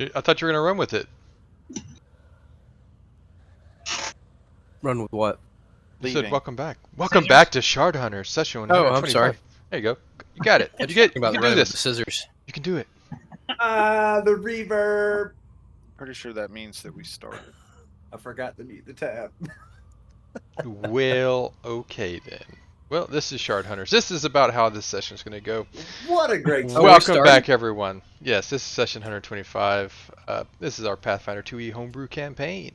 I thought you were gonna run with it. Run with what? You said Leaving. welcome back. Welcome Scissors. back to Shard Hunter session Oh, 125. I'm sorry. There you go. You got it. You Talking about can do running with the this. scissors. You can do it. The reverb. Pretty sure that means that we started. I forgot to mute the tab. Well, okay then. Well, this is Shard Hunters. This is about how this session is going to go. What a great Oh, we Welcome started? back, everyone. Yes, this is session 125. This is our Pathfinder 2e homebrew campaign.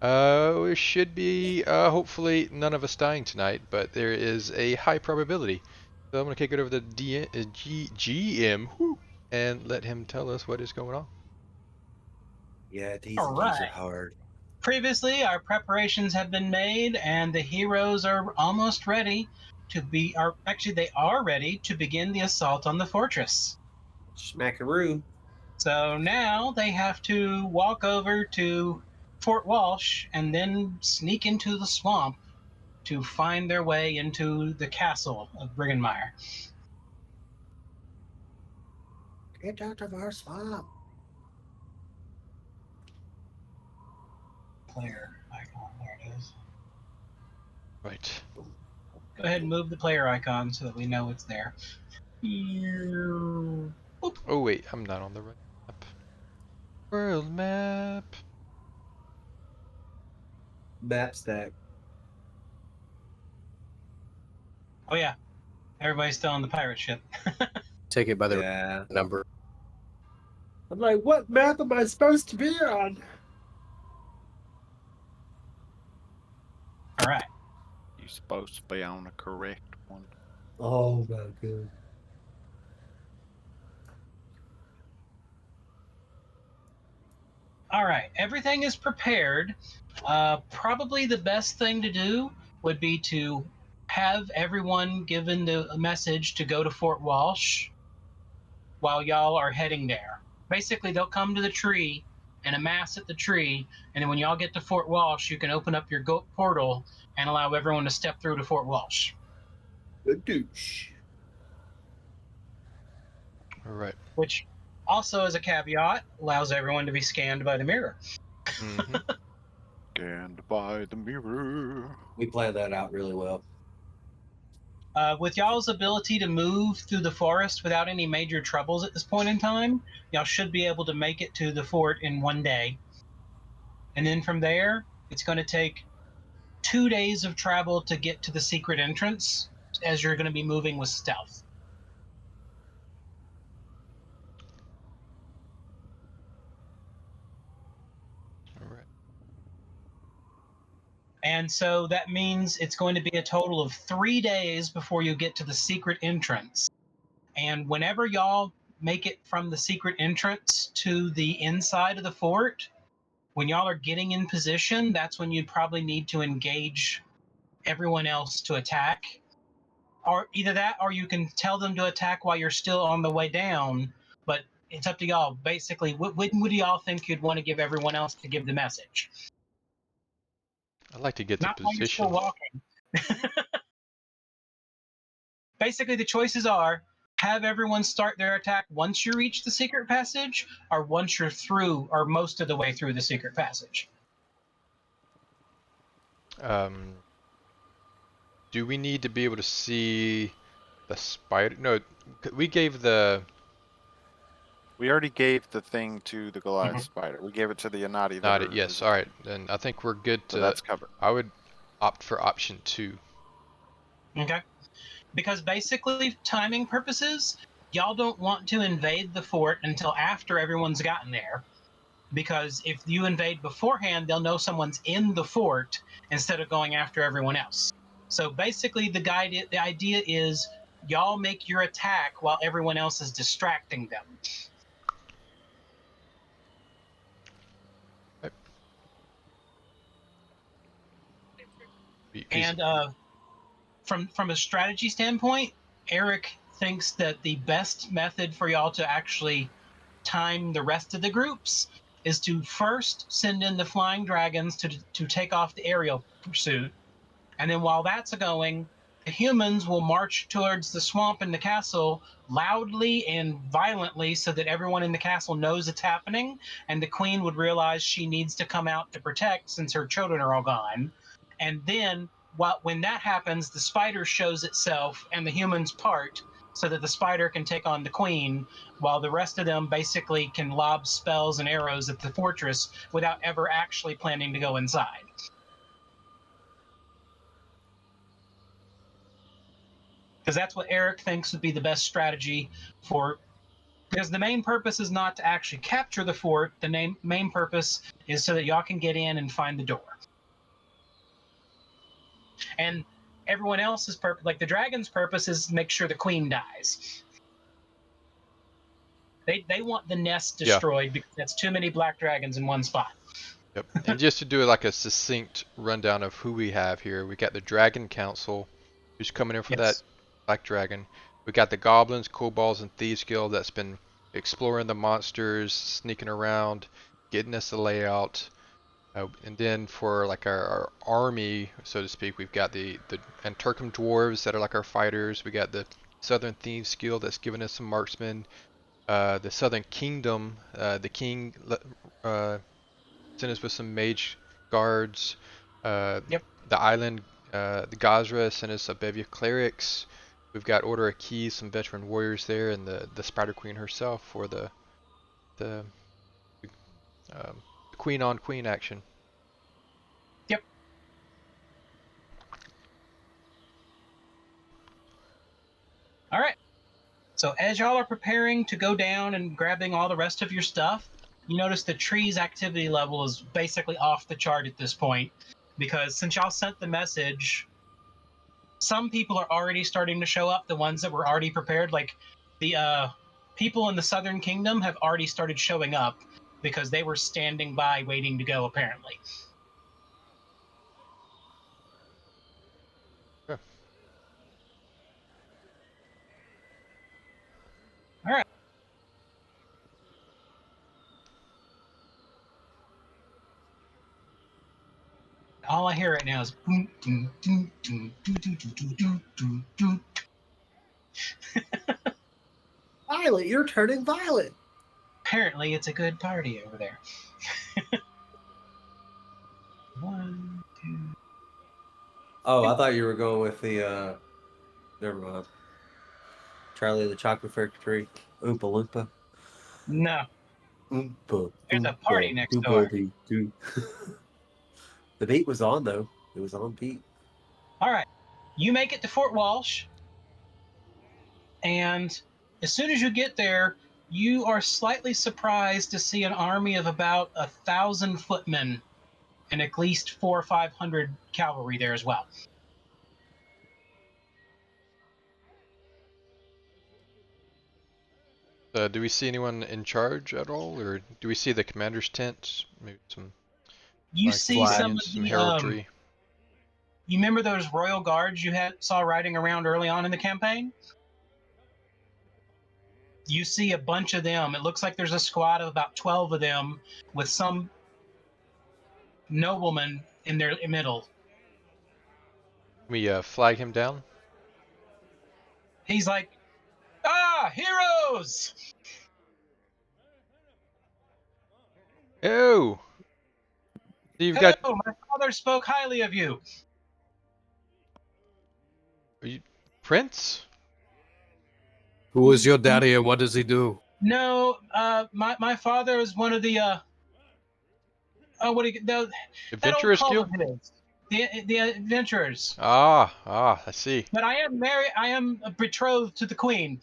We should be, hopefully, none of us dying tonight, but there is a high probability. So I'm going to kick it over to the GM and let him tell us what is going on. Yeah, these All keys are right. hard. Previously, our preparations have been made, and the heroes are almost ready to be. Actually, they are ready to begin the assault on the fortress. Smackaroo. So now they have to walk over to Fort Walsh and then sneak into the swamp to find their way into the castle of Briggenmire. Get out of our swamp. Player icon, there it is. Right. Go ahead and move the player icon so that we know it's there. Oh wait, I'm not on the right map. World map. Map stack. Oh yeah, everybody's still on the pirate ship. Take it by the Yeah. number. I'm like, what map am I supposed to be on? All right. You're supposed to be on the correct one. Oh my god. All right, everything is prepared. Probably the best thing to do would be to have everyone given the message to go to Fort Walsh while y'all are heading there. Basically, they'll come to the tree and amass at the tree, and then when y'all get to Fort Walsh, you can open up your portal and allow everyone to step through to Fort Walsh. The douche. All right. Which also, as a caveat, allows everyone to be scanned by the mirror. Mm-hmm. Scanned by the mirror. We planned that out really well. With y'all's ability to move through the forest without any major troubles at this point in time, y'all should be able to make it to the fort in 1 day. And then from there, it's going to take 2 days of travel to get to the secret entrance, as you're going to be moving with stealth. All right. And so that means it's going to be a total of 3 days before you get to the secret entrance. And whenever y'all make it from the secret entrance to the inside of the fort, when y'all are getting in position, that's when you probably need to engage everyone else to attack. Or either that, or you can tell them to attack while you're still on the way down. But it's up to y'all. Basically, when would y'all think you'd want to give everyone else to give the message? I'd like to get Not the while you're still position. walking. Basically, the choices are have everyone start their attack once you reach the secret passage, or once you're through, or most of the way through the secret passage. Do we need to be able to see the spider? No, we gave the. We already gave the thing to the Goliath Mhm. spider. We gave it to the Yanati. Not it. Yes. All right. Then I think we're good to. So that's covered. I would opt for option 2. Okay. Because basically, timing purposes, y'all don't want to invade the fort until after everyone's gotten there. Because if you invade beforehand, they'll know someone's in the fort instead of going after everyone else. So basically, the idea is y'all make your attack while everyone else is distracting them. And from a strategy standpoint, Eric thinks that the best method for y'all to actually time the rest of the groups is to first send in the flying dragons to take off the aerial pursuit, and then while that's going, the humans will march towards the swamp and the castle loudly and violently so that everyone in the castle knows it's happening, and the queen would realize she needs to come out to protect since her children are all gone. And then when that happens, the spider shows itself and the humans part so that the spider can take on the queen, while the rest of them basically can lob spells and arrows at the fortress without ever actually planning to go inside. Because that's what Eric thinks would be the best strategy because the main purpose is not to actually capture the fort. The main purpose is so that y'all can get in and find the door. And everyone else's purpose, like the dragon's purpose, is to make sure the queen dies. They want the nest destroyed because that's too many black dragons in one spot. Yep. And just to do like a succinct rundown of who we have here, we got the Dragon Council, who's coming in for that black dragon. We got the Goblins, Kobolds, and Thieves Guild that's been exploring the monsters, sneaking around, getting us the layout. And then for like our army, so to speak, we've got the Anturkum Dwarves that are like our fighters. We got the Southern Thieves Guild that's giving us some marksmen. The Southern Kingdom, the king sent us with some mage guards. Yep. The island, the Gazra sent us a bevy of clerics. We've got Order of Keys, some veteran warriors there, and the Spider Queen herself for the queen on queen action. Yep. All right. So as y'all are preparing to go down and grabbing all the rest of your stuff, you notice the tree's activity level is basically off the chart at this point, because since y'all sent the message, some people are already starting to show up, the ones that were already prepared. Like the people in the Southern Kingdom have already started showing up because they were standing by waiting to go, apparently. Sure. All right. All I hear right now is boom, doom, doom, doom, doom, doom, doom, doom, doom, doom. Violet, you're turning violet. Apparently, it's a good party over there. 1, 2. Oh, I thought you were going with the never mind. Charlie and the Chocolate Factory. Oompa Loompa. No, Oompa. there's a party Oompa, next Oompa door. Dee Doo. The beat was on though. It was on beat. All right, you make it to Fort Walsh, and as soon as you get there, you are slightly surprised to see an army of about 1,000 footmen and at least 400 or 500 cavalry there as well. Do we see anyone in charge at all, or do we see the commander's tent? Maybe some You like see some of flags, some the heraldry. you remember those royal guards you saw riding around early on in the campaign? You see a bunch of them. It looks like there's a squad of about 12 of them with some nobleman in their middle. We flag him down. He's like, "Ah, heroes!" Oh, you've Hello, got my father spoke highly of you. Prince. Who is your daddy and what does he do? No, my father is one of the what do you that old Adventurers call Guild. of his, the adventurers. I see. But I am married. I am betrothed to the queen,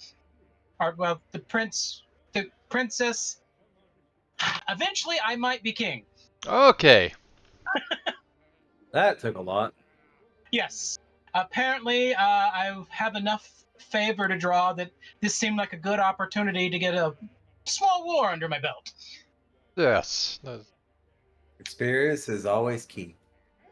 or well, the princess. Eventually, I might be king. Okay. That took a lot. Yes. Apparently, I have enough favor to draw that this seemed like a good opportunity to get a small war under my belt. Yes. Experience is always key.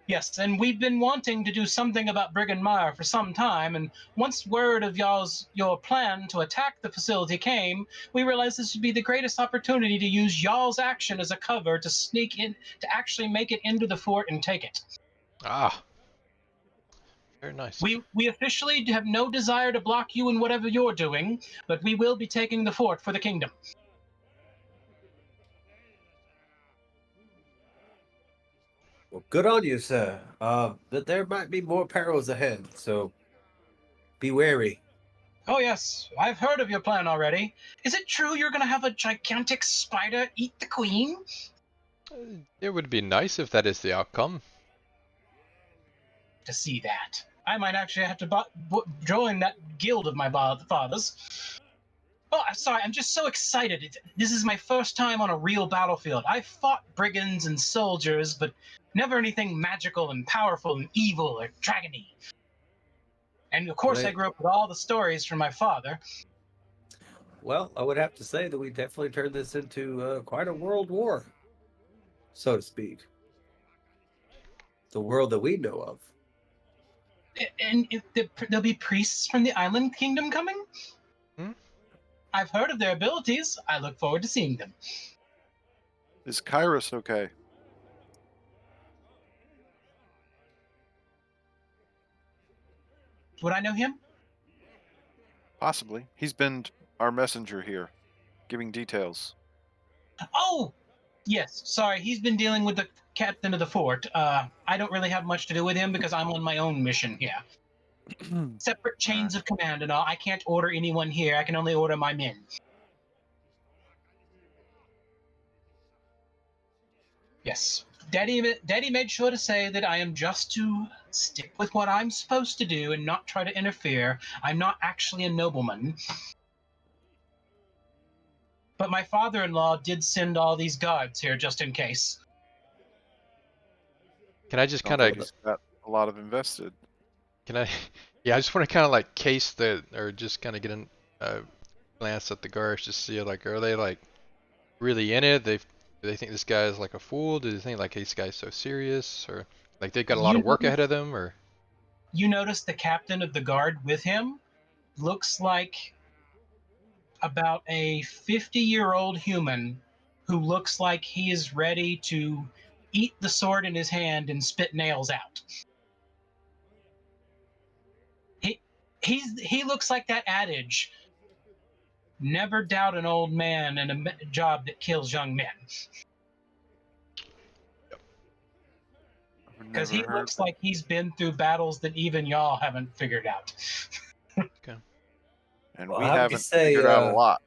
Yes, and we've been wanting to do something about Brigand Mire for some time, and once word of your plan to attack the facility came, we realized this would be the greatest opportunity to use y'all's action as a cover to sneak in, to actually make it into the fort and take it. Very nice. We officially have no desire to block you in whatever you're doing, but we will be taking the fort for the kingdom. Well, good on you, sir. But there might be more perils ahead, so be wary. Oh yes, I've heard of your plan already. Is it true you're gonna have a gigantic spider eat the queen? It would be nice if that is the outcome. To see that, I might actually have to join that guild of my father's. Oh, I'm sorry, I'm just so excited. This is my first time on a real battlefield. I've fought brigands and soldiers, but never anything magical and powerful and evil or dragony. And of course, I grew up with all the stories from my father. Well, I would have to say that we definitely turned this into quite a world war, so to speak. The world that we know of. And there'll be priests from the island kingdom coming? Hmm? I've heard of their abilities. I look forward to seeing them. Is Kairos okay? Would I know him? Possibly. He's been our messenger here, giving details. Oh, yes. Sorry, he's been dealing with the captain of the fort. I don't really have much to do with him because I'm on my own mission here. Separate chains of command and all. I can't order anyone here. I can only order my men. Yes. Daddy made sure to say that I am just to stick with what I'm supposed to do and not try to interfere. I'm not actually a nobleman. But my father-in-law did send all these guards here just in case. Can I just Sounds kind like of, he's got a lot of invested. can I, yeah, I just want to kind of like case the, or just kind of get a glance at the guards, just see like, are they like really in it? Do they think this guy is like a fool? Do they think like this guy's so serious, or like they've got a lot of work ahead of them, or? You notice the captain of the guard with him looks like about a 50-year-old human who looks like he is ready to eat the sword in his hand and spit nails out. He looks like that adage, never doubt an old man in a job that kills young men. Because he looks like he's been through battles that even y'all haven't figured out. And Well, we I would haven't say, figured out a lot.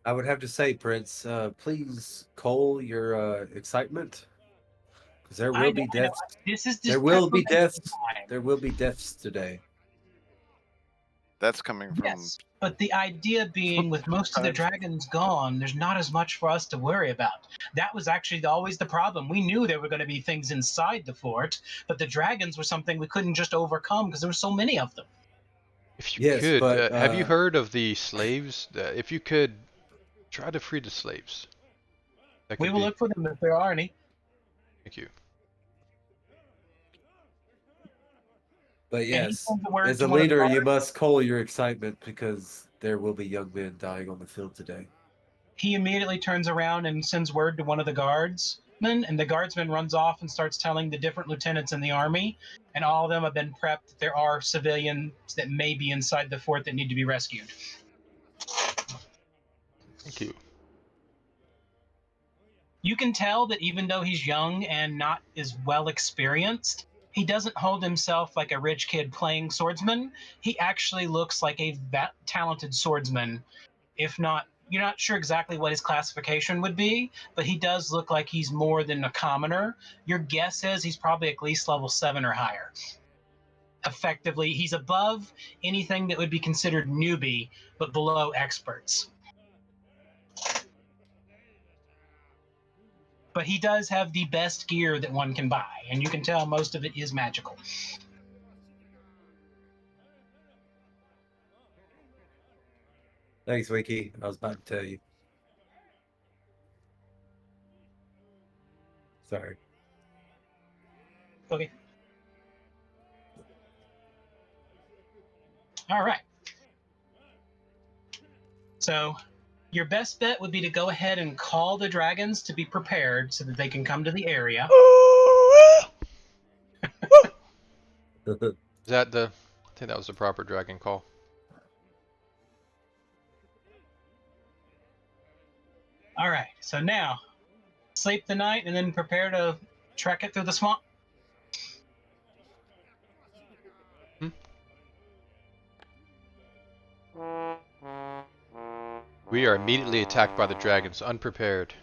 I would have to say, Prince, please cull your excitement, because there will be deaths. This is just There will be preparation deaths. time. There will be deaths today. That's coming from Yes, but the idea being with most of the dragons gone, there's not as much for us to worry about. That was actually always the problem. We knew there were going to be things inside the fort, but the dragons were something we couldn't just overcome because there were so many of them. If you Yes, could, but, have you heard of the slaves? If you could, try to free the slaves. That We could will be. look for them if there are any. Thank you. But yes, sends a word as to a one of the leader, you guards. must cull your excitement because there will be young men dying on the field today. He immediately turns around and sends word to one of the guardsmen, and the guardsman runs off and starts telling the different lieutenants in the army, and all of them have been prepped. There are civilians that may be inside the fort that need to be rescued. Thank you. You can tell that even though he's young and not as well experienced, he doesn't hold himself like a rich kid playing swordsman. He actually looks like a talented swordsman. If not, you're not sure exactly what his classification would be, but he does look like he's more than a commoner. Your guess is he's probably at least level 7 or higher. Effectively, he's above anything that would be considered newbie, but below experts. But he does have the best gear that one can buy, and you can tell most of it is magical. Thanks, Wiki. I was about to tell you. Sorry. Okay. All right. So your best bet would be to go ahead and call the dragons to be prepared so that they can come to the area. Is that the? I think that was the proper dragon call. All right, so now sleep the night and then prepare to trek it through the swamp. We are immediately attacked by the dragons, unprepared.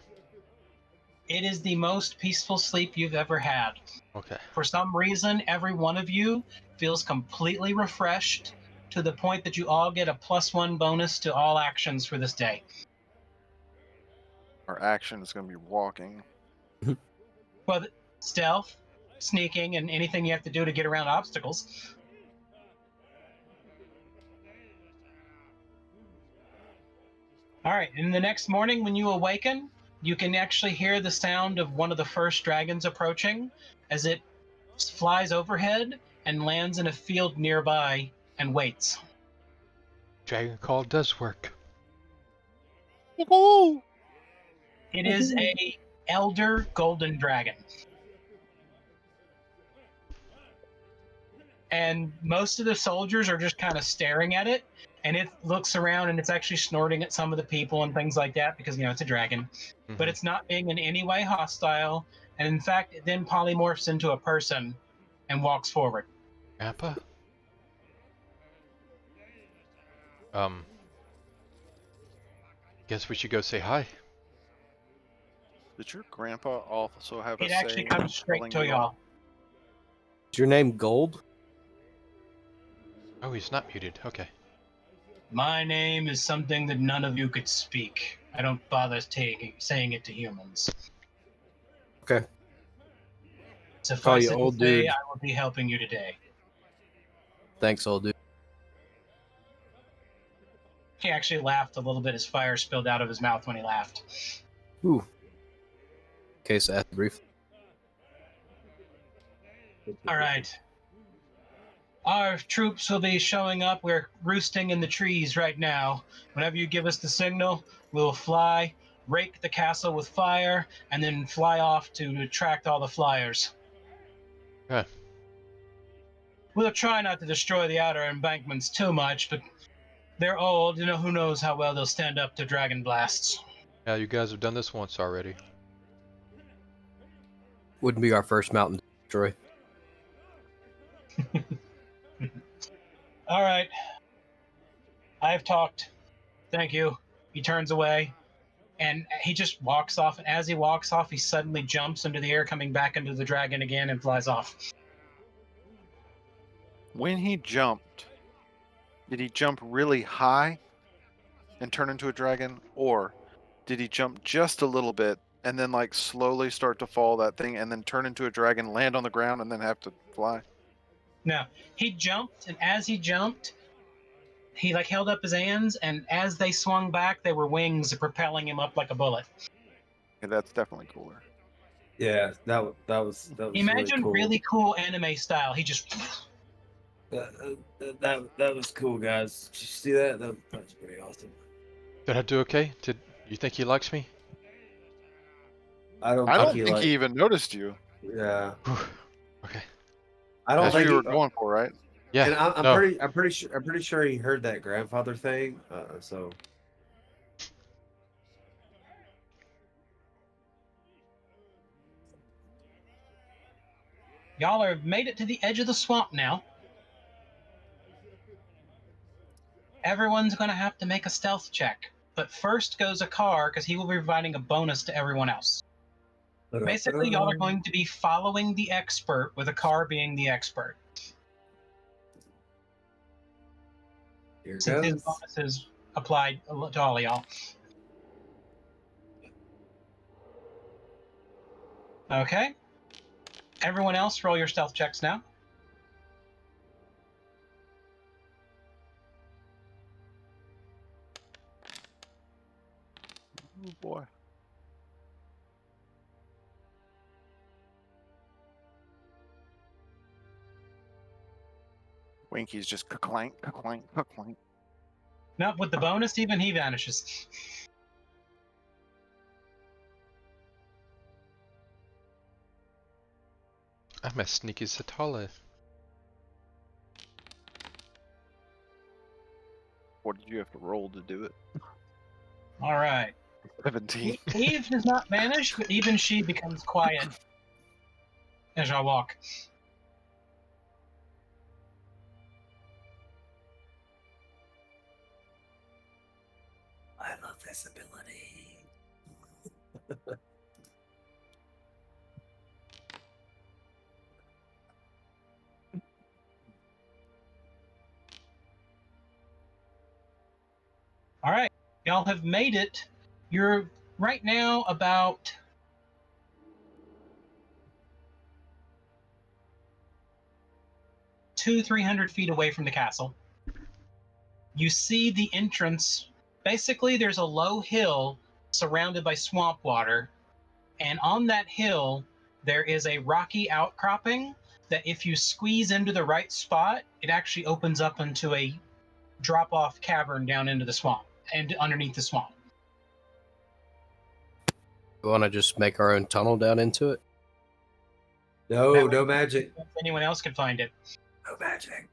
It is the most peaceful sleep you've ever had. Okay. For some reason, every one of you feels completely refreshed to the point that you all get a +1 bonus to all actions for this day. Our action is going to be walking. Well, stealth, sneaking, and anything you have to do to get around obstacles. All right, and the next morning when you awaken, you can actually hear the sound of one of the first dragons approaching as it flies overhead and lands in a field nearby and waits. Dragon call does work. Woohoo! It is a elder golden dragon. And most of the soldiers are just kind of staring at it, and it looks around and it's actually snorting at some of the people and things like that because, it's a dragon. But it's not being in any way hostile, and in fact, it then polymorphs into a person and walks forward. Grandpa? Guess we should go say hi. Did your grandpa also have a It say actually in comes straight telling to you y'all. Is your name Gold? Oh, he's not muted. Okay. My name is something that none of you could speak. I don't bother saying it to humans. Okay. Call Suffice you it to old say, dude. I will be helping you today. Thanks, old dude. He actually laughed a little bit as fire spilled out of his mouth when he laughed. Ooh. Case of brief. All right. Our troops will be showing up. We're roosting in the trees right now. Whenever you give us the signal, we'll fly, rake the castle with fire, and then fly off to attract all the flyers. Okay. We'll try not to destroy the outer embankments too much, but they're old. Who knows how well they'll stand up to dragon blasts. Yeah, you guys have done this once already. Wouldn't be our first mountain to destroy. All right. I've talked. Thank you. He turns away, and he just walks off. And as he walks off, he suddenly jumps into the air, coming back into the dragon again, and flies off. When he jumped, did he jump really high and turn into a dragon? Or did he jump just a little bit and then like slowly start to fall that thing and then turn into a dragon, land on the ground, and then have to fly? No, he jumped, and as he jumped, he held up his hands, and as they swung back, they were wings propelling him up like a bullet. Okay, that's definitely cooler. Yeah, that was Imagine really cool anime style. He just cool. That was cool, guys. Did you see that? That was pretty awesome. Did I do okay? Did you think he likes me? I don't I don't think think he even noticed you. Yeah, Okay. I don't That's think what you were he, going for, right? Yeah. And I'm no. pretty sure he heard that grandfather thing. So y'all are made it to the edge of the swamp now. Everyone's going to have to make a stealth check. But first goes a car because he will be providing a bonus to everyone else. Basically, y'all are going to be following the expert, with a car being the expert. Here Since his goes. bonus is applied to all of y'all. Okay. Everyone else, roll your stealth checks now. Oh boy. Winky's just clank, clank, clank. No, with the bonus, even he vanishes. I'm as sneaky as Satala. What did you have to roll to do it? All right. 17. Eve does not vanish, but even she becomes quiet as y'all walk. I love this ability. All right. Y'all have made it. You're right now about 200-300 feet away from the castle. You see the entrance. Basically, there's a low hill surrounded by swamp water, and on that hill there is a rocky outcropping that if you squeeze into the right spot, it actually opens up into a drop-off cavern down into the swamp and underneath the swamp. We want to just make our own tunnel down into it? No, That no way- magic. If anyone else could find it. No magic.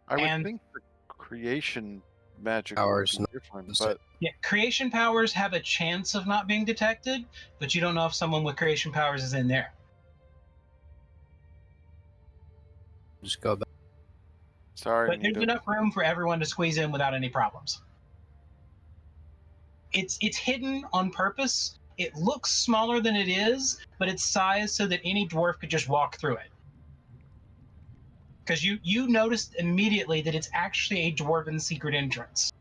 I would And- think the creation magic Powers would not be different, the same. but Yeah, creation powers have a chance of not being detected, but you don't know if someone with creation powers is in there. Just go back. sorry, But there's Nita. enough room for everyone to squeeze in without any problems. It's hidden on purpose. It looks smaller than it is, but it's sized so that any dwarf could just walk through it. Because you noticed immediately that it's actually a dwarven secret entrance.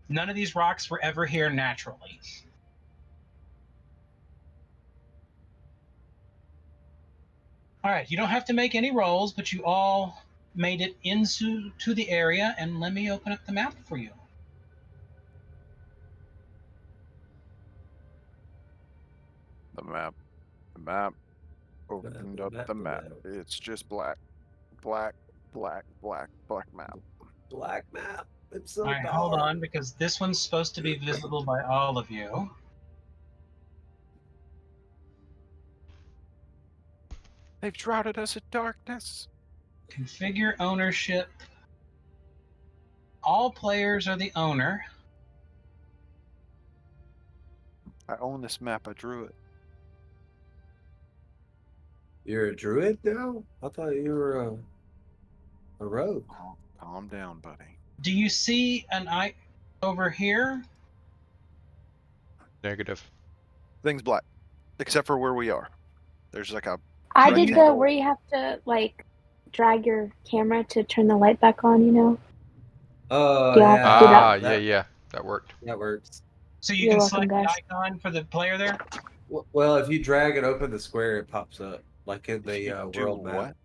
None of these rocks were ever here naturally. All right, you don't have to make any rolls, but you all made it into the area, and let me open up the map for you. The map. The map. Opened up the map. It's just black. Black, black, black, black map. Black map. It's so All right, dark. hold on, because this one's supposed to be visible by all of you. They've shrouded us in darkness. Configure ownership. All players are the owner. I own this map. I drew it. You're a druid now? I thought you were a rogue. Calm down, buddy. Do you see an eye over here? Negative. Thing's black. Except for where we are. There's like a I Can did you- the where you have to like drag your camera to turn the light back on, you know? Oh, Yeah, yeah. do that. Ah, yeah, that worked. That works. So you You're can welcome, select the guys. icon for the player there? Well, if you drag and open the square, it pops up. Like in the do world map. what?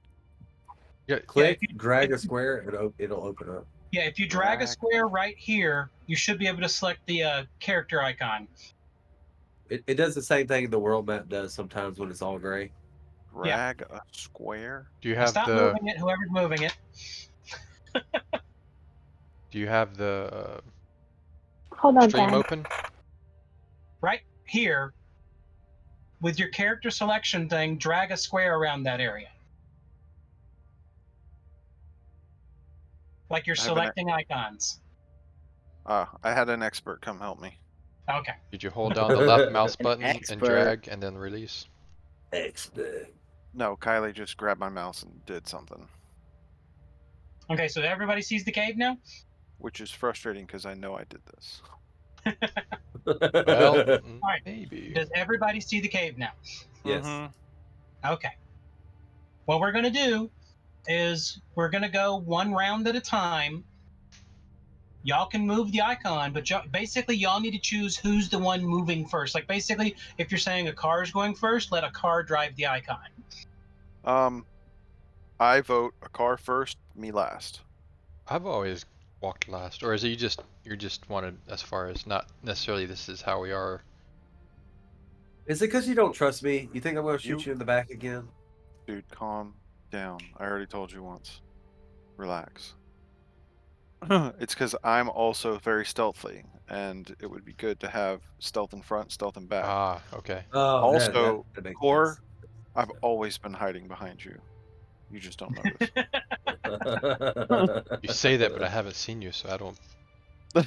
Yeah, Click, if you- drag a square, and it'll open up. Yeah, if you drag a Drag. square right here, you should be able to select the character icon. It does the same thing the world map does sometimes when it's all gray. Drag a square. do you have Stop the moving it, whoever's moving it. Hold on, stream Dad. open? Right here, with your character selection thing, drag a square around that area. Like you're I have an- selecting icons. I had an expert come help me. Okay. Did you hold down the left mouse button and expert. drag and then release? Expert. No, Kylie just grabbed my mouse and did something, Okay, so everybody sees the cave now? which is frustrating because I know I did this. Well, Alright. maybe. Does everybody see the cave now? Yes. Mhm. Okay. What we're going to do is we're going to go one round at a time. Y'all can move the icon, but basically y'all need to choose who's the one moving first. Like basically, if you're saying a car is going first, let a car drive the icon. I vote a car first, me last. I've always walked last, or is it you just wanted as far as not necessarily this is how we are? Is it because you don't trust me? You think I'm going to shoot You- you in the back again? Dude, calm down. I already told you once. Relax. It's because I'm also very stealthy, and it would be good to have stealth in front, stealth in back. Ah, okay. Oh, Also, that makes core, sense. I've always been hiding behind you. You just don't notice. You say that, but I haven't seen you, so I don't.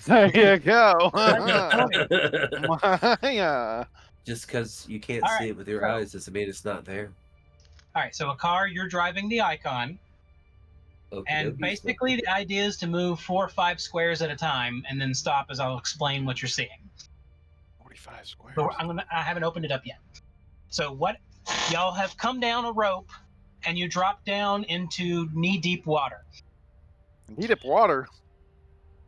There you go. Alright, Yeah. Just because you can't All see right, it with your so- eyes doesn't mean it's not there. All right, so Akar, you're driving the Icon, and Okey-dokey, basically the idea is to move 4 or 5 squares at a time, and then stop as I'll explain what you're seeing. 45 squares. But I haven't opened it up yet. So what y'all have come down a rope, and you drop down into knee-deep water. Heat up water.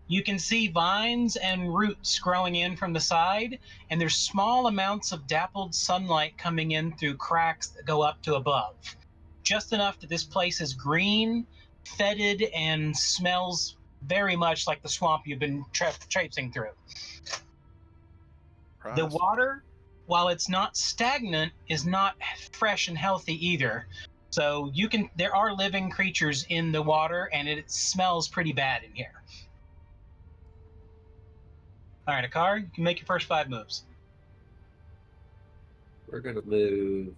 You can see vines and roots growing in from the side, and there's small amounts of dappled sunlight coming in through cracks that go up to above. Just enough that this place is green, fetid, and smells very much like the swamp you've been traipsing through. The Christ. water, while it's not stagnant, is not fresh and healthy either. So there are living creatures in the water, and it smells pretty bad in here. All right, Akar, you can make your first 5 moves. We're gonna move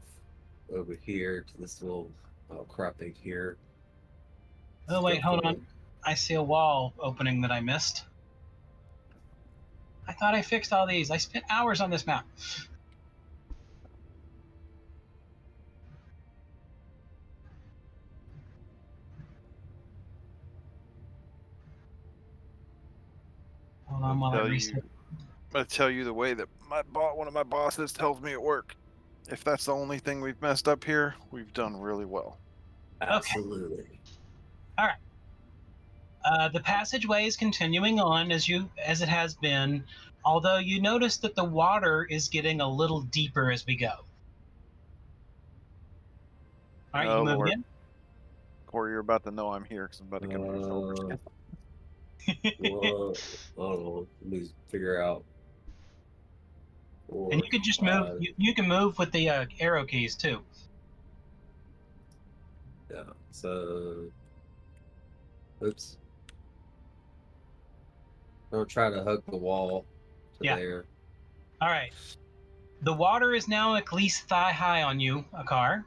over here to this little cropping here. Oh, wait, hold on. I see a wall opening that I missed. I thought I fixed all these. I spent hours on this map. Hold on while I reset. I'm gonna tell you the way that one of my bosses tells me at work. If that's the only thing we've messed up here, we've done really well. Absolutely. The passageway is continuing on as it has been, although you notice that the water is getting a little deeper as we go. All right, Oh, you move Lord. in. Corey, you're about to know I'm here because I'm about to get my shoulders. Well, hold on. Let me figure out. And you can just move. You can move with the arrow keys too. Yeah. So, oops. Don't try to hug the wall to Yeah. there. All right. The water is now at least thigh high on you, Akar.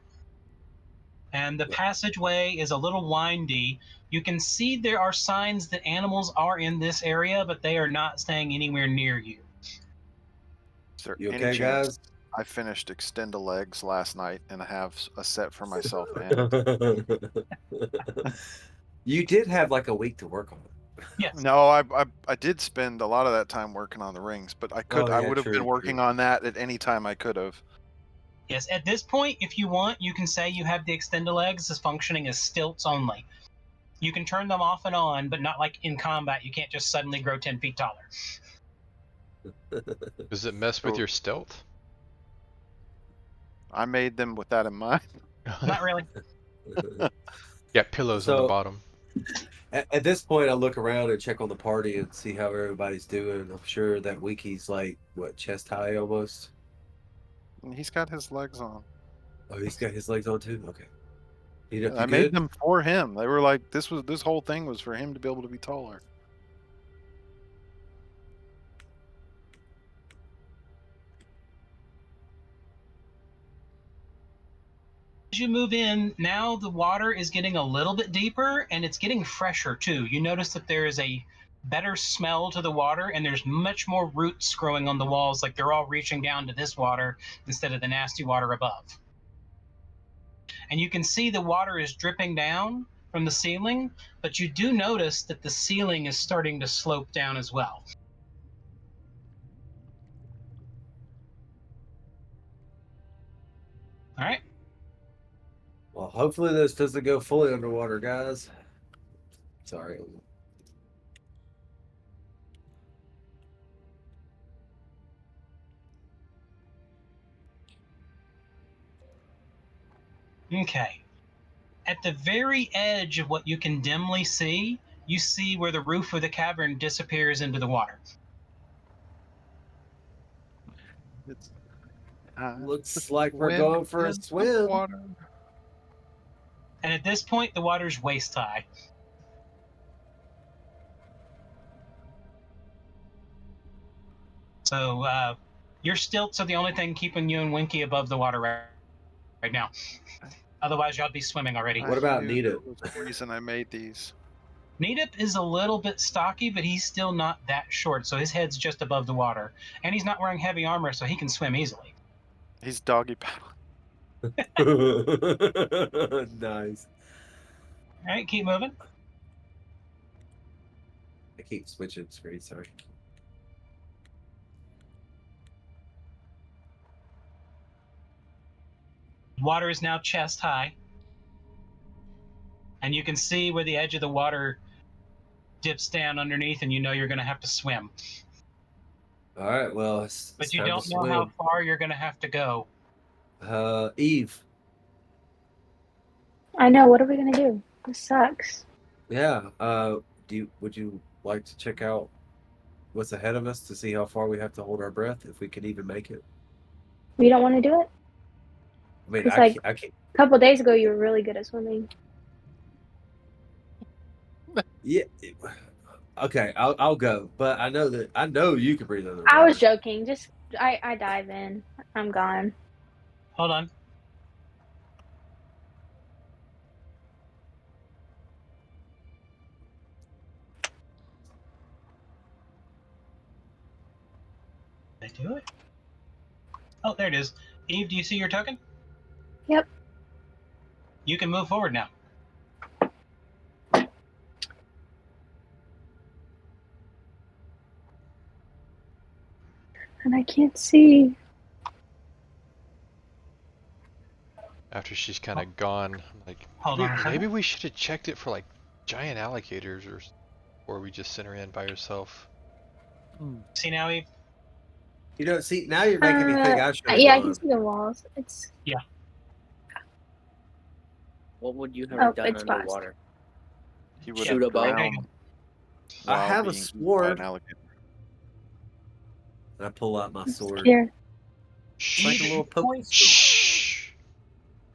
And the passageway is a little windy. You can see there are signs that animals are in this area, but they are not staying anywhere near you. Is there You any okay, chance? guys? I finished Extend a Legs last night and I have a set for myself and You did have like a week to work on it. Yes. no, I did spend a lot of that time working on the rings, but I Oh, I yeah, would have true, been working true. on that at any time I could have. Yes. At this point, if you want, you can say you have the extended legs as functioning as stilts only. You can turn them off and on, but not like in combat. You can't just suddenly grow 10 feet taller. Does it mess with So- your stealth? I made them with that in mind. Not really. Yeah, pillows on the So- bottom. At this point, I look around and check on the party and see how everybody's doing. I'm sure that Wiki's like, what, chest high almost? And he's got his legs on. Oh, he's got his legs on too? Okay. You I good? made them for him. They were like this whole thing was for him to be able to be taller. As you move in, now the water is getting a little bit deeper and it's getting fresher too. You notice that there is a better smell to the water and there's much more roots growing on the walls, like they're all reaching down to this water instead of the nasty water above. And you can see the water is dripping down from the ceiling, but you do notice that the ceiling is starting to slope down as well. All right. Well, hopefully this doesn't go fully underwater, guys. Sorry. Okay. At the very edge of what you can dimly see, you see where the roof of the cavern disappears into the water. It's Looks like we're going for a swim. Water. And at this point, the water's waist high. So your stilts are the only thing keeping you and Winky above the water right now. Otherwise, y'all be swimming already. What about knew Nita? there was a reason I made these. Needip is a little bit stocky, but he's still not that short, so his head's just above the water. And he's not wearing heavy armor, so he can swim easily. He's doggy paddle. Nice. All right, keep moving. I keep switching screens. Sorry. Water is now chest high. And you can see where the edge of the water dips down underneath, and you know you're going to have to swim. All right. Well, it's But you time don't to know how swim. far you're going to have to go. Eve. I know. What are we gonna do? This sucks. Yeah. Would you like to check out what's ahead of us to see how far we have to hold our breath, if we can even make it? We don't want to do it. I mean, It's I like- can't, I can't. A couple days ago, you were really good at swimming. Yeah. Okay, I'll go, but I know you can breathe under. I was joking. Just I dive in. I'm gone. Hold on. Did I do it? Oh, there it is. Eve, do you see your token? Yep. You can move forward now. And I can't see. After she's kind of gone, I'm like, Hold on a second. maybe we should have checked it for like giant alligators, or we just sent her in by herself. See now, Eve? You know, see, now you're making me think I should. Yeah, I can see the walls. It's What would you have Oh, done it's paused. underwater? He would Shoot have a bow? drowned I while have a being eaten by an sword. alligator. And I pull out my sword. here. It's like a little poke. Shh.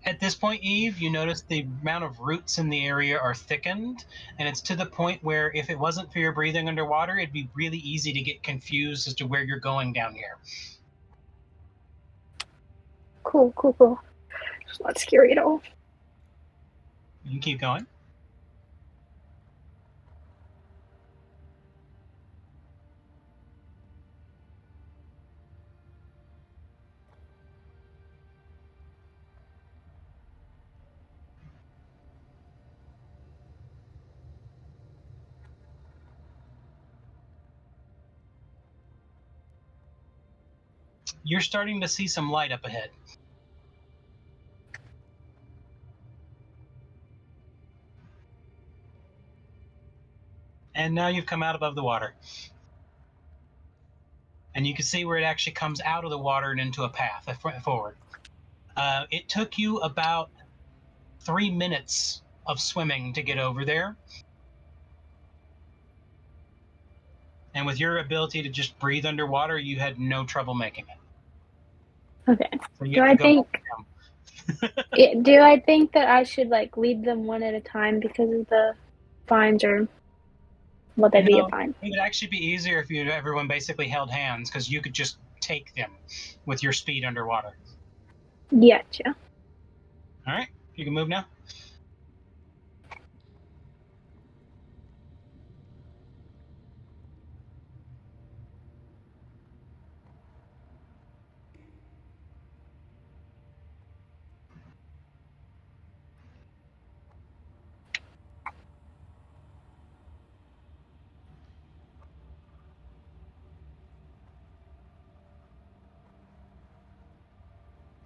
At this point, Eve, you notice the amount of roots in the area are thickened, and it's to the point where if it wasn't for your breathing underwater, it'd be really easy to get confused as to where you're going down here. Cool. It's not scary at all. You can keep going. You're starting to see some light up ahead. And now you've come out above the water. And you can see where it actually comes out of the water and into a path forward. It took you about 3 minutes of swimming to get over there. And with your ability to just breathe underwater, you had no trouble making it. Okay. So you Do have I to go think? down. Do I think that I should like lead them one at a time because of the fines, or will they be No. a fine? It would actually be easier if everyone basically held hands, because you could just take them with your speed underwater. Gotcha. All right, you can move now.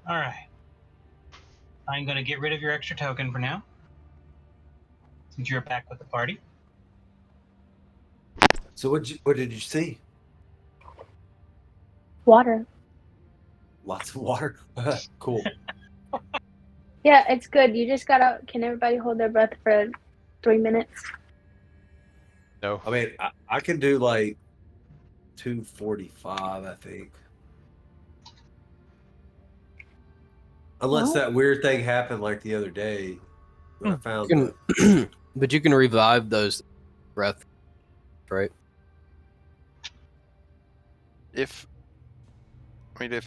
All right. I'm going to get rid of your extra token for now, since you're back with the party. So what did you see? Water. Lots of water. Cool. Yeah, it's good. You just gotta. Can everybody hold their breath for 3 minutes? No. I mean, I can do like 2:45, I think. Unless Well- that weird thing happened like the other day when I found You can, but you can revive those breath, right? If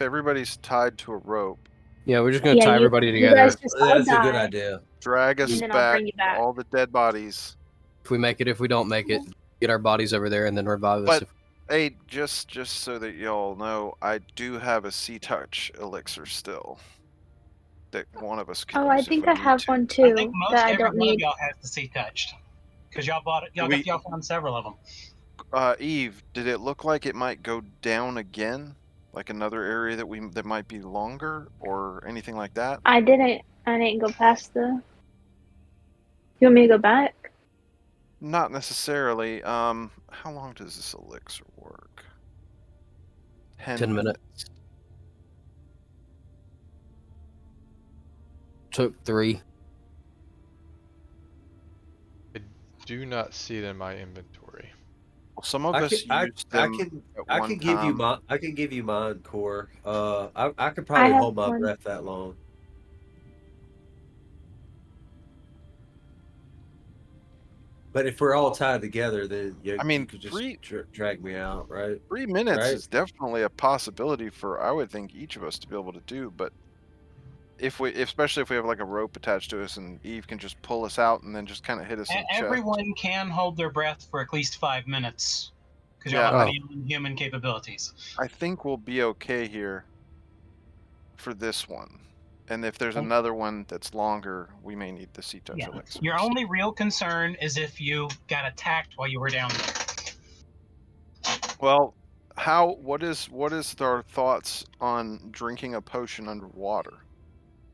everybody's tied to a rope Yeah, we're just gonna Yeah, tie you- everybody You together. guys just all That's a good die. idea. Drag us And then I'll back, bring you back. all the dead bodies. If we make it, if we don't make it, get our bodies over there and then revive us. But If, hey, just so that y'all know, I do have a Sea Touch elixir still. That one of us could Oh, I use if think we I need have to. one I too think most that I every don't one of need. y'all has the sea touched because y'all bought it. Y'all found several of them. Eve, did it look like it might go down again? Like another area that might be longer or anything like that? I didn't go past the. You want me to go back? Not necessarily. How long does this elixir work? 10 minutes. Took 3. Do not see it in my inventory. Well, some of I us can, I, used I them can, at I one can give you time. mine. I can give you mine, Core. I could probably have hold my one. breath that long. But if we're all tied together, then you, I mean, you could just drag me out, right? 3 minutes Right. is definitely a possibility for, I would think, each of us to be able to do. But especially if we have like a rope attached to us and Eve can just pull us out and then just kind of hit us in the chest. Everyone can hold their breath for at least 5 minutes because y'all Yeah, have I- pretty human capabilities. I think we'll be okay here for this one. And if there's Oh. another one that's longer, we may need the Sea Touch Yeah. elixir. Your only real concern is if you got attacked while you were down there. Well, what is our thoughts on drinking a potion underwater?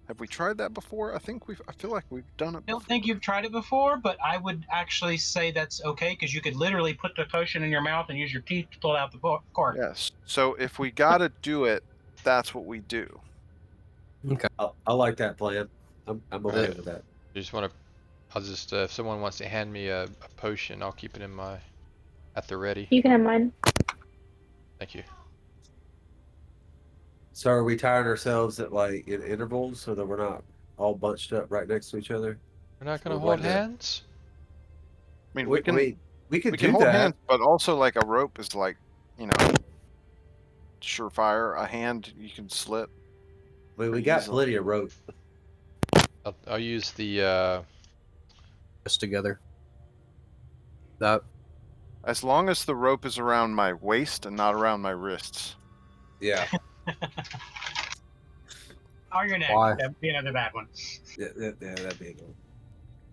Have we tried that before? I feel like we've done it I don't before. think you've tried it before, but I would actually say that's okay because you could literally put the potion in your mouth and use your teeth to pull out the cork. Yes. So if we gotta do it, that's what we do. I like that plan. I'm okay Right. with that. You just want to. I'll just if someone wants to hand me a potion, I'll keep it in my at the ready. You can have mine. Thank you. So are we tying ourselves at like in intervals so that we're not all bunched up right next to each other? We're not gonna We're hold like that. hands. I mean, We we can could do hold that. hands, but also like a rope is like, surefire. A hand you can slip. We pretty got easily. plenty of rope. I'll use the. us together. That As long as the rope is around my waist and not around my wrists. Yeah. Or your neck. Why? That'd be another bad one. Yeah, that'd be a good one.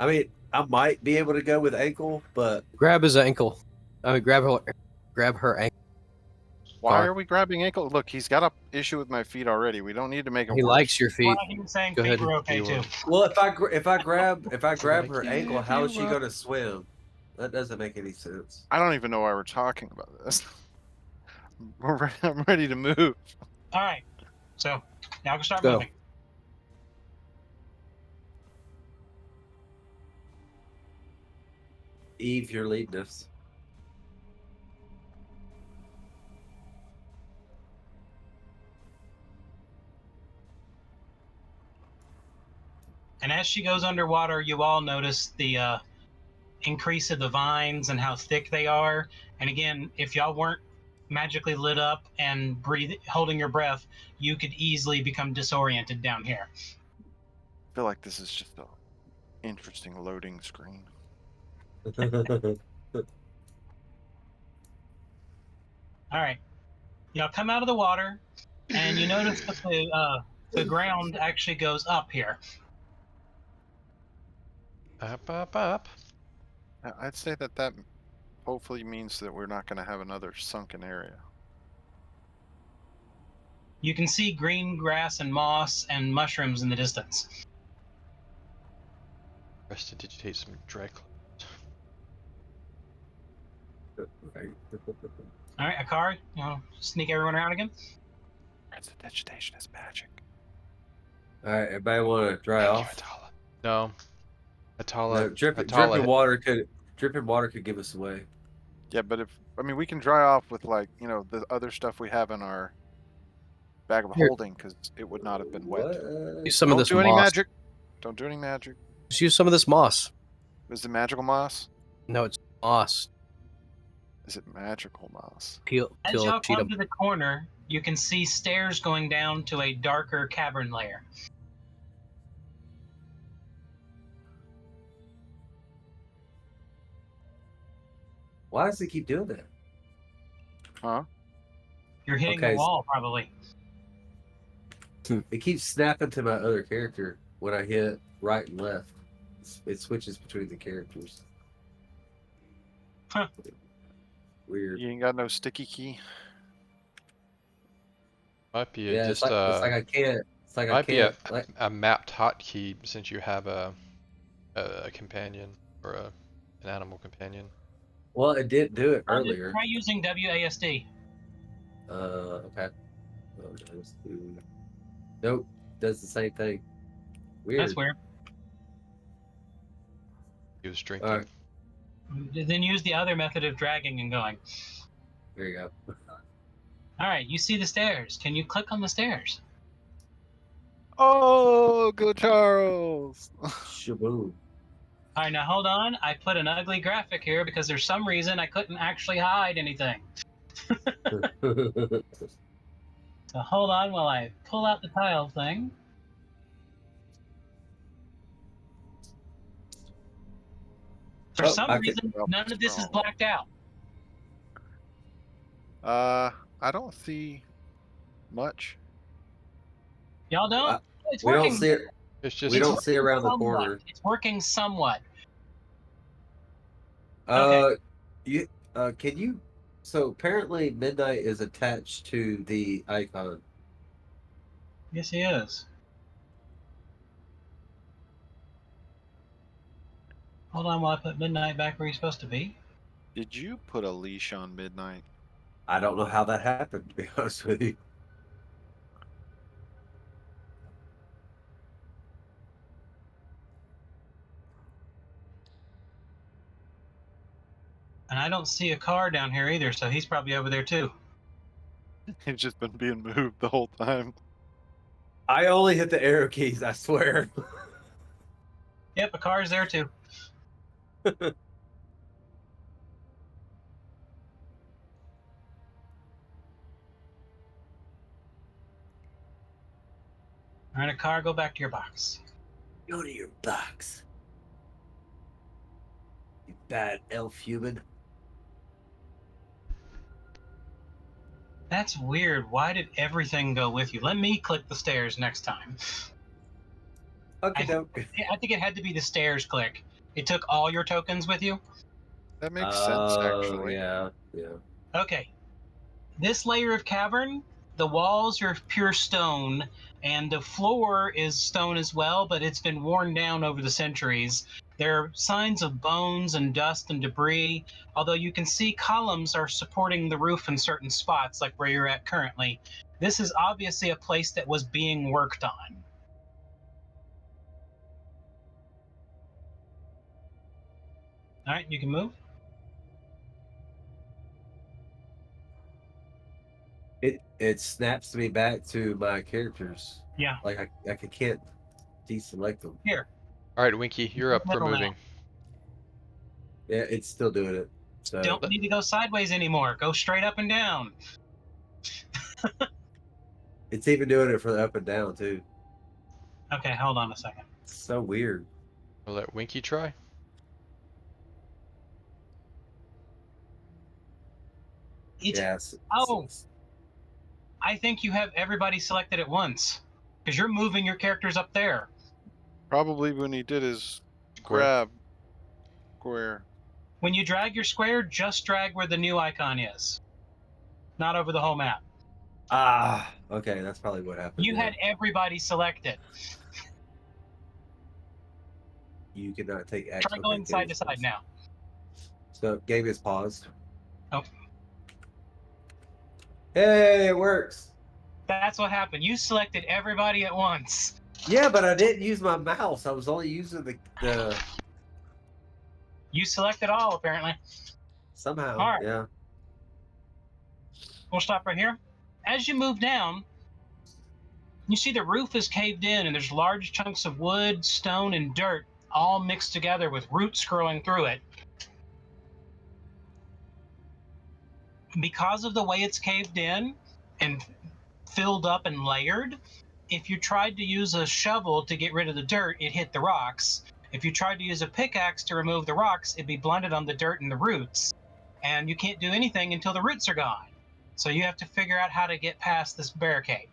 I mean, I might be able to go with ankle, but grab his ankle. I mean, grab her ankle. Why Far. are we grabbing ankle? Look, he's got a issue with my feet already. We don't need to make it He worse. likes your feet. Well, he was saying Go feet ahead. were okay You too. will. well, if I grab gonna her ankle, give how is you she up. going to swim? That doesn't make any sense. I don't even know why we're talking about this. I'm ready to move. All right. So now we can start Go. moving. Eve, you're leading us. And as she goes underwater, you all notice the increase of the vines and how thick they are. And again, if y'all weren't magically lit up and holding your breath, you could easily become disoriented down here. I feel like this is just an interesting loading screen. All right. Y'all come out of the water, and you notice that the ground actually goes up here. Up. I'd say that hopefully means that we're not going to have another sunken area. You can see green grass and moss and mushrooms in the distance. Prestidigitate some dry clothes. All right, Akari, you want to sneak everyone around again? Prestidigitation is magic. All right, everybody want to dry Thank off? you, Atala. No. Atala. No, dripping water could give us away. Yeah, but we can dry off with the other stuff we have in our bag of Here. holding because it would not have been wet. Use some Don't of this do any moss. magic. Don't do any magic. Just use some of this moss. Is it magical moss? No, it's moss. Is it magical moss? Kill As kill y'all a cheetah. come to the corner, you can see stairs going down to a darker cavern layer. Why does it keep doing that? Huh? You're hitting Okay, the wall, probably. It keeps snapping to my other character when I hit right and left. It switches between the characters. Huh. Weird. You ain't got no sticky key? Might be Yeah, just it's like I can't. It's like I might be can't. Like, a mapped hotkey since you have a companion or an animal companion. well, it did do it earlier. Try using WASD. Okay. Oh, nope, does the same thing. Weird. That's weird. He was drinking. Alright. Then use the other method of dragging and going. There you go. All right, you see the stairs. Can you click on the stairs? Oh, go Charles! Shaboom. All right, now hold on. I put an ugly graphic here because there's some reason I couldn't actually hide anything. So hold on while I pull out the tile thing. For Oh, some I could- reason, none of this is blacked out. I don't see much. Y'all don't? Uh, It's we working. don't see it. It's just We don't see working around the somewhat. corner. It's working somewhat. You can you? So apparently, Midnight is attached to the icon. Yes, he is. Hold on while I put Midnight back where he's supposed to be. Did you put a leash on Midnight? I don't know how that happened, to be honest with you. And I don't see a car down here either, so he's probably over there too. He's just been being moved the whole time. I only hit the arrow keys. I swear. Yep, a car's there too. All right, a car, go back to your box. Go to your box. You bad elf human. That's weird. Why did everything go with you? Let me click the stairs next time. Okay, doke. I think it had to be the stairs click. It took all your tokens with you? That makes sense, actually. Yeah, yeah. Okay. This layer of cavern, the walls are pure stone, and the floor is stone as well, but it's been worn down over the centuries. There are signs of bones and dust and debris, although you can see columns are supporting the roof in certain spots, like where you're at currently. This is obviously a place that was being worked on. All right, you can move. It snaps me back to my characters. Yeah. Like I can't deselect them. Here. All right, Winky, you're up for Middle now. moving. Yeah, it's still doing it. So Don't need to go sideways anymore. Go straight up and down. it's even doing it for the up and down too. Okay, hold on a second. It's so weird. We'll let Winky try. It's, Yes. Oh. I think you have everybody selected at once because you're moving your characters up there. Probably when he did his Square. grab square. When you drag your square, just drag where the new icon is, not over the whole map. Ah, okay, that's probably what happened. You yeah. had everybody selected. You cannot take action. Try going side to side now. So game is paused. Oh. Hey, it works. That's what happened. You selected everybody at once. Yeah, but I didn't use my mouse. I was only using the You selected all, apparently. somehow. All right. Yeah. We'll stop right here. As you move down, you see the roof is caved in, and there's large chunks of wood, stone, and dirt all mixed together with roots growing through it. because of the way it's caved in and filled up and layered, if you tried to use a shovel to get rid of the dirt, it hit the rocks. If you tried to use a pickaxe to remove the rocks, it'd be blunted on the dirt and the roots. And you can't do anything until the roots are gone. So you have to figure out how to get past this barricade.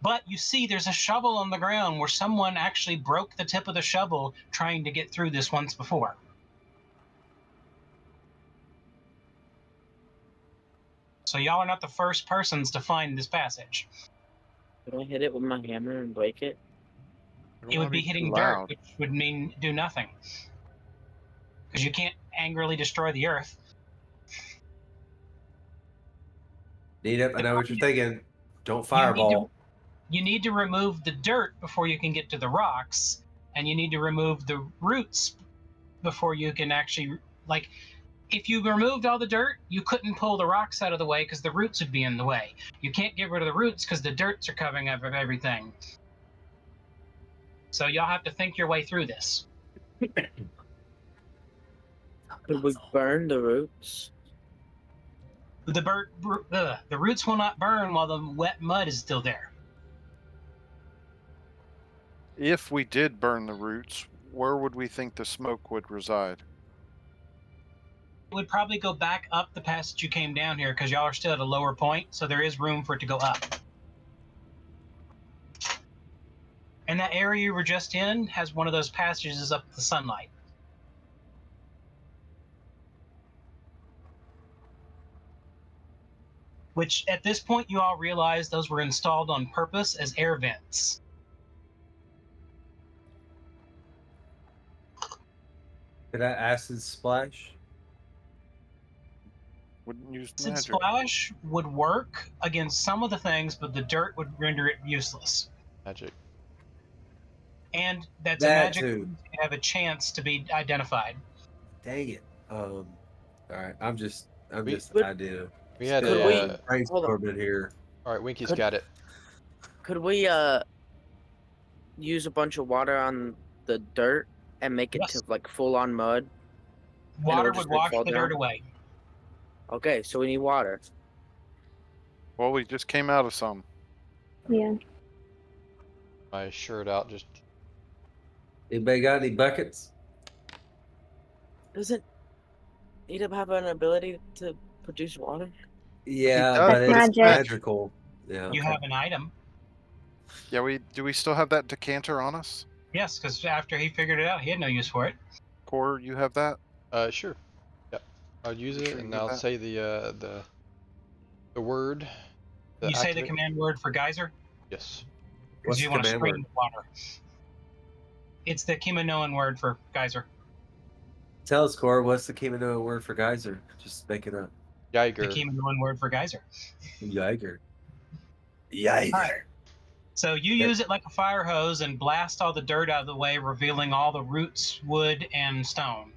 But you see there's a shovel on the ground where someone actually broke the tip of the shovel trying to get through this once before. So y'all are not the first persons to find this passage. Could I hit it with my hammer and break it? I don't It wanna would be too hitting loud. dirt, which would mean do nothing. Because you can't angrily destroy the earth. Need it. I know what you're thinking. Don't You fireball. need to remove the dirt before you can get to the rocks, and you need to remove the roots before you can actually, like, if you removed all the dirt, you couldn't pull the rocks out of the way because the roots would be in the way. You can't get rid of the roots because the dirts are covering up everything. So y'all have to think your way through this. Could we burn the roots? The roots will not burn while the wet mud is still there. If we did burn the roots, where would we think the smoke would reside? It would probably go back up the passage you came down here because y'all are still at a lower point, so there is room for it to go up. And that area you were just in has one of those passages up the sunlight. Which at this point you all realize those were installed on purpose as air vents. Could I acid splash? Wouldn't use Acid magic. splash would work against some of the things, but the dirt would render it useless. Magic. And that's That a magic too. to have a chance to be identified. Dang it. All right. I'm just But- idea. We had Could a. we- Brainstorming here. All right, Winky's Could- got it. Could we use a bunch of water on the dirt and make it Yes. to like full on mud? Water just, would like, wash fall the dirt down? away. Okay, so we need water. Well, we just came out of some. Yeah. My shirt out. Just Anybody got any buckets? Doesn't Edom have an ability to produce water? Yeah, does, but it's Magic. magical. Yeah. You have an item. Yeah, do we still have that decanter on us? Yes, because after he figured it out, he had no use for it. Core, you have that? sure. Yep. I'll use You it sure you and get I'll that? say the word. You say the activate- command word for geyser? Yes. What's Because you the want to command spring word? the water. It's the Kimanoan word for geyser. Tell us, Core, what's the Kimanoan word for geyser? Just make it up. The Geiger. Kimanoan word for geyser. Jaeger. Jaeger. Alright. So you use it like a fire hose and blast all the dirt out of the way, revealing all the roots, wood, and stone.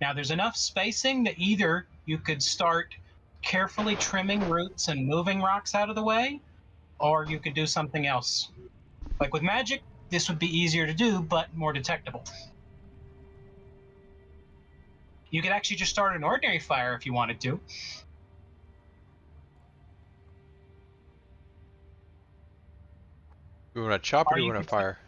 Now there's enough spacing that either you could start carefully trimming roots and moving rocks out of the way, or you could do something else. Like with magic, this would be easier to do, but more detectable. You could actually just start an ordinary fire if you wanted to. Do we want to chop or Or do we you want to could- fire?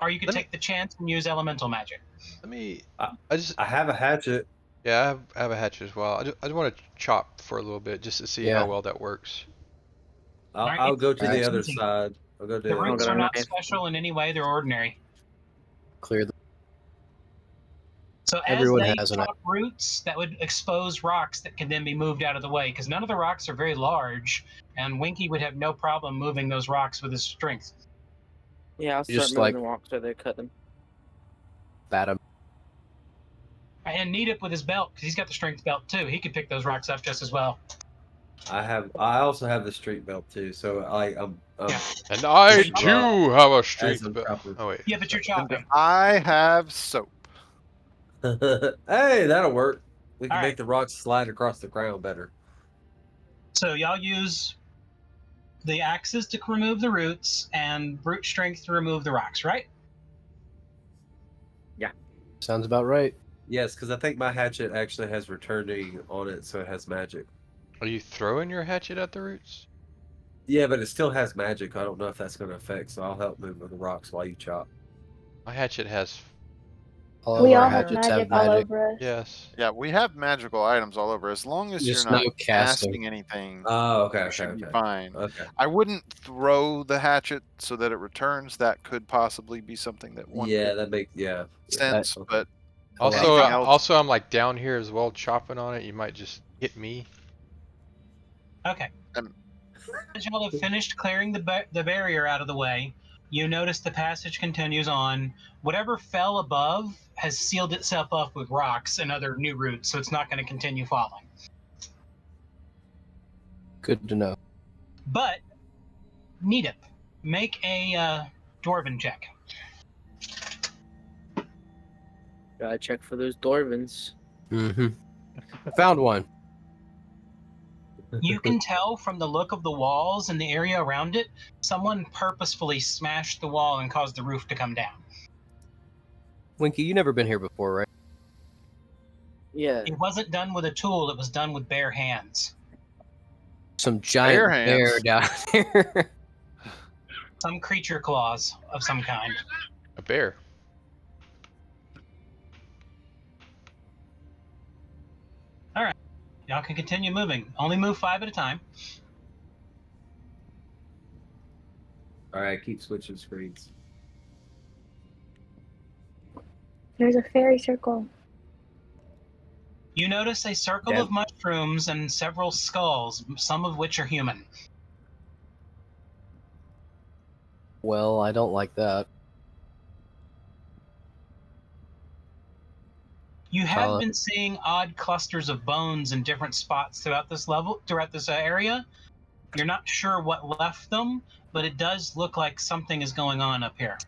Or you could Let me- take the chance and use elemental magic. Let me. I- I just. I have a hatchet. Yeah, I have a hatchet as well. I just want to chop for a little bit just to see Yeah. how well that works. I'll, Alright, I'll go to the it's other easy. side. I'll go to The the other roots got are a not knife. special in any way, they're ordinary. Clear the. So Everyone as they has an- chop roots, that would expose rocks that can then be moved out of the way, because none of the rocks are very large, and Winky would have no problem moving those rocks with his strength. Yeah, I'll You start just, moving like- the rocks where they cut them. Bat 'em. And Needip with his belt, because he's got the strength belt too. He could pick those rocks up just as well. I also have the street belt too. So I'm Yeah. And I Just too have a as street I'm belt. chopping. Oh wait. Yeah, but you're And chopping. I have soap. Hey, that'll work. We can All make right. the rocks slide across the ground better. So y'all use the axes to remove the roots and brute strength to remove the rocks, right? Sounds about right. Yes, because I think my hatchet actually has returning on it, so it has magic. Are you throwing your hatchet at the roots? Yeah, but it still has magic. I don't know if that's going to affect, so I'll help move the rocks while you chop. My hatchet has. All of We our all have hatchets magic have all magic. over us. Yes. Yeah, we have magical items all over. As long as Just you're not no casting. casting anything, Oh, okay, you okay, should be okay. fine. Okay. I wouldn't throw the hatchet so that it returns. That could possibly be something that one Yeah, could that makes yeah. sense, Okay. but Also, anything else? also, I'm like down here as well, chopping on it. You might just hit me. Okay. Um, As y'all have finished clearing the barrier out of the way, you notice the passage continues on. Whatever fell above has sealed itself up with rocks and other new roots, so it's not going to continue falling. Good to know. But, Needip, make a Dwarven check. Gotta check for those Dwarvens. Mm-hmm. I found one. You can tell from the look of the walls and the area around it, someone purposefully smashed the wall and caused the roof to come down. Winky, you never been here before, right? Yeah. It wasn't done with a tool, it was done with bare hands. Some giant Bare bear hands. down there. Some creature claws of some kind. A bear. Y'all can continue moving. Only move 5 at a time. All right, keep switching screens. There's a fairy circle. You notice a circle Yeah. of mushrooms and several skulls, some of which are human. Well, I don't like that. You have Tyler. been seeing odd clusters of bones in different spots throughout this area. You're not sure what left them, but it does look like something is going on up here.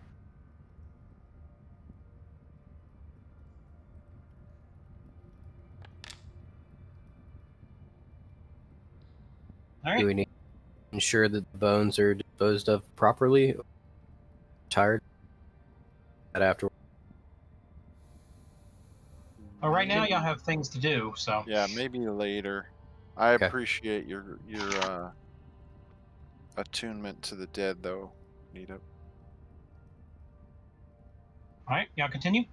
All Do right. we need to ensure that the bones are disposed of properly? Tired? That after. Well, right now y'all have things to do, so. Yeah, maybe later. I Okay. appreciate your attunement to the dead, though, Nita. All right, y'all continue.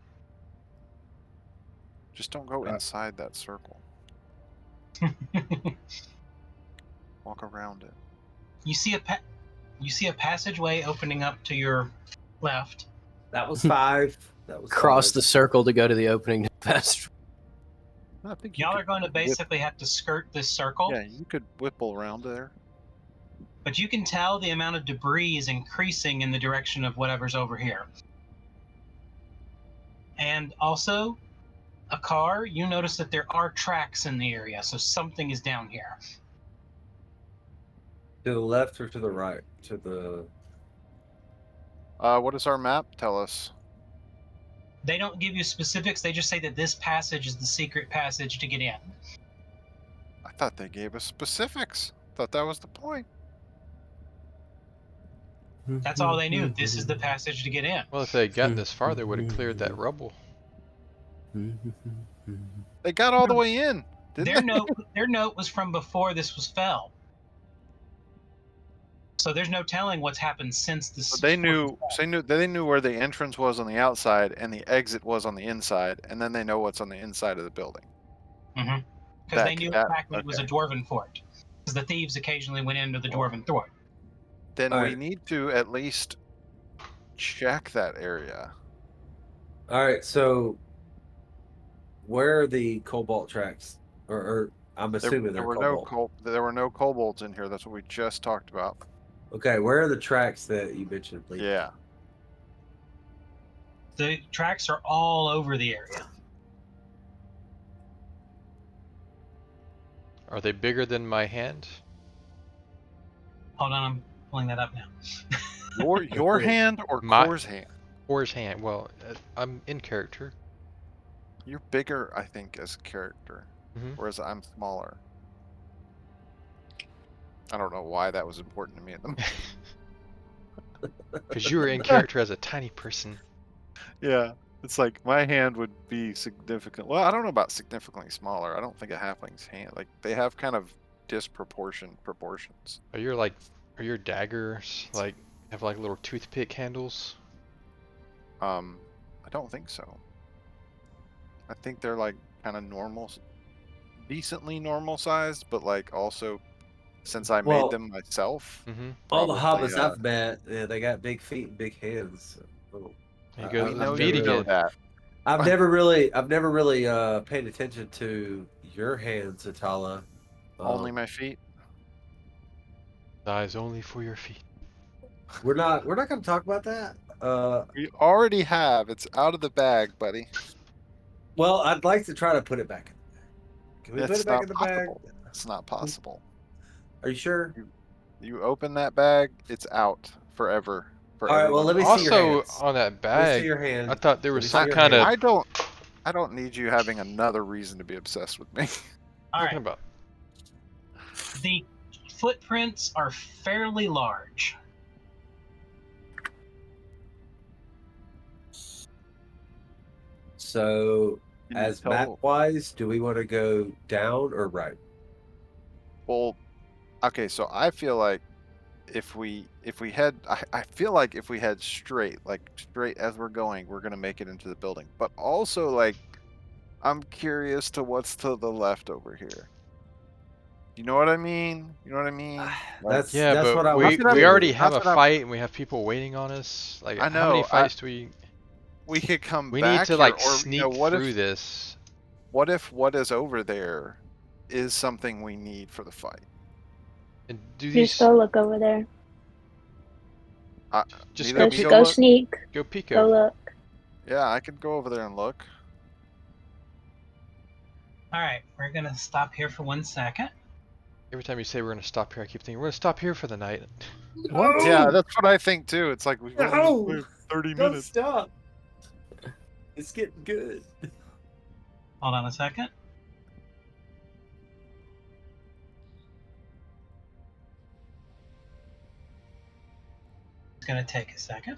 Just don't go inside that circle. Walk around it. You see a passageway opening up to your left. That was 5. That was Cross 5. the circle to go to the opening fast. I think you Y'all could are going to basically have to skirt this circle, Yeah, you could whipple around there. but you can tell the amount of debris is increasing in the direction of whatever's over here. And also, a car, you notice that there are tracks in the area, so something is down here. To the left or to the right? To the. What does our map tell us? They don't give you specifics, they just say that this passage is the secret passage to get in. I thought they gave us specifics. Thought that was the point. That's all they knew. This is the passage to get in. Well, if they had gotten this far, they would have cleared that rubble. They got all the way in. Didn't Their note was from before this was fell. So there's no telling what's happened since this. So they knew where the entrance was on the outside and the exit was on the inside, and then they know what's on the inside of the building. Because they knew exactly it was a dwarven fort. Because the thieves occasionally went into the dwarven fort. Then All we right. need to at least check that area. All right, so where are the cobalt tracks? Or I'm assuming There they're were cobalt. there were no kobolds in here. That's what we just talked about. Okay, where are the tracks that you mentioned? Lee? Yeah. The tracks are all over the area. Are they bigger than my hand? Hold on, I'm pulling that up now. Your hand or My- Core's hand? Or his hand? Well, I'm in character. You're bigger, I think, as a character, Mhm. whereas I'm smaller. I don't know why that was important to me at the moment. Because you were in character as a tiny person. Yeah. It's like my hand would be significant. Well, I don't know about significantly smaller. I don't think a halfling's hand, like they have kind of disproportionate proportions. Are your daggers like have like little toothpick handles? I don't think so. I think they're like kind of normal, decently normal sized, but like also since I Well- made them myself, Mm-hmm. All the probably, hobbits I've met, yeah, they got big feet and big hands. So, There you I- go. I- we the know feet you know again. that. I've never really paid attention to your hands, Atala. Only my feet. Eyes only for your feet. We're not going to talk about that. We already have. It's out of the bag, buddy. Well, I'd like to try to put it back. Can we put It's it back not in the possible. bag? It's not possible. Are you sure? You open that bag, it's out forever. For All right. Well, everyone. let me see your Also, hands. on that Let me see bag, your hand. I thought there Let was me see some your kind hand. of. I don't need you having another reason to be obsessed with me. All Talking right. about. The footprints are fairly large. So, Can you as tell- map wise, do we want to go down or right? Well, okay, so I feel like if we head, I feel like if we head straight, like straight as we're going, we're gonna make it into the building. But also, like, I'm curious to what's to the left over here. You know what I mean? You know what I mean? Like, That's Yeah, that's but what I we want to we do. already have a That's what I'm- fight and we have people waiting on us. Like, I how many know, fights do we? we could come We back need to here, like or, sneak you know, what through if this. what if what is over there is something we need for the fight? And do You these just go look over there. just neither go me peek, go Go look. sneak. go peek Go over. look. Yeah, I could go over there and look. All right, we're gonna stop here for 1 second. Every time you say we're gonna stop here, I keep thinking we're gonna stop here for the night. What? Yeah, that's what I think too. It's like we've No! only played 30 Don't minutes. stop. It's getting good. Hold on a second. It's gonna take a second.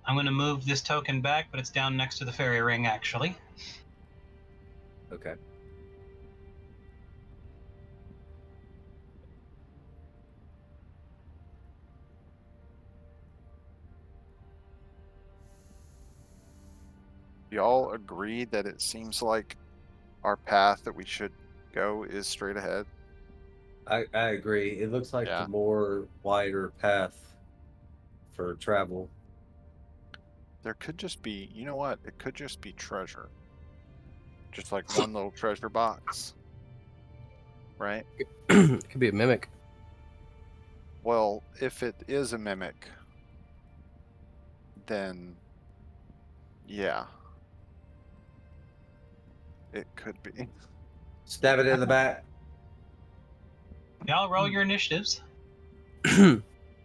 I'm gonna move this token back, but it's down next to the fairy ring actually. Okay. Y'all agree that it seems like our path that we should go is straight ahead? I agree. It looks like Yeah. the more wider path for travel. There could just be, you know what? It could just be treasure. Just like one little treasure box. Right? It could be a mimic. Well, if it is a mimic, then yeah. It could be. Stab it in the back. Y'all roll your initiatives.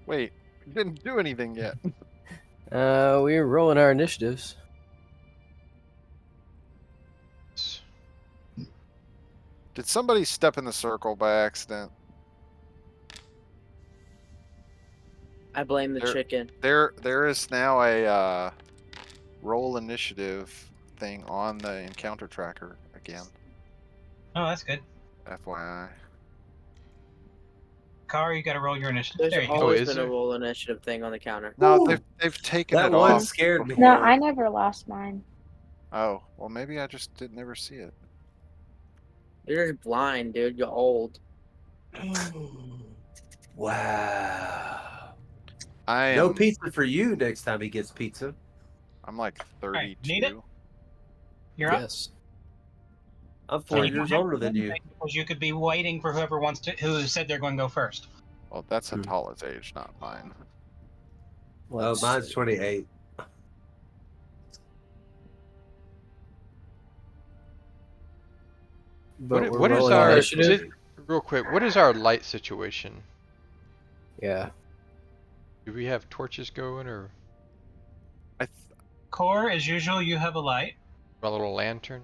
Wait, we didn't do anything yet. We're rolling our initiatives. Did somebody step in the circle by accident? I blame the There- chicken. There is now a roll initiative thing on the encounter tracker again. Oh, that's good. FYI. Car, you gotta roll your initiative. There's There you go. always is been a there? roll initiative thing on the counter. No, Ooh, they've taken that it one off. scared me. No, before. I never lost mine. Oh, well maybe I just didn't never see it. You're just blind, dude. You're old. Wow. I am No pizza for you next time he gets pizza. I'm like right, 32. need it? You're up. Yes. I'm And 4 you don't years have to older do than you. anything because you could be waiting for whoever wants to, who said they're going to go first. Well, that's Hmm. Atala's age, not mine. Oh, Let's mine's see. 28. But we're What is rolling our initiative. real quick? What is our light situation? Yeah. Do we have torches going or I th- Core, as usual, you have a light. a little lantern?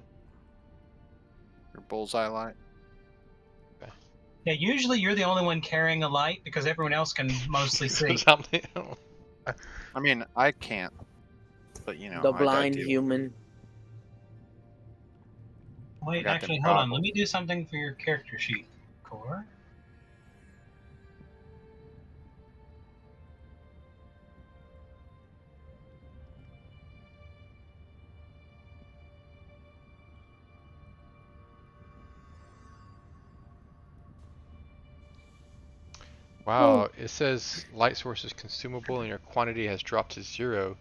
your bullseye light. Yeah, usually you're the only one carrying a light because everyone else can mostly see. I mean, I can't, but you know, The I blind do. human. Wait, got them actually, hold on. Let goggles. me do something for your character sheet, Core. Wow, it says light source is consumable and your quantity has dropped to 0.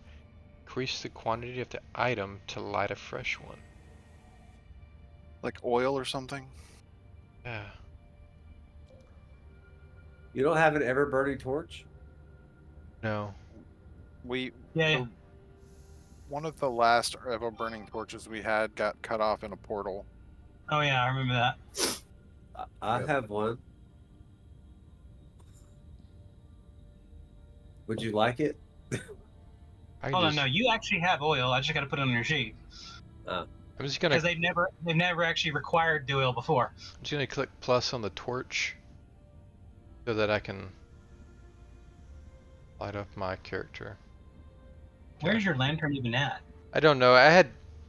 Increase the quantity of the item to light a fresh one. Like oil or something. Yeah. You don't have an ever burning torch? No. We Yeah. the- one of the last ever burning torches we had got cut off in a portal. Oh yeah, I remember that. I have one. Would you like it? I Hold on, just, no, you actually have oil. I just got to put it on your sheet I'm just gonna because they've never actually required oil before. click plus on the torch so that I can light up my character. Where's your lantern even at? I don't know. I had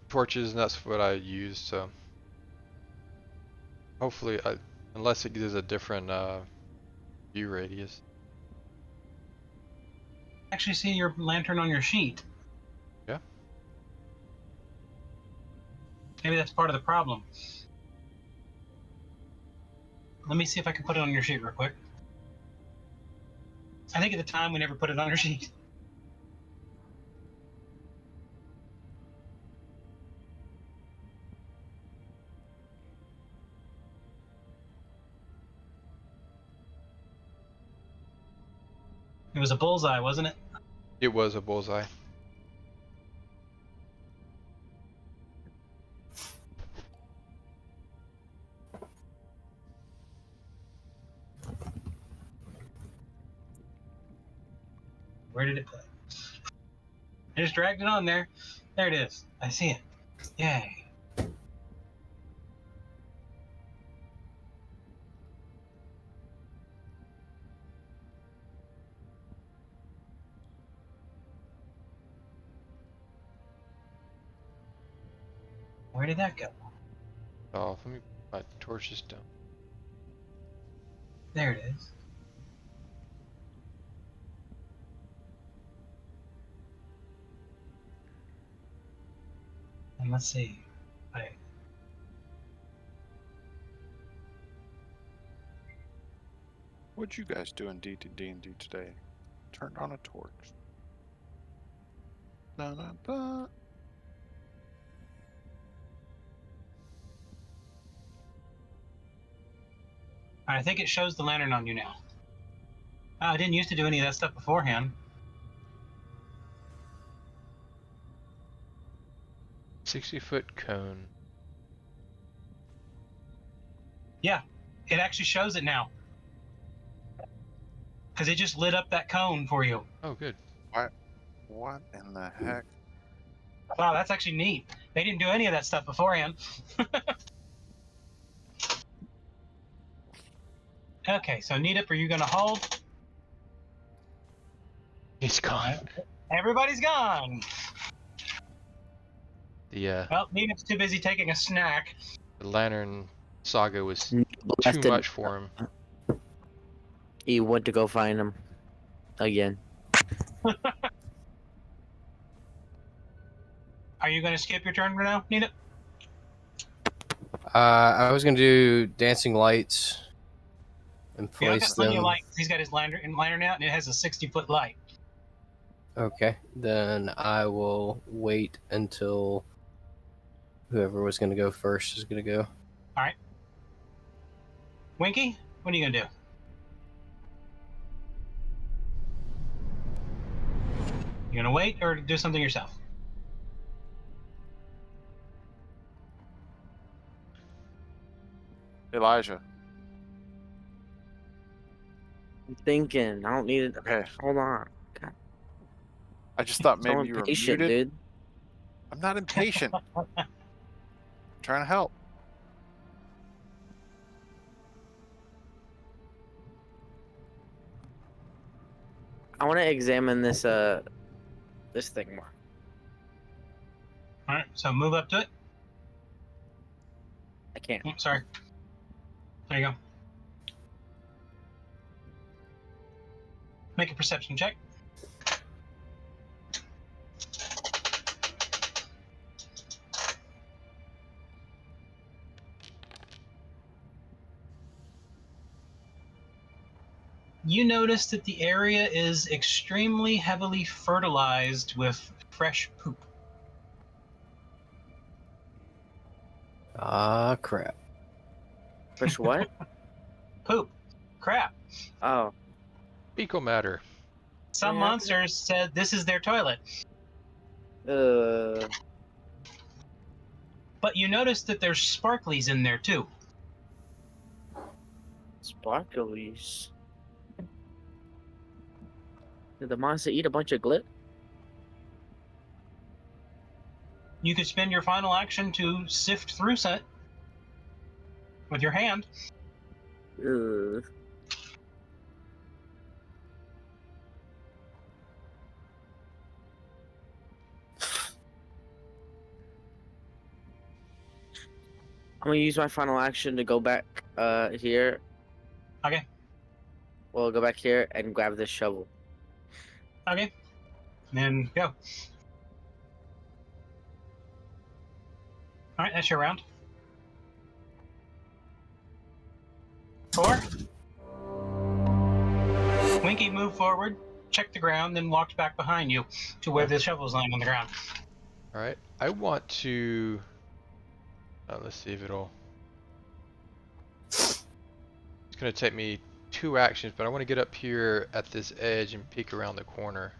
torches and that's what I used, so hopefully, unless it gives a different view radius. Actually, see your lantern on your sheet. Yeah. Maybe that's part of the problem. Let me see if I can put it on your sheet real quick. I think at the time we never put it on your sheet. It was a bullseye, wasn't it? It was a bullseye. Where did it put? I just dragged it on there. There it is. I see it. Yay. Where did that go? Oh, let me put my torches down. There it is. And let's see. What'd you guys do in D&D today? Turned on a torch. Da, da, da. I think it shows the lantern on you now. Oh, I didn't used to do any of that stuff beforehand. 60-foot cone. Yeah, it actually shows it now. Because it just lit up that cone for you. Oh, good. What in the heck? Wow, that's actually neat. They didn't do any of that stuff beforehand. Okay, so Neetup, are you going to hold? He's gone. Everybody's gone. The Well, Neetup's too busy taking a snack. lantern saga was Left too it- much for him. He went to go find him again. Are you going to skip your turn for now, Neetup? I was gonna do dancing lights and Yeah, I've place got plenty of them. lights. He's got his lantern out, and it has a 60-foot light. Okay, then I will wait until whoever was gonna go first is gonna go. Winky, what are you going to do? You going to wait or do something yourself? Elijah. I'm thinking. I don't need it. Okay. Hold on. I just thought So maybe you were impatient, muted. dude. I'm not impatient. I'm trying to help. I want to examine this this thing more. All right, so move up to it. I can't. Oh, sorry. There you go. Make a perception check. You notice that the area is extremely heavily fertilized with fresh poop. Ah, crap. Push what? Poop. Crap. Oh. Fecal matter. Some Yeah. monsters said this is their toilet. But you notice that there's sparklies in there too. Sparklies. Did the monster eat a bunch of glit? You could spend your final action to sift through it with your hand. Ugh. I'm gonna use my final action to go back here. Okay. Well, go back here and grab this shovel. Okay. Then go. All right, that's your round. 4. Winky moved forward, checked the ground, then walked back behind you to where the shovel's laying on the ground. All right. I want to. Let's see if it'll. It's gonna take me 2 actions, but I want to get up here at this edge and peek around the corner.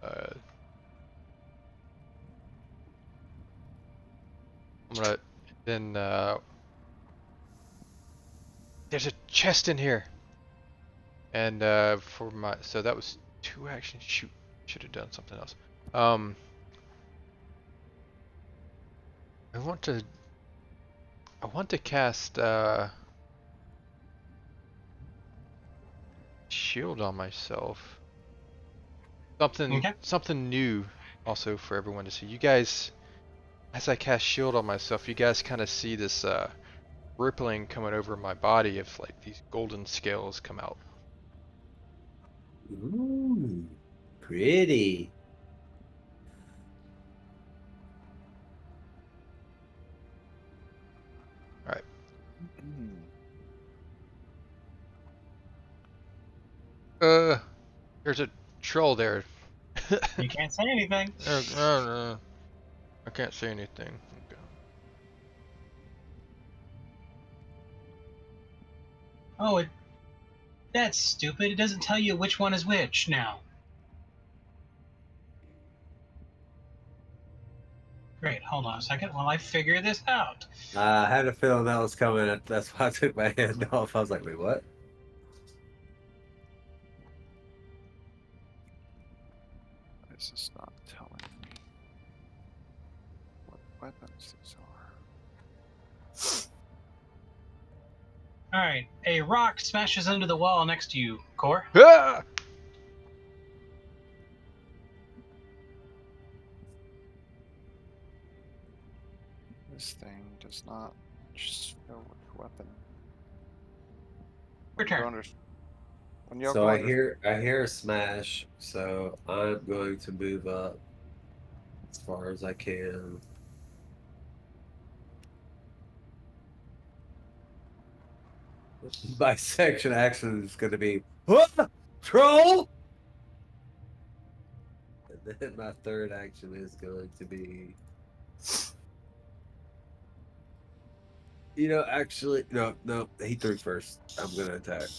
I'm gonna then. There's a chest in here. And for my, so that was 2 actions. Shoot, should have done something else. I want to cast shield on myself. Something new also for everyone to see. You guys, as I cast shield on myself, you guys kind of see this rippling coming over my body if like these golden scales come out. Ooh, pretty. There's a troll there. You can't say anything. I can't say anything. Okay. Oh, that's stupid. It doesn't tell you which one is which now. Great, hold on a second while I figure this out. I had a feeling that was coming. That's why I took my hand off. I was like, wait, what? This is not telling me what weapons these are. Alright, a rock smashes into the wall next to you, Core. Ah! This thing does not show which weapon. Return. When y'all So go I under- hear a smash. So I'm going to move up as far as I can. My section action is going to be troll. And then my third action is going to be. You know, actually, no, he threw first. I'm going to attack.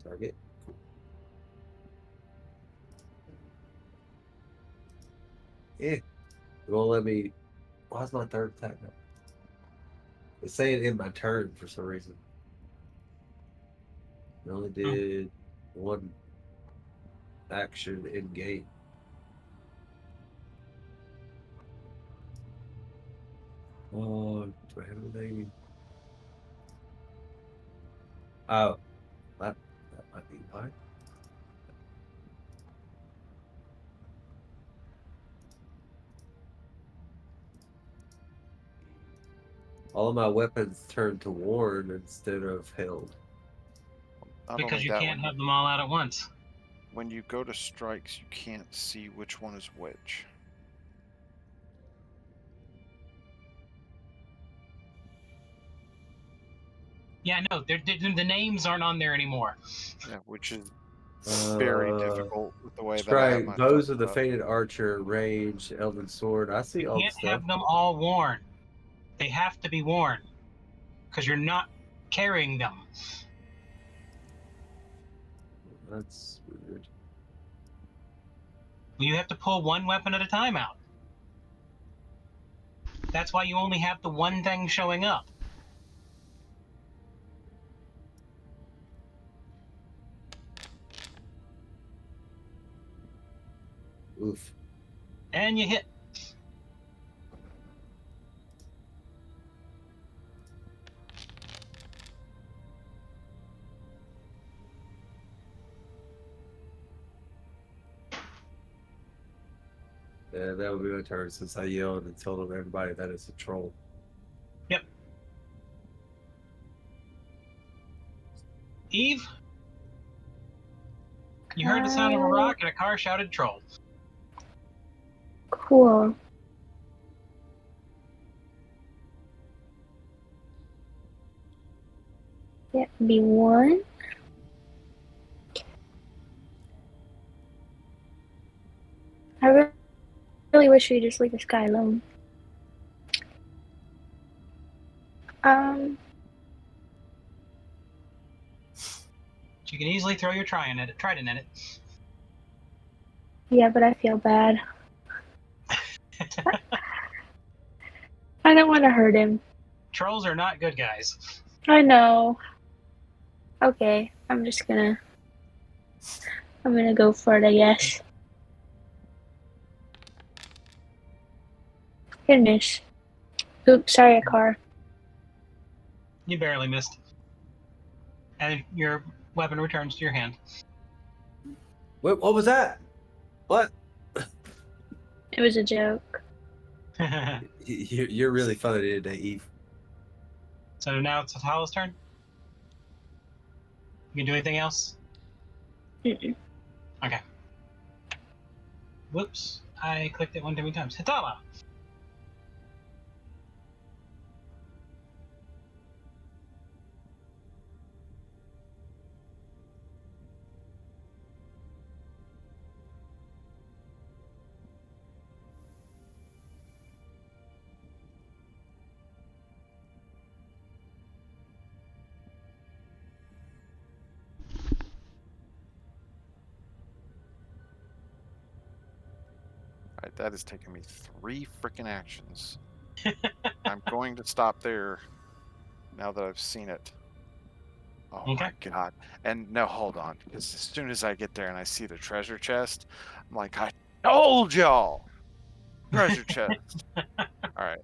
Target. Yeah. It won't let me. Why's my third attack now? It's saying in my turn for some reason. I only did 1 action in game. Oh, do I have anything? Oh, that might be why. All of my weapons turned to worn instead of held. Not Because only you that, can't have them all out at once. when you go to strikes, you can't see which one is which. Yeah, no, the names aren't on there anymore. Yeah, which is very Uh, difficult with the way that I have Strike, my bows stuff of the set up. fated archer, range, elven sword. I see You all the can't stuff. have them all worn. They have to be worn because you're not carrying them. That's weird. You have to pull one weapon at a time out. That's why you only have the one thing showing up. Oof. And you hit. Yeah, that would be my turn since I yelled and told everybody that it's a troll. Yep. Eve, you heard the sound of a rock and a car shouted troll. Cool. That would be one. I really wish you'd just leave this guy alone. You can easily throw your trident at it. Yeah, but I feel bad. I don't want to hurt him. Trolls are not good guys. I know. Okay, I'm gonna go for it, I guess. Goodness. Oops, sorry, a car. You barely missed. And your weapon returns to your hand. What was that? What? It was a joke. You're really funny today, Eve. So now it's Atala's turn. You can do anything else? Mm-mm. Okay. Whoops. I clicked it one too many times. Hitala! Alright, that has taken me 3 freaking actions. I'm going to stop there now that I've seen it. Oh Okay. my god. And no, hold on. Because as soon as I get there and I see the treasure chest, I'm like, I told y'all! Treasure chest. Alright.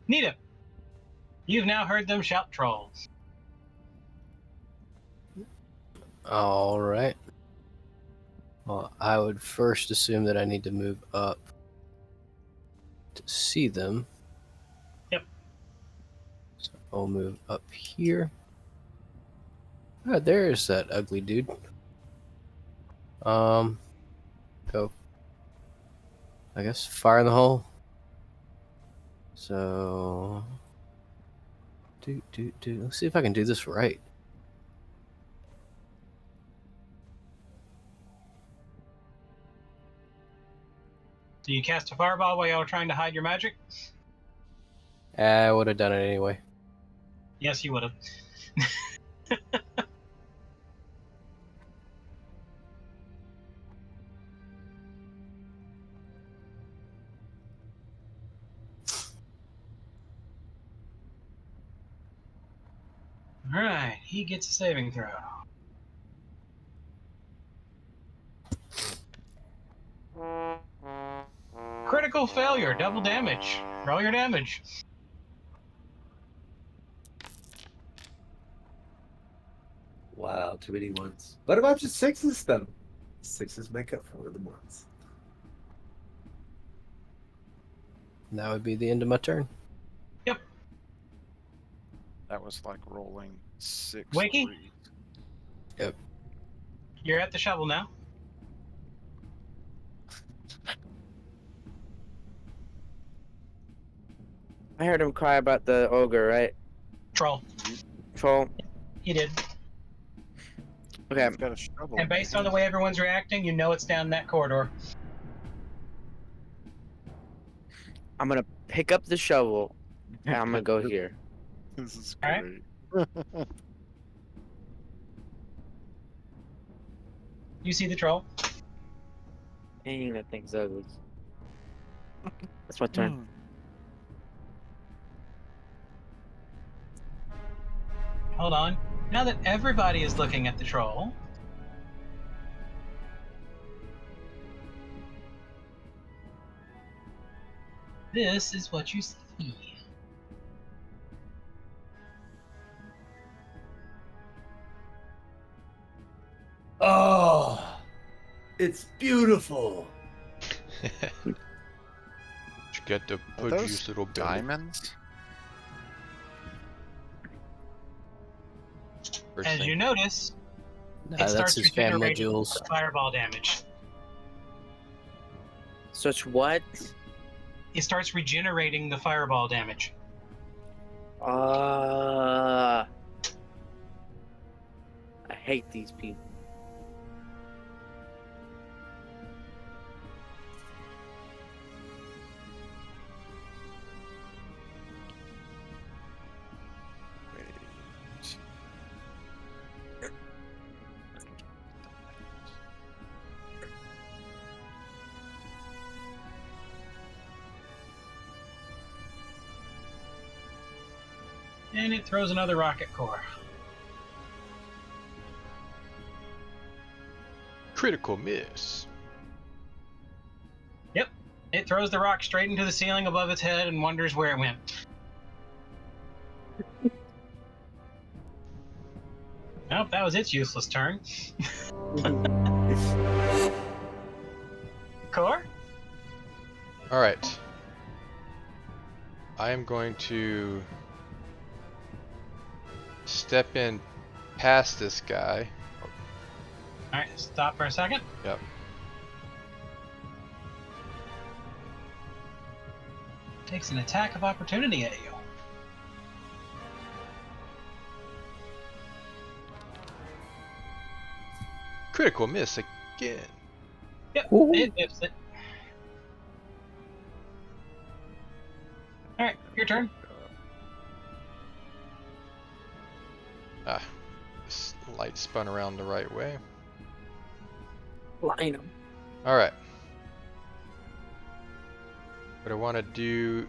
Nita! You've now heard them shout trolls. All right. Well, I would first assume that I need to move up to see them. Yep. So I'll move up here. Oh, there's that ugly dude. Go. I guess fire in the hole. So, let's see if I can do this right. Do you cast a fireball while y'all are trying to hide your magic? I would have done it anyway. Yes, you would have. Alright, he gets a saving throw. Critical failure, double damage. Roll your damage. Wow, too many ones. What about just sixes, though? Sixes make up for the ones. And that would be the end of my turn. That was like rolling 6 Wakey? 3s. You're at the shovel now. I heard him cry about the ogre, right? Troll. Troll. You did. Okay. He's got a shovel. And based on the way everyone's reacting, you know it's down that corridor. I'm gonna pick up the shovel and I'm gonna go here. This is All right. great. You see the troll. Dang, that thing's ugly. That's my turn. Hold on. Now that everybody is looking at the troll, this is what you see. Oh, it's beautiful. You get the Are those produce little belly. diamonds? First As thing. you notice, Nah, it that's starts his family regenerating jewels. fireball damage. Such what? It starts regenerating the fireball damage. I hate these people. Wait. And it throws another rocket core. Critical miss. Yep. It throws the rock straight into the ceiling above its head and wonders where it went. Nope, that was its useless turn. Core? Alright. I am going to step in past this guy. Alright, stop for a second. Yep. Takes an attack of opportunity at you. Critical miss again. Yep, Ooh. it whips it. Alright, your turn. Ah, this light spun around the right way. Line them. Alright. What I want to do...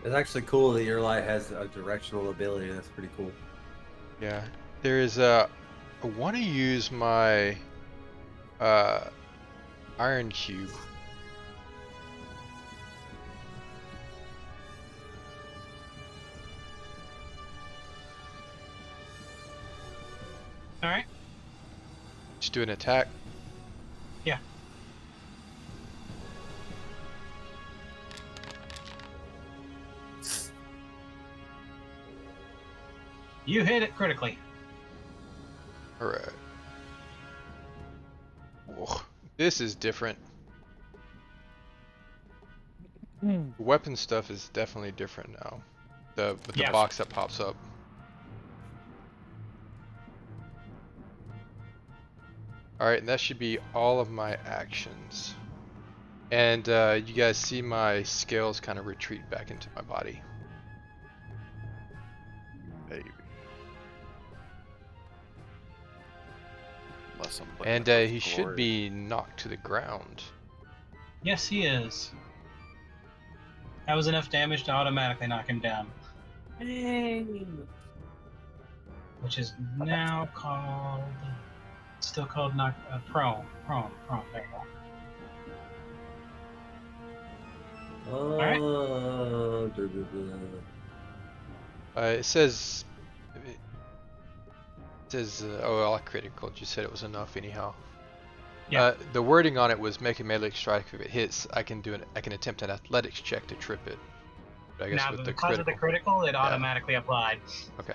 It's actually cool that your light has a directional ability. That's pretty cool. yeah. There is a... I want to use my... iron cube. Alright. Just do an attack. Yeah. You hit it critically. Alright. Whoa, this is different. The weapon stuff is definitely different now. With the Yes. box that pops up. Alright, and that should be all of my actions. And you guys see my scales kind of retreat back into my body. Maybe. Unless I'm playing And with he should glory. be knocked to the ground. Yes, he is. That was enough damage to automatically knock him down. Which is now called... Still called knock... prone. Prone. There you go. Oh, It says. It says. Oh, I critical. You said it was enough anyhow. Yeah. The wording on it was make a melee strike. If it hits, I can attempt an athletics check to trip it. But I guess Now, with the because of the critical, it automatically applied. Okay.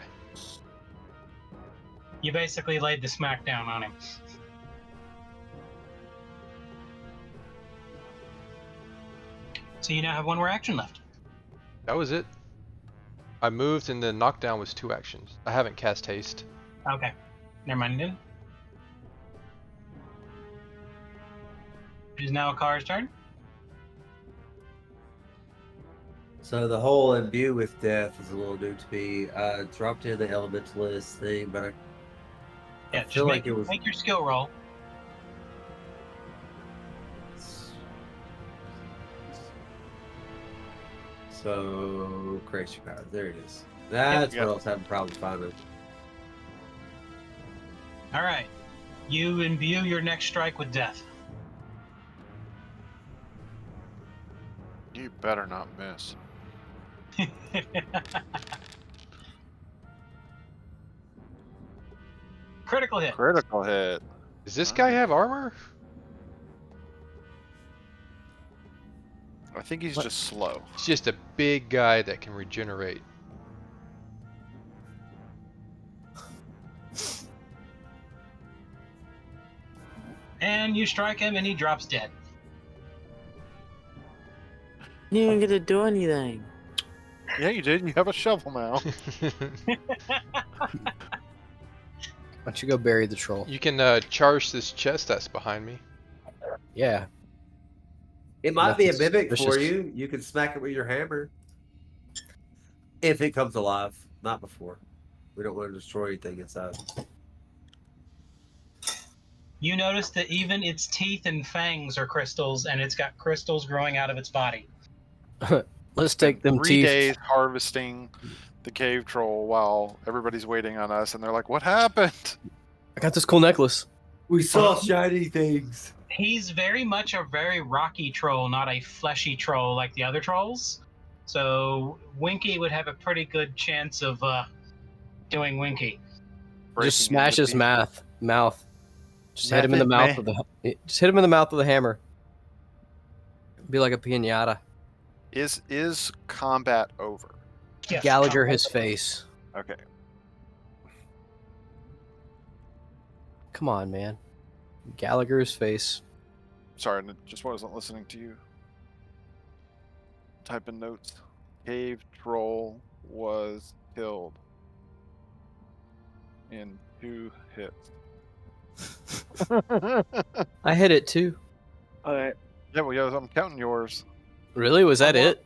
You basically laid the smackdown on him. So you now have one more action left. That was it. I moved and the knockdown was 2 actions. I haven't cast haste. Okay. Never mind then. It is now Akar's turn. So the whole imbue with death is a little new to me. Dropped in the elementalist thing, but Yeah, feel just like it was- make your skill roll. So creation power. There it is. That's Yeah. what I was having problems finding. All right. You imbue your next strike with death. You better not miss. Critical hit. Critical hit. Does this guy have armor? I think he's What? just slow. He's just a big guy that can regenerate. And you strike him and he drops dead. You didn't even get to do anything. Yeah, you did. You have a shovel now. Why don't you go bury the troll? You can charge this chest that's behind me. Yeah. It might be a Nothing's mimic for vicious. you. You can smack it with your hammer. If it comes alive. Not before. We don't want to destroy anything inside. You notice that even its teeth and fangs are crystals, and it's got crystals growing out of its body. Let's take them 3 teeth. days harvesting the cave troll while everybody's waiting on us, and they're like, "What happened?" I got this cool necklace. We saw shiny things. He's very much a very rocky troll, not a fleshy troll like the other trolls. So Winky would have a pretty good chance of doing Winky. Breaking Just smash into his pieces. mouth. Just hit him in the Method mouth with the. Just hit him in the mouth with a hammer. Be like a piñata. Is combat over? Yes, Gallagher his face. Okay. Come on, man. Gallagher his face. Sorry, I just wasn't listening to you. Type in notes. Cave troll was killed in 2 hits. I hit it too. Alright. Yeah, well, yeah, I'm counting yours. Really? Was that it?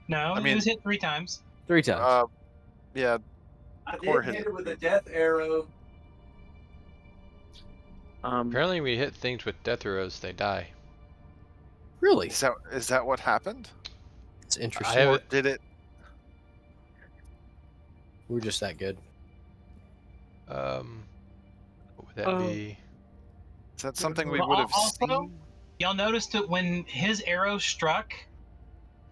No, I he mean- was hit 3 times. 3 times. Yeah, I Core did hit hit it. it with a death arrow. Apparently, when you hit things with death arrows, they die. Really? is that what happened? It's I interesting. have Or it- did it? We're just that good. What would that be? Is that something we Well, would have also- seen? Y'all noticed that when his arrow struck,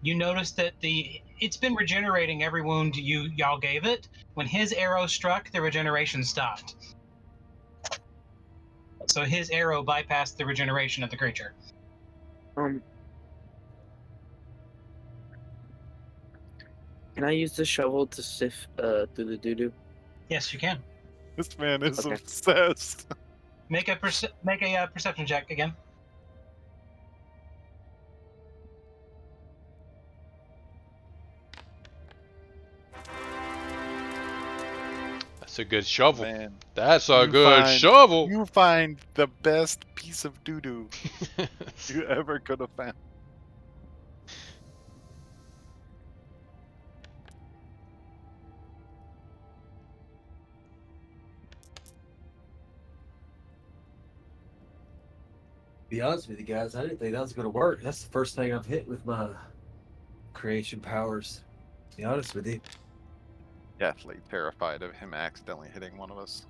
you noticed that it's been regenerating every wound y'all gave it. When his arrow struck, the regeneration stopped. So his arrow bypassed the regeneration of the creature. Can I use the shovel to sift through the doo-doo? Yes, you can. This man is Okay. obsessed. Make a perception check again. That's a good shovel. Man, That's a You good find- shovel. you find the best piece of doo doo you ever could have found. Be honest with you guys, I didn't think that was going to work. That's the first thing I've hit with my creation powers. To be honest with you. Deathly terrified of him accidentally hitting one of us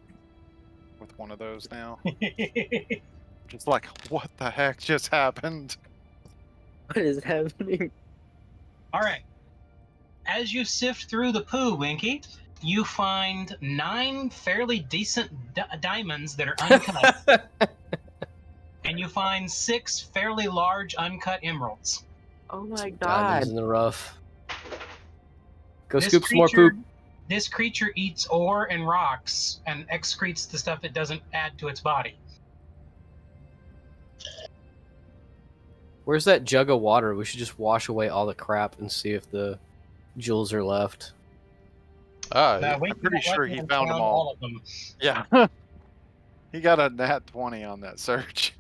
with one of those now. Just like, what the heck just happened? What is happening? All right. as you sift through the poo, Winky, you find 9 fairly decent diamonds that are uncut, and you find 6 fairly large uncut emeralds. Oh my Diamonds god. in the rough. Go This scoop some more poop. This creature eats ore and rocks and excretes the stuff it doesn't add to its body. Where's that jug of water? We should just wash away all the crap and see if the jewels are left. Ah, Winky pretty sure he likely found them all. of them. Yeah. He got a nat 20 on that search.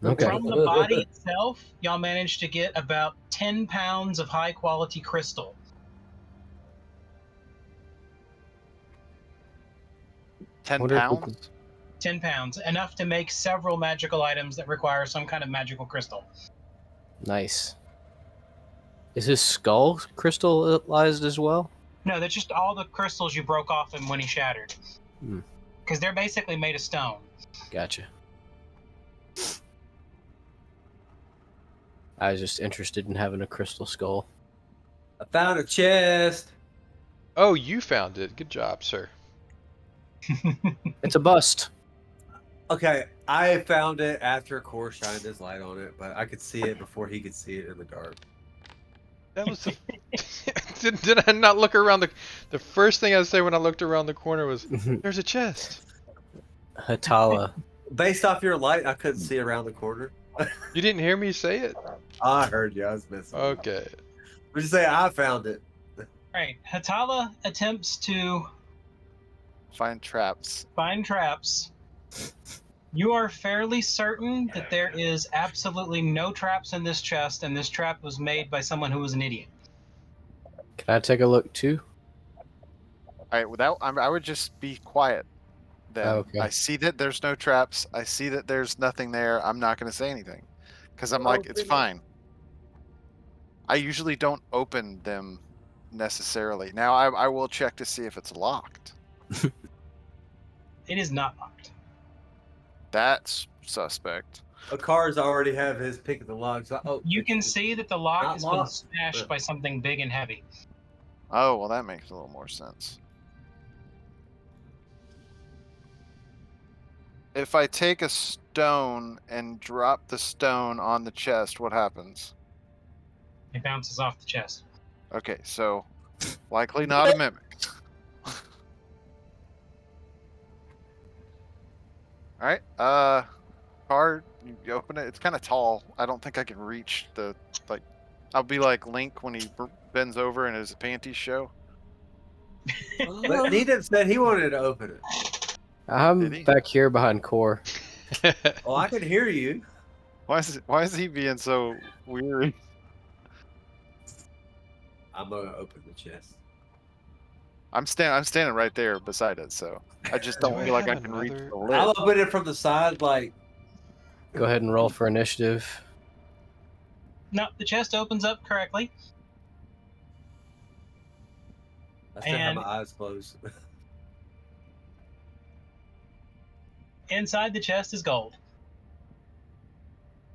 Okay. From the body itself, y'all managed to get about 10 pounds of high quality crystal. 10 Wonder if we pounds? 10 pounds, enough to make several magical items that require some kind of magical crystal. Nice. Is his skull crystallized as well? No, that's just all the crystals you broke off him when he shattered. Hmm. Because they're basically made of stone. Gotcha. I was just interested in having a crystal skull. I found a chest. oh, you found it. Good job, sir. It's a bust. Okay, I found it after Core shined his light on it, but I could see it before he could see it in the dark. That was the... did I not look around the first thing I say when I looked around the corner was, there's a chest. Hatala. Based off your light, I couldn't see around the corner. You didn't hear me say it? I heard you. I was missing. Okay. We just say I found it. Right. Hatala attempts to Find traps. find traps. You are fairly certain that there is absolutely no traps in this chest, and this trap was made by someone who was an idiot. Can I take a look too? Alright, without I would just be quiet. Then Okay. I see that there's no traps. I see that there's nothing there. I'm not going to say anything. Because I'm like, it's Open it. fine. I usually don't open them necessarily. Now I will check to see if it's locked. It is not locked. That's suspect. Akar's already have his pick of the logs. Oh, You can see that the lock Not has been locked. smashed by something big and heavy. Oh, well, that makes a little more sense. If I take a stone and drop the stone on the chest, what happens? It bounces off the chest. Okay, so likely not a mimic. Alright, card, you open it. It's kind of tall. I don't think I can reach the, like, I'll be like Link when he bends over and his panties show. But Needham said he wanted to open it. I'm Did he? back here behind Core. Oh, I could hear you. Why is he being so weird? I'm gonna open the chest. I'm standing right there beside it, so I just Do don't I feel like I have can reach another- the I'll lid. open it from the side, like Go ahead and roll for initiative. No, the chest opens up correctly. I still have And- my eyes closed. Inside the chest is gold.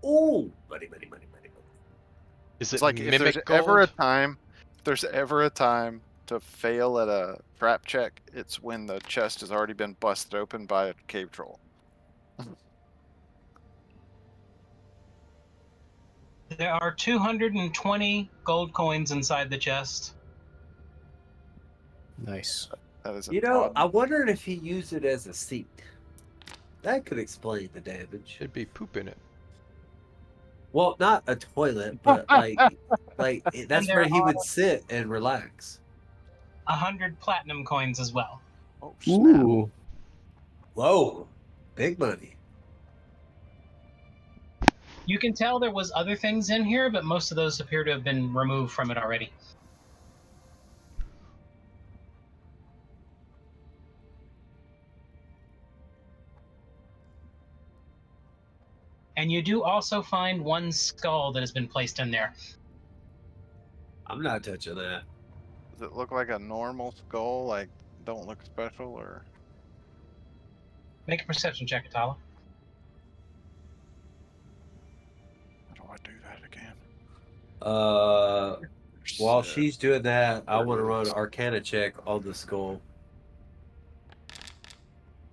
Ooh, money. Is It's it like if mimic there's gold? ever a time to fail at a trap check, it's when the chest has already been busted open by a cave troll. There are 220 gold coins inside the chest. Nice. That is a You know, odd- I wondered if he used it as a seat. That could explain the damage. Should be poop in it. Well, not a toilet, but like that's there where he are- would sit and relax. 100 platinum coins as well. oh, snap. Ooh. Whoa, big money. You can tell there was other things in here, but most of those appear to have been removed from it already. And you do also find one skull that has been placed in there. I'm not touching that. Does it look like a normal skull? Like, don't look special, or Make a perception check, Atala. how do I do that again? Uh, While she's doing that, I want to run an Arcana check on the skull.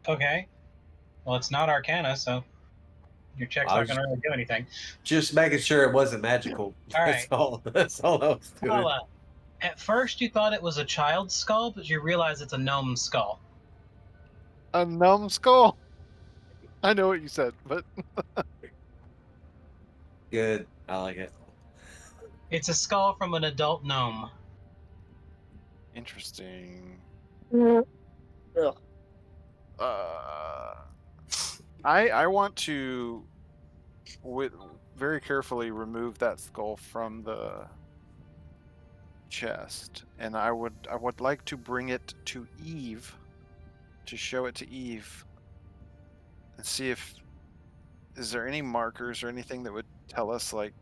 Okay. Well, it's not Arcana, so your check's I not was going to really do anything. just making sure it wasn't magical. All That's all. That's all I was doing. Paula, at first you thought it was a child's skull, but you realize it's a gnome skull. A numbskull. I know what you said, but Good. I like it. It's a skull from an adult gnome. interesting. Ugh. I want to very carefully remove that skull from the chest, and I would like to bring it to Eve, to show it to Eve, and see if is there any markers or anything that would tell us, like,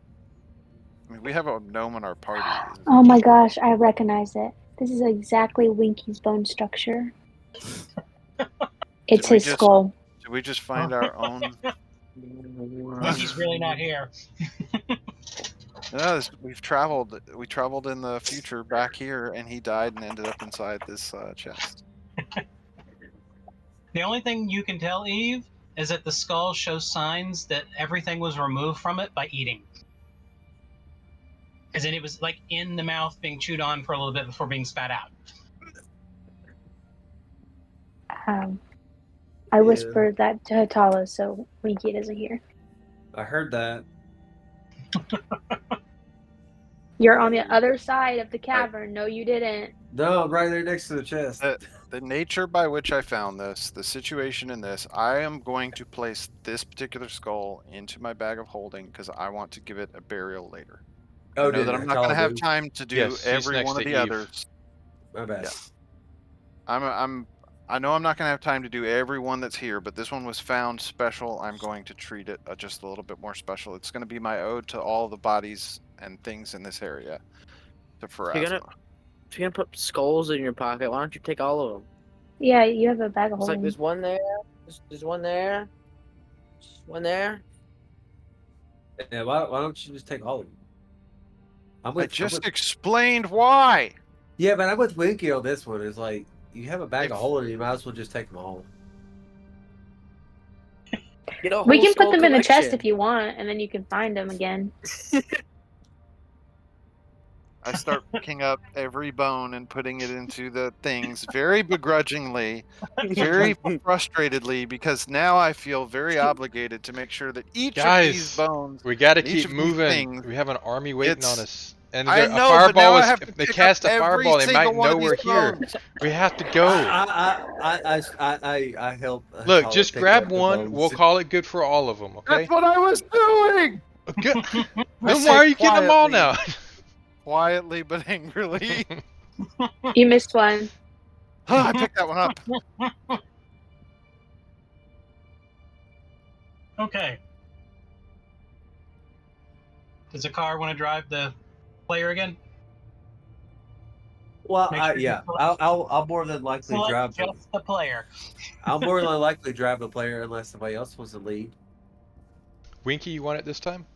I mean, we have a gnome in our party. Oh my gosh, I recognize it. This is exactly Winky's bone structure. It's we his just- skull. Did we just find our own? He's really not here. No, we traveled in the future back here, and he died and ended up inside this chest. The only thing you can tell Eve is that the skull shows signs that everything was removed from it by eating. As in, it was like in the mouth being chewed on for a little bit before being spat out. I whispered that to Hatala, so Winky doesn't hear. I heard that. You're on the other side of the cavern. No, you didn't. No, I'm right there next to the chest. The nature by which I found this, the situation in this, I am going to place this particular skull into my bag of holding because I want to give it a burial later. I know did that I'm not going to have time to do Yes, she's every next one of to the Eve. others. My bad. Yeah. I know I'm not going to have time to do every one that's here, but this one was found special. I'm going to treat it just a little bit more special. It's going to be my ode to all the bodies and things in this area. To Pharasma. If you're gonna put skulls in your pocket, why don't you take all of them? Yeah, you have a bag of It's like holding. there's one there, there's one there, there's one there. Yeah, why don't you just take all of them? I just explained why. Yeah, but I'm with Winky on this one. It's like, you have a bag of holding, you might as well just take them all. Get a We whole can put skull them in the chest collection. if you want, and then you can find them again. I start picking up every bone and putting it into the things very begrudgingly, very frustratedly, because now I feel very obligated to make sure that each of these Guys, bones. we gotta Each keep of these moving. things, We have an army waiting on it's- us. And I a know, but now fireball I is, have to if they pick cast up a every fireball, they single might one know of we're these here. bones. We have to go. I help. Look, Hatala just pick grab up the one. bones. We'll call it good for all of them, okay? That's what I was doing. Good. I Then said why are you getting them all quietly. now? Quietly but angrily. You missed one. I picked that one up. Okay. Does Zakar want to drive the player again? Well, Make sure you yeah, select- I'll more than likely Select drive. just the player. I'll more than likely drive the player unless somebody else wants to lead. Winky, you want it this time?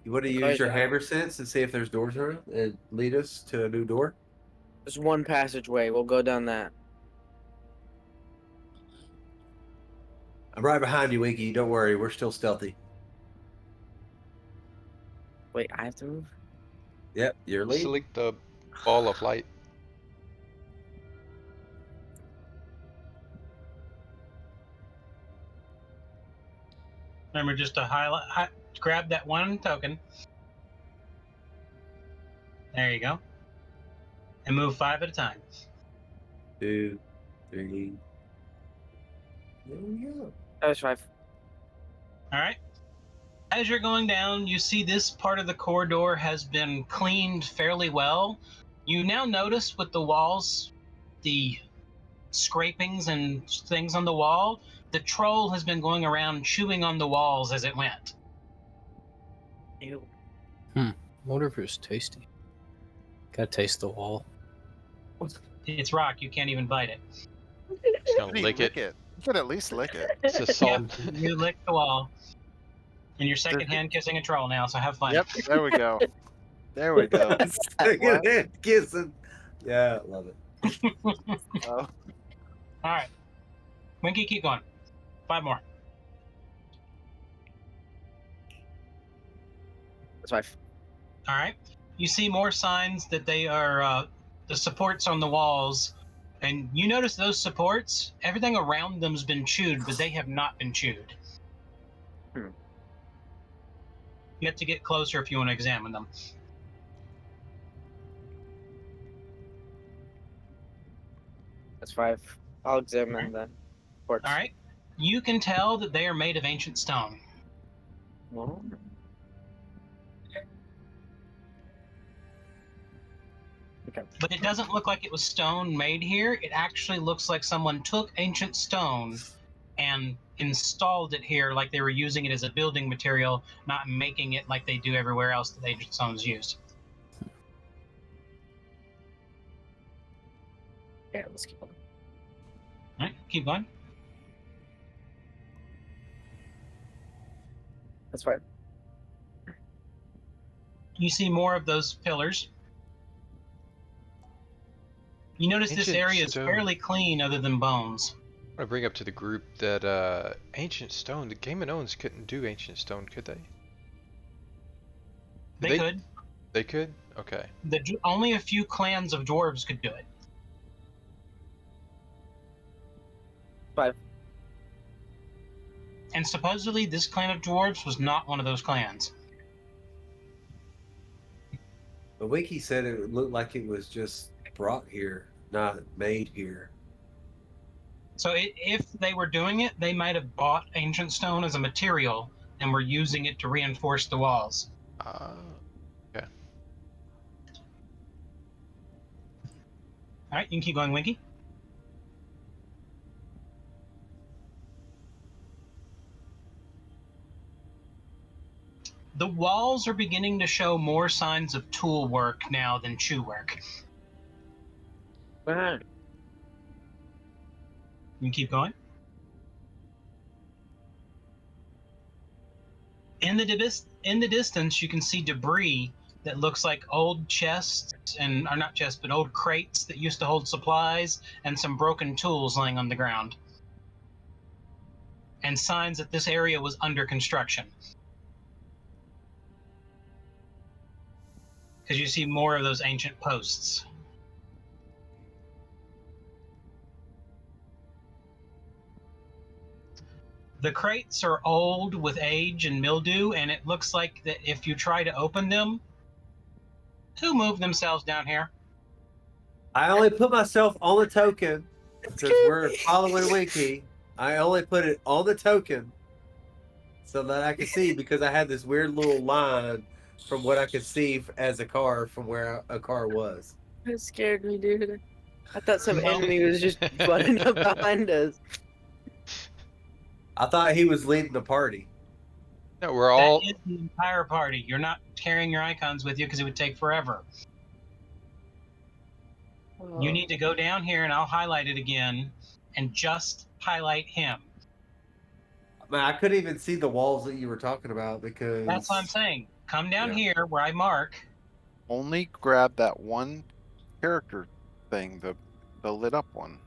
You want to Okay, use your so- hammer sense and see if there's doors around and lead us to a new door? There's one passageway. We'll go down that. I'm right behind you, Winky. Don't worry, we're still stealthy. Wait, I have to move. Yep, you're leading. Select the ball of light. Remember just to grab that one token. There you go. And move 5 at a time. 2, 3. There we go. That was 5. All right. As you're going down, you see this part of the corridor has been cleaned fairly well. You now notice with the walls, the scrapings and things on the wall, the troll has been going around chewing on the walls as it went. Ew. I wonder if it's tasty. Gotta taste the wall. It's rock. You can't even bite it. Just gonna You lick it. You could at least lick it. It's a salt. You lick the wall. And you're secondhand kissing a troll now, so have fun. Yep, there we go. There we go. Secondhand kissing. Yeah, I love it. Oh, All right. Winky, keep going. 5 more. That's my. All right. You see more signs that they are the supports on the walls, and you notice those supports. Everything around them's been chewed, but they have not been chewed. Hmm. You have to get closer if you want to examine them. That's 5. I'll examine the ports. All right. You can tell that they are made of ancient stone. Well, But it doesn't look like it was stone made here. It actually looks like someone took ancient stone and installed it here like they were using it as a building material, not making it like they do everywhere else that ancient stone is used. yeah, let's keep on. All right, keep going. That's 5. You see more of those pillars. You notice this Ancient area is stone. fairly clean other than bones. I want to bring up to the group that ancient stone. The Game of Thrones couldn't do ancient stone, could they? They could. They could. Okay. Only a few clans of dwarves could do it. 5. And supposedly this clan of dwarves was not one of those clans. The wiki said it looked like it was just brought here, not made here. So if they were doing it, they might have bought ancient stone as a material and were using it to reinforce the walls. Okay. All right, you can keep going, Winky. The walls are beginning to show more signs of tool work now than chew work. Wow. You can keep going. In the distance, you can see debris that looks like old chests or not chests, but old crates that used to hold supplies and some broken tools laying on the ground. And signs that this area was under construction. Because you see more of those ancient posts. The crates are old with age and mildew, and it looks like that if you try to open them, who moved themselves down here? I only put myself on the token because we're following Winky. I only put it on the token so that I could see because I had this weird little line from what I could see as a car from where a car was. It scared me, dude. I thought some enemy was just running up behind us. I thought he was leading the party. No, we're all. That is the entire party. You're not carrying your icons with you because it would take forever. You need to go down here, and I'll highlight it again, and just highlight him. Man, I couldn't even see the walls that you were talking about because That's what I'm saying. Come down Yeah. here where I mark. only grab that one character thing, the lit up one,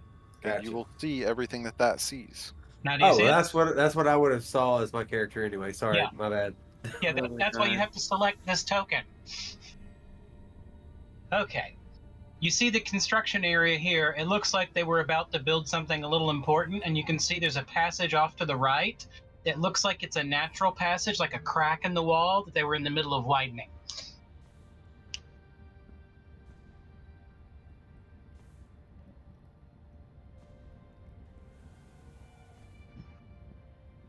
and Gotcha. you will see everything that sees. Now, do you Oh, see well, it? that's what I would have saw as my character anyway. Sorry, Yeah. my bad. Yeah, that's why you have to select this token. Okay. You see the construction area here. It looks like they were about to build something a little important, and you can see there's a passage off to the right. It looks like it's a natural passage, like a crack in the wall that they were in the middle of widening.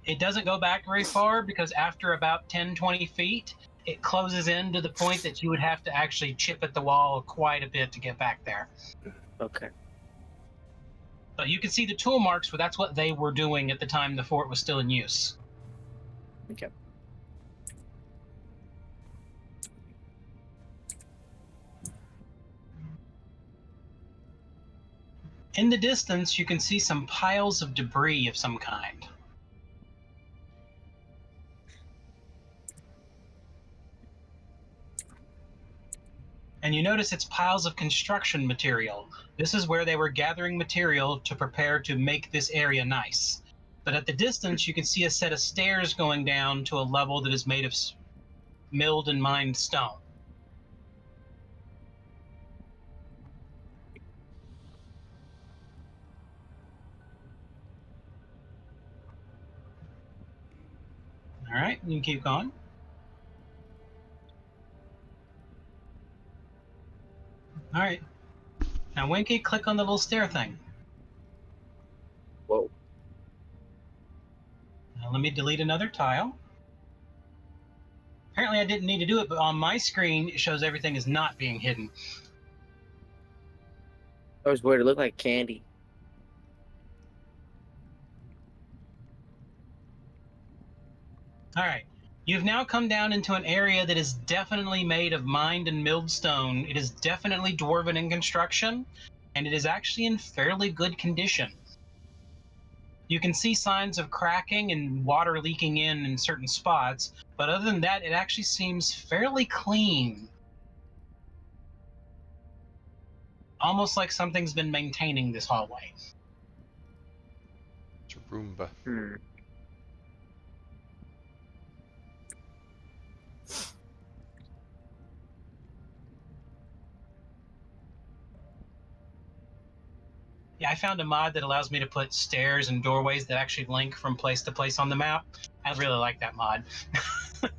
It doesn't go back very far because after about 10, 20 feet, it closes in to the point that you would have to actually chip at the wall quite a bit to get back there. Okay. But you can see the tool marks, but that's what they were doing at the time the fort was still in use. Okay. In the distance, you can see some piles of debris of some kind. And you notice it's piles of construction material. This is where they were gathering material to prepare to make this area nice. But at the distance, you can see a set of stairs going down to a level that is made of milled and mined stone. All right, you can keep going. All right. Now, Winky, click on the little stair thing. Whoa. Now, let me delete another tile. Apparently, I didn't need to do it, but on my screen, it shows everything is not being hidden. That was weird. It looked like candy. All right. You've now come down into an area that is definitely made of mined and milled stone. It is definitely dwarven in construction, and it is actually in fairly good condition. You can see signs of cracking and water leaking in certain spots, but other than that, it actually seems fairly clean. Almost like something's been maintaining this hallway. It's a Roomba. Hmm. Yeah, I found a mod that allows me to put stairs and doorways that actually link from place to place on the map. I really like that mod. Because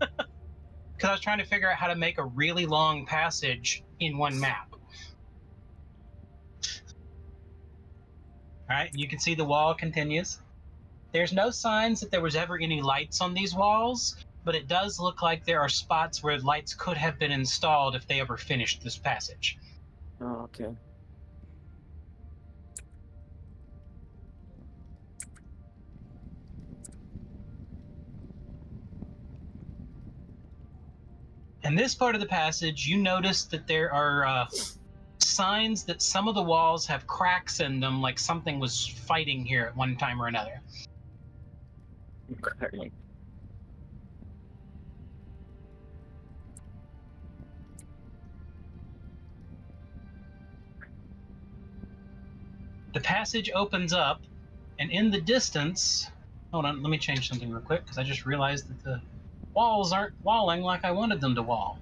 I was trying to figure out how to make a really long passage in one map. All right, you can see the wall continues. There's no signs that there was ever any lights on these walls, but it does look like there are spots where lights could have been installed if they ever finished this passage. Oh, okay. In this part of the passage, you notice that there are signs that some of the walls have cracks in them, like something was fighting here at one time or another. Okay. The passage opens up, and in the distance, hold on, let me change something real quick, because I just realized that the walls aren't walling like I wanted them to wall.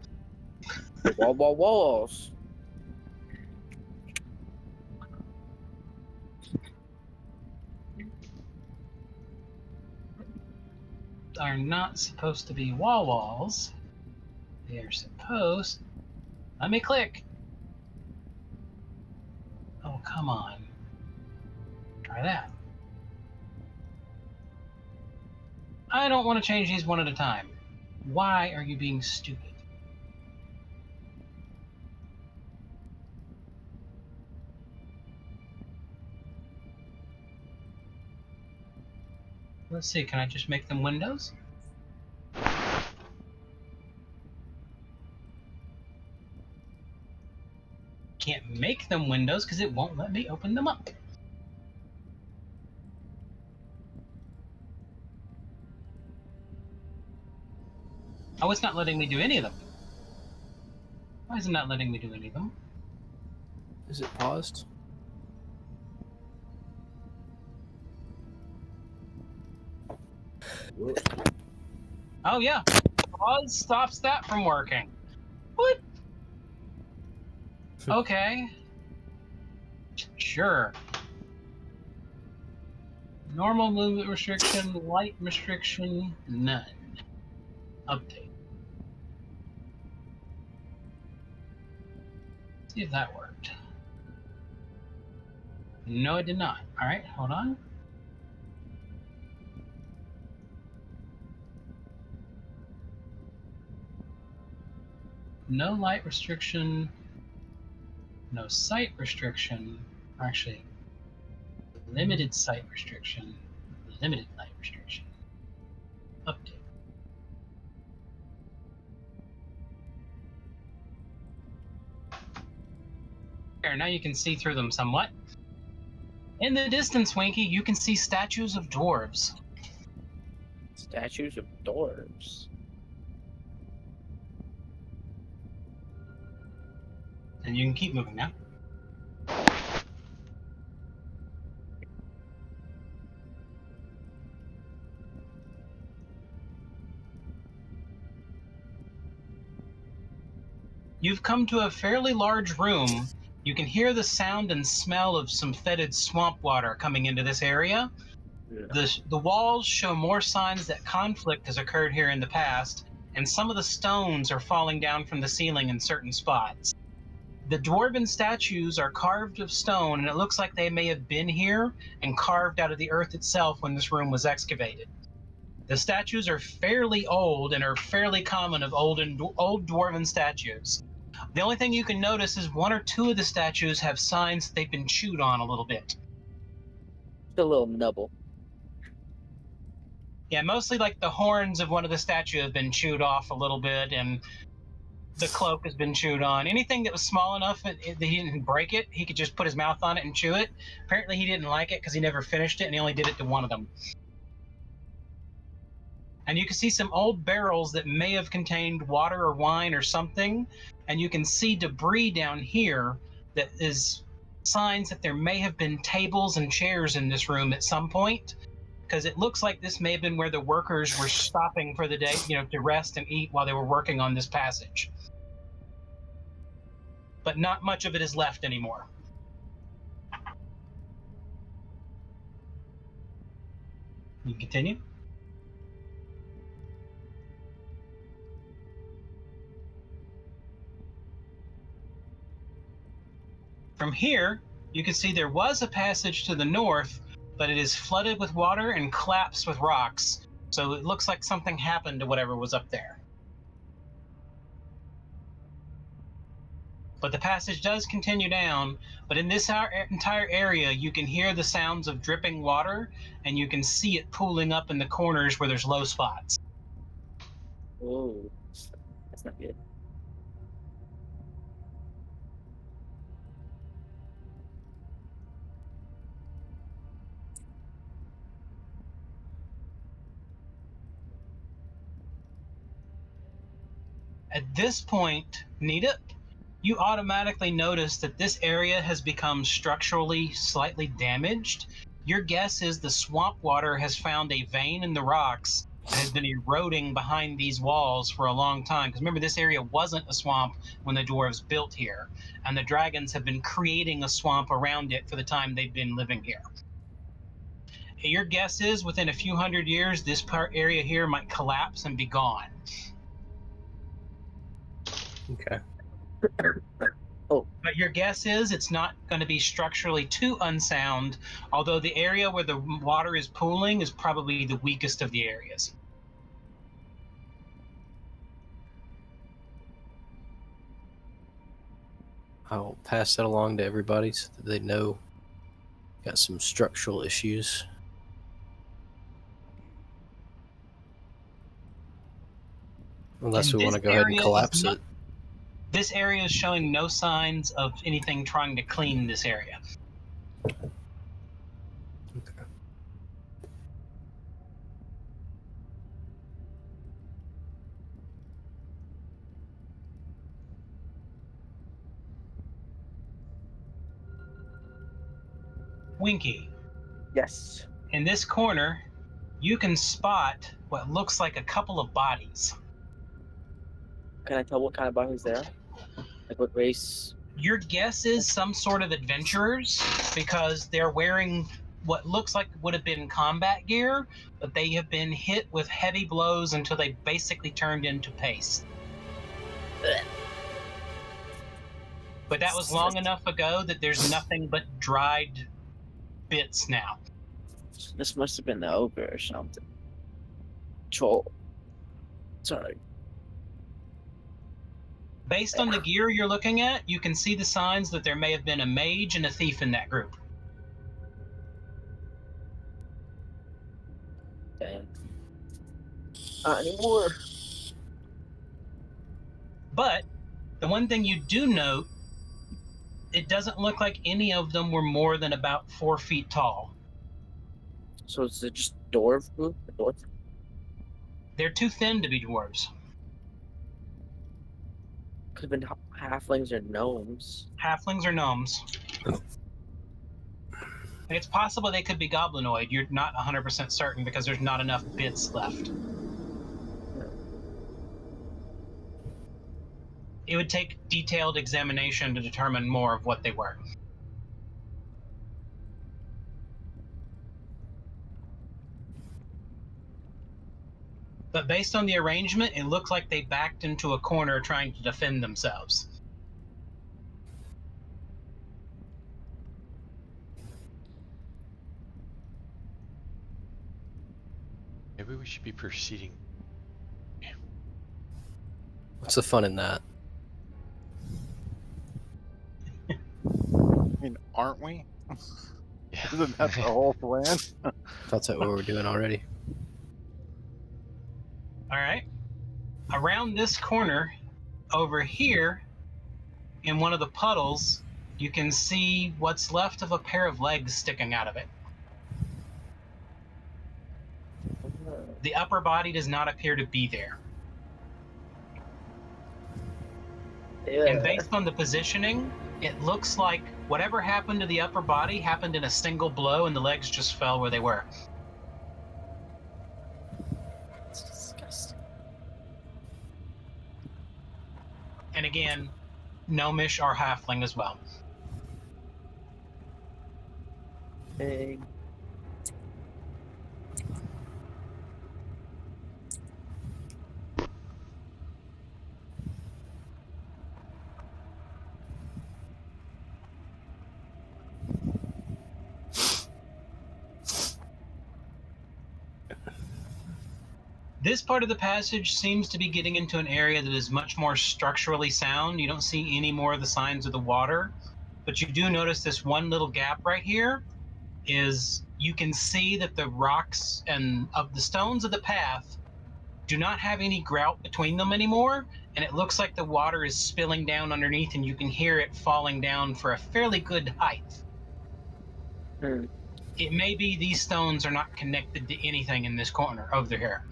Walls. Are not supposed to be walls. They are supposed... Let me click. Oh, come on. Try that. I don't want to change these one at a time. Why are you being stupid? Let's see, can I just make them windows? Can't make them windows because it won't let me open them up. Oh, it's not letting me do any of them. Why is it not letting me do any of them? Is it paused? Oh yeah, pause stops that from working. What? Okay. Sure. Normal movement restriction, light restriction, none. Update. See if that worked. No, it did not. All right, hold on. No light restriction, no sight restriction, actually, limited sight restriction, limited light restriction. Update. There, now you can see through them somewhat. In the distance, Winky, you can see statues of dwarves. Statues of dwarves. And you can keep moving now. You've come to a fairly large room. You can hear the sound and smell of some fetid swamp water coming into this area. The walls show more signs that conflict has occurred here in the past, and some of the stones are falling down from the ceiling in certain spots. The dwarven statues are carved of stone, and it looks like they may have been here and carved out of the earth itself when this room was excavated. The statues are fairly old and are fairly common of old dwarven statues. The only thing you can notice is one or two of the statues have signs that they've been chewed on a little bit. Just a little nubble. Yeah, mostly like the horns of one of the statues have been chewed off a little bit, and the cloak has been chewed on. Anything that was small enough that he didn't break it, he could just put his mouth on it and chew it. Apparently he didn't like it because he never finished it, and he only did it to one of them. And you can see some old barrels that may have contained water or wine or something. And you can see debris down here that is signs that there may have been tables and chairs in this room at some point. Because it looks like this may have been where the workers were stopping for the day, to rest and eat while they were working on this passage. But not much of it is left anymore. You can continue. From here, you can see there was a passage to the north, but it is flooded with water and collapsed with rocks. So it looks like something happened to whatever was up there. But the passage does continue down, but in this entire area, you can hear the sounds of dripping water, and you can see it pooling up in the corners where there's low spots. Oh, that's not good. At this point, Nita, you automatically notice that this area has become structurally slightly damaged. Your guess is the swamp water has found a vein in the rocks and has been eroding behind these walls for a long time. Because remember, this area wasn't a swamp when the dwarves built here, and the dragons have been creating a swamp around it for the time they've been living here. Your guess is within a few hundred years, this area here might collapse and be gone. Okay. But your guess is it's not going to be structurally too unsound, although the area where the water is pooling is probably the weakest of the areas. I'll pass that along to everybody so that they know got some structural issues. Unless And we want to this go ahead and area is collapse not- it. This area is showing no signs of anything trying to clean this area. Okay. Winky, Yes. in this corner, you can spot what looks like a couple of bodies. Can I tell what kind of bodies they are? Like what race? Your guess is some sort of adventurers because they're wearing what looks like would have been combat gear, but they have been hit with heavy blows until they basically turned into paste. But that was long enough ago that there's nothing but dried bits now. This must have been the ogre or something. Troll. Sorry. Based on the gear you're looking at, you can see the signs that there may have been a mage and a thief in that group. Dang. Not anymore. But the one thing you do note, it doesn't look like any of them were more than about 4 feet tall. So is it just dwarf group? Dwarf? They're too thin to be dwarves. could have been halflings or gnomes. Halflings or gnomes. It's possible they could be goblinoid. You're not 100% certain because there's not enough bits left. It would take detailed examination to determine more of what they were. But based on the arrangement, it looks like they backed into a corner trying to defend themselves. Maybe we should be proceeding. What's the fun in that? I mean, aren't we? Yeah. Isn't that the whole plan? That's what we were doing already. All right. Around this corner, over here, in one of the puddles, you can see what's left of a pair of legs sticking out of it. The upper body does not appear to be there. And based on the positioning, it looks like whatever happened to the upper body happened in a single blow and the legs just fell where they were. It's disgusting. And again, gnomish or halfling as well. Big. This part of the passage seems to be getting into an area that is much more structurally sound. You don't see any more of the signs of the water, but you do notice this one little gap right here is you can see that the rocks and of the stones of the path do not have any grout between them anymore, and it looks like the water is spilling down underneath and you can hear it falling down for a fairly good height. Hmm. It may be these stones are not connected to anything in this corner over here.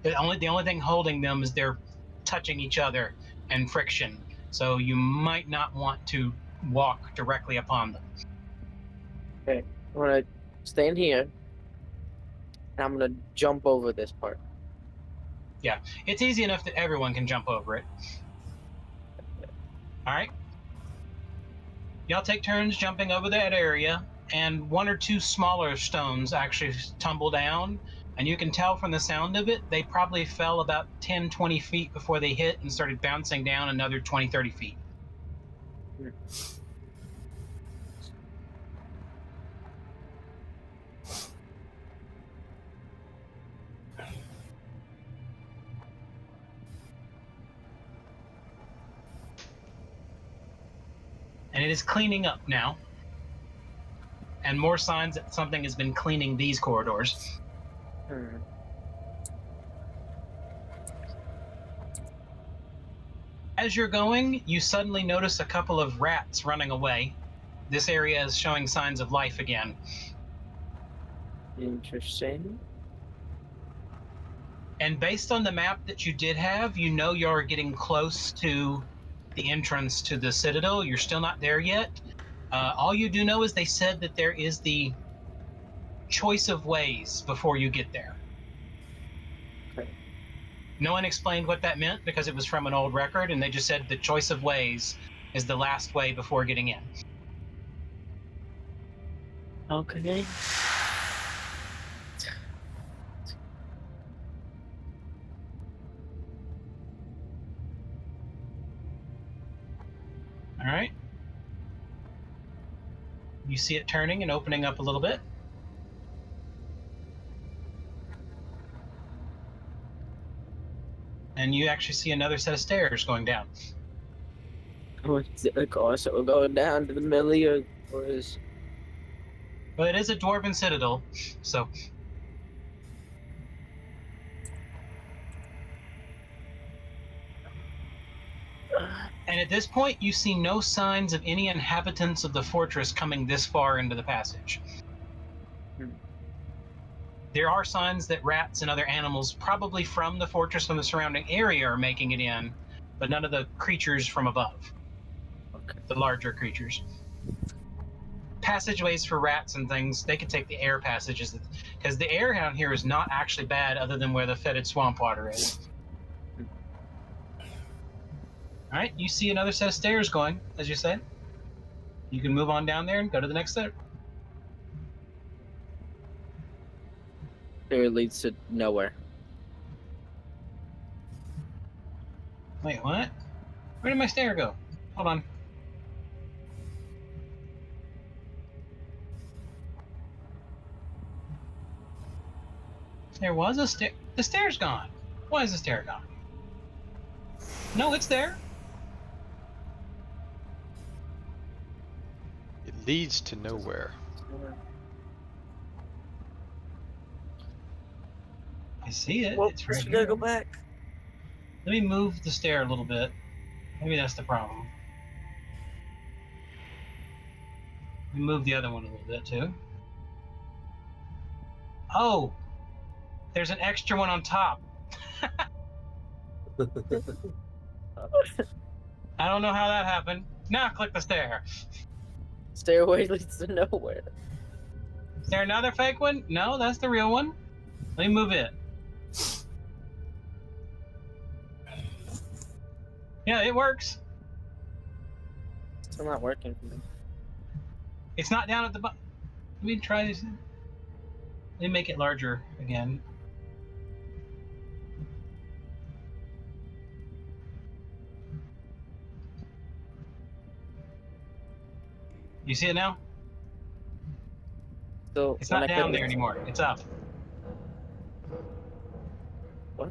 The only thing holding them is they're touching each other and friction. So you might not want to walk directly upon them. Okay, I'm gonna stand here, and I'm gonna jump over this part. It's easy enough that everyone can jump over it. All right. Y'all take turns jumping over that area, and one or two smaller stones actually tumble down. And you can tell from the sound of it, they probably fell about 10, 20 feet before they hit and started bouncing down another 20, 30 feet. And it is cleaning up now. And more signs that something has been cleaning these corridors. Hmm. As you're going, you suddenly notice a couple of rats running away. This area is showing signs of life again. Interesting. And based on the map that you did have, you know you're getting close to the entrance to the Citadel. You're still not there yet. All you do know is they said that there is the choice of ways before you get there. Okay. No one explained what that meant because it was from an old record, and they just said the choice of ways is the last way before getting in. Okay. All right. You see it turning and opening up a little bit. And you actually see another set of stairs going down. Is it like also going down to the middle, or is? But it is a dwarven citadel, so. And at this point, you see no signs of any inhabitants of the fortress coming this far into the passage. There are signs that rats and other animals, probably from the fortress and the surrounding area, are making it in, but none of the creatures from above. Okay. The larger creatures. Passageways for rats and things, they can take the air passages, because the air down here is not actually bad other than where the fetid swamp water is. All right, you see another set of stairs going, as you said. You can move on down there and go to the next set. There leads to nowhere. Wait, what? Where did my stair go? Hold on. There was a stair. The stair's gone. Why is the stair gone? No, it's there. It leads to nowhere. I see it. Well, It's right we gotta here. go back. Let me move the stair a little bit. Maybe that's the problem. Let me move the other one a little bit too. Oh, there's an extra one on top. I don't know how that happened. Now click the stair. Stairway leads to nowhere. Is there another fake one? No, that's the real one. Let me move it. Yeah, it works. Still not working for me. It's not down at the bottom. Let me try this. Let me make it larger again. You see it now? So It's when not I down click there it- anymore. It's up. What?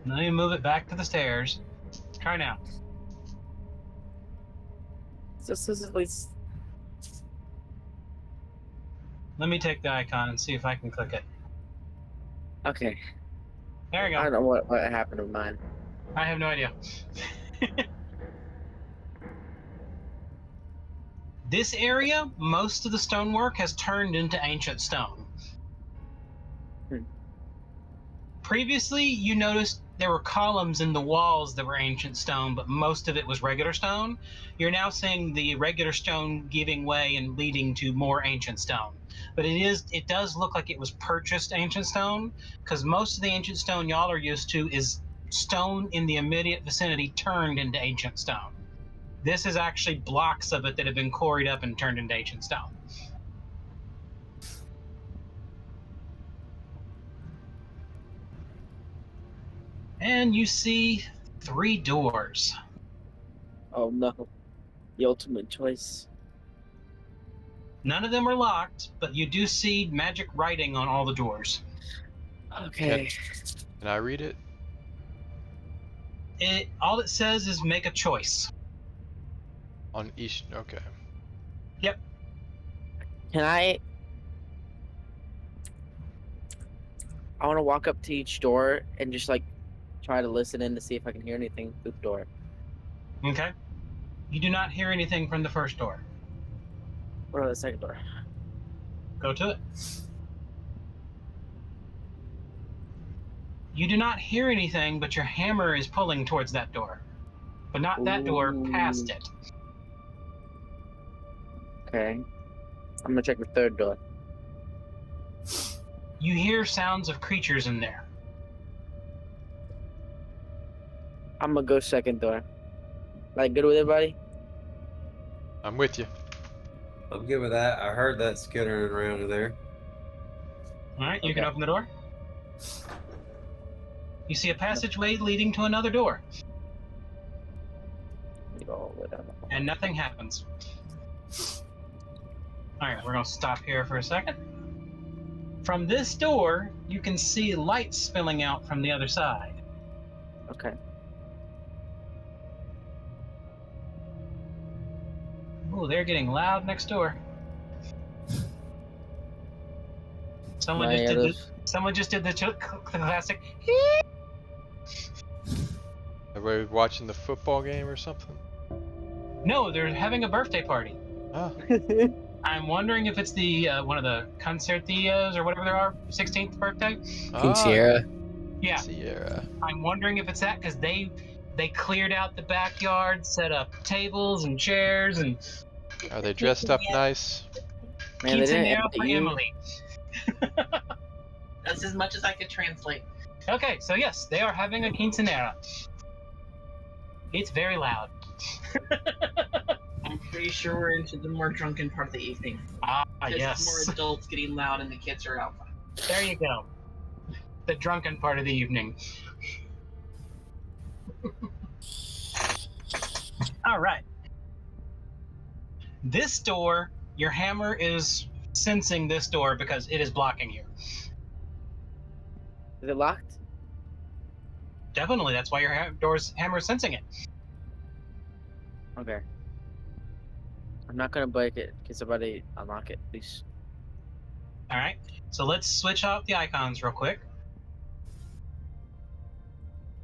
Let me move it back to the stairs. Try now. This is at least. Let me take the icon and see if I can click it. Okay. There you I go. don't know what happened to mine. I have no idea. This area, most of the stonework has turned into ancient stone. Previously, you noticed there were columns in the walls that were ancient stone, but most of it was regular stone. You're now seeing the regular stone giving way and leading to more ancient stone. But it does look like it was purchased ancient stone, because most of the ancient stone y'all are used to is stone in the immediate vicinity turned into ancient stone. This is actually blocks of it that have been quarried up and turned into ancient stone. And you see 3 doors. Oh no. The ultimate choice. None of them are locked, but you do see magic writing on all the doors. Okay. Can I read it? All it says is make a choice. On each. Okay. Can I want to walk up to each door and just like try to listen in to see if I can hear anything through the door. Okay? You do not hear anything from the first door. What about the second door? Go to it. You do not hear anything, but your hammer is pulling towards that door. But not that door, past Ooh. it. Okay. I'm gonna check the third door. You hear sounds of creatures in there. I'm gonna go second door. Like good with everybody? I'm with you. I'm good with that. I heard that skittering around in there. Alright, you can Okay. open the door. You see a passageway leading to another door, You go all the way down. and nothing happens. Alright, we're gonna stop here for a second. From this door, you can see lights spilling out from the other side. Okay. Ooh, they're getting loud next door. Someone just did the classic. Everybody watching the football game or something? No, they're having a birthday party. Ah, I'm wondering if it's the one of the concertias or whatever there are, 16th birthday. Quinceañera. Yeah. Sierra. I'm wondering if it's that because they cleared out the backyard, set up tables and chairs, and Are they dressed up nice? Man, they didn't quinceanera invite for you. Emily. That's as much as I could translate. Okay, so yes, they are having a quinceanera. It's very loud. I'm pretty sure we're into the more drunken part of the evening. Ah, There's yes. more adults getting loud and the kids are out. There you go. The drunken part of the evening. All right. This door, your hammer is sensing this door because it is blocking you. Is it locked? Definitely, that's why your hammer is sensing it. Okay. I'm not gonna break it. Can somebody unlock it, please? All right. So let's switch out the icons real quick.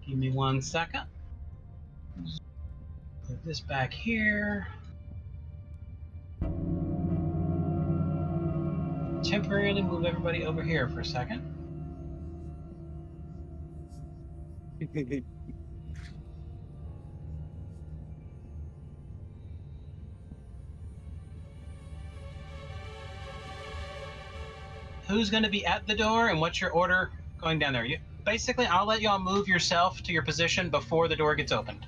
Give me 1 second. Put this back here. Temporarily move everybody over here for a second. Who's going to be at the door and what's your order going down there? Basically, I'll let y'all move yourself to your position before the door gets opened.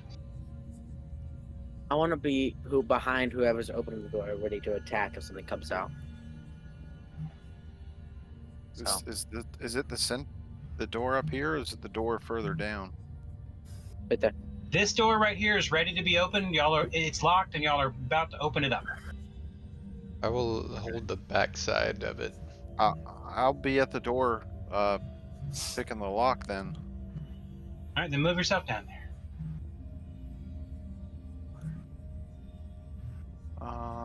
I want to be behind whoever's opening the door, ready to attack if something comes out. So. Is it the door up here, or is it the door further down? Right there. This door right here is ready to be opened. It's locked, and y'all are about to open it up. I will hold the back side of it. I'll be at the door, picking the lock then. All right, then move yourself down there.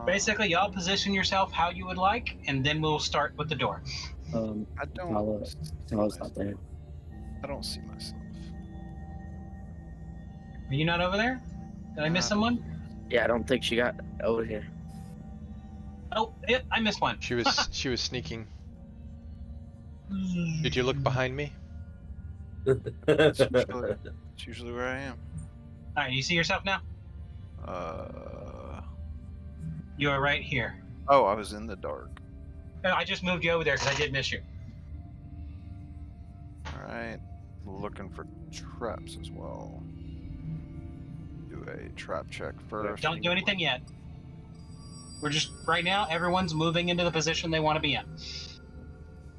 Basically, y'all position yourself how you would like, and then we'll start with the door. I don't. I don't see myself. Are you not over there? Did I miss someone? Yeah, I don't think she got over here. Oh, I missed one. She was sneaking. Did you look behind me? It's usually where I am. All right, you see yourself now? You are right here. Oh, I was in the dark. I just moved you over there because I did miss you. Alright. Looking for traps as well. Do a trap check first. Don't do anything yet. We're just, right now, everyone's moving into the position they want to be in.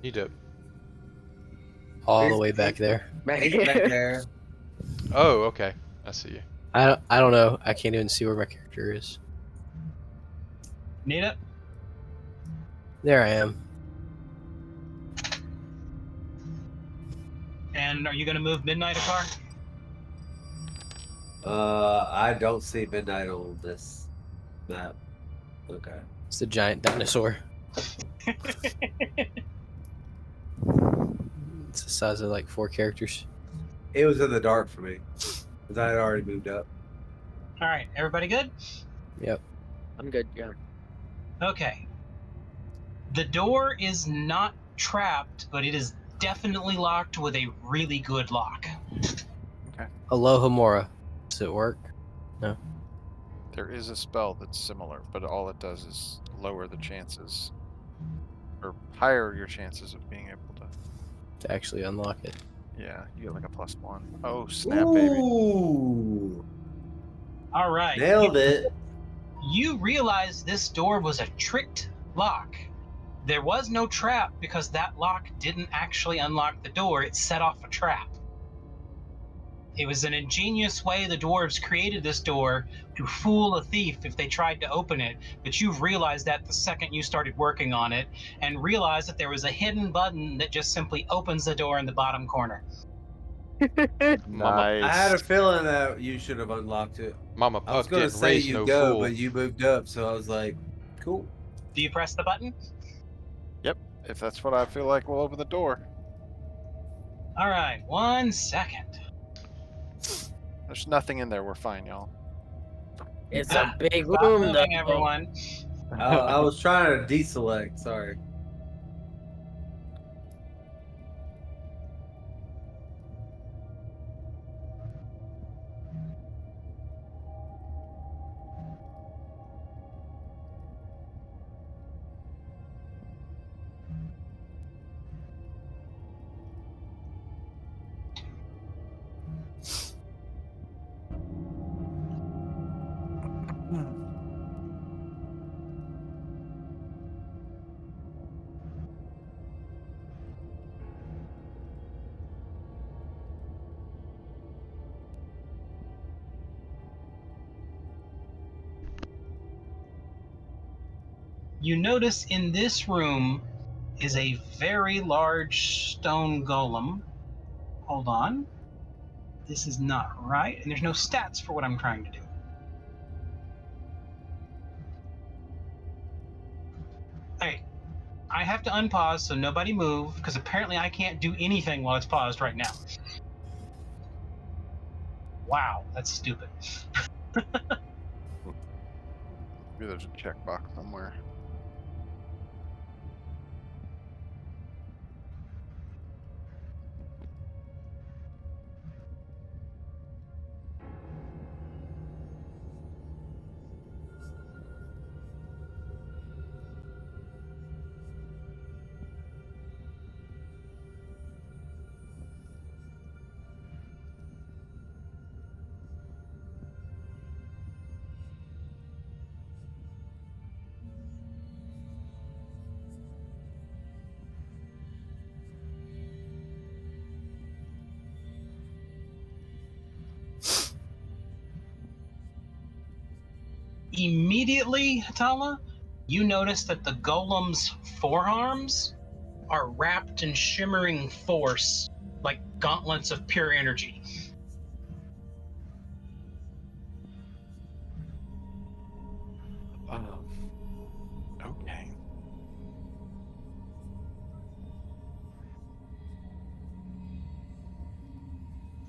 Need to. All the way back there. He's back there. Oh, okay. I see you. I don't know. I can't even see where my character is. Need it? There I am. And are you going to move Midnight a car? I don't see midnight on this map. Okay. It's the giant dinosaur. It's the size of like 4 characters. It was in the dark for me. Because I had already moved up. All right, everybody good? Yep. I'm good, yeah. Okay. The door is not trapped, but it is definitely locked with a really good lock. Alohomora. Does it work? No. There is a spell that's similar, but all it does is lower the chances, or higher your chances of being able to To actually unlock it. Yeah, you get like a +1. Oh, snap, baby. Ooh. All right. Nailed it. You realize this door was a tricked lock. There was no trap because that lock didn't actually unlock the door. It set off a trap. It was an ingenious way the dwarves created this door to fool a thief if they tried to open it, but you've realized that the second you started working on it, and realized that there was a hidden button that just simply opens the door in the bottom corner. Mama, I had a feeling that you should have unlocked it. Mama I was Puck going to didn't say raise you no go, fool. but you moved up, so I was like, cool. Do you press the button? If that's what I feel like, we'll open the door. All right, 1 second. There's nothing in there. We're fine, y'all. It's a big Stop room, moving, though. everyone. I was trying to deselect, sorry. You notice in this room is a very large stone golem. Hold on. This is not right, and there's no stats for what I'm trying to do. Hey, I have to unpause so nobody move, because apparently I can't do anything while it's paused right now. Wow, that's stupid. Maybe there's a checkbox somewhere. Immediately, Hatala, you notice that the golem's forearms are wrapped in shimmering force, like gauntlets of pure energy. Okay.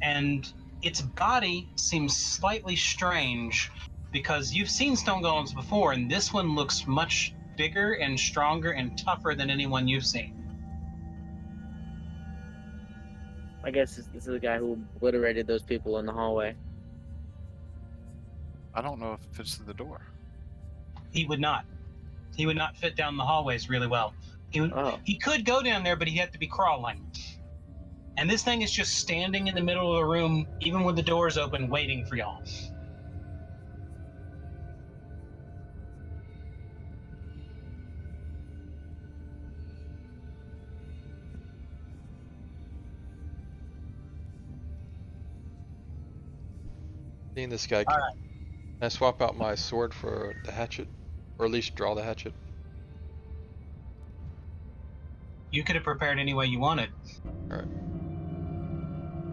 And its body seems slightly strange because you've seen stone golems before, and this one looks much bigger and stronger and tougher than anyone you've seen. I guess this is the guy who obliterated those people in the hallway. I don't know if it fits through the door. He would not. He would not fit down the hallways really well. He could go down there, but he'd have to be crawling. And this thing is just standing in the middle of the room, even with the doors open, waiting for y'all. Seeing this guy, All right. can I swap out my sword for the hatchet? Or at least draw the hatchet? You could have prepared any way you wanted. Alright.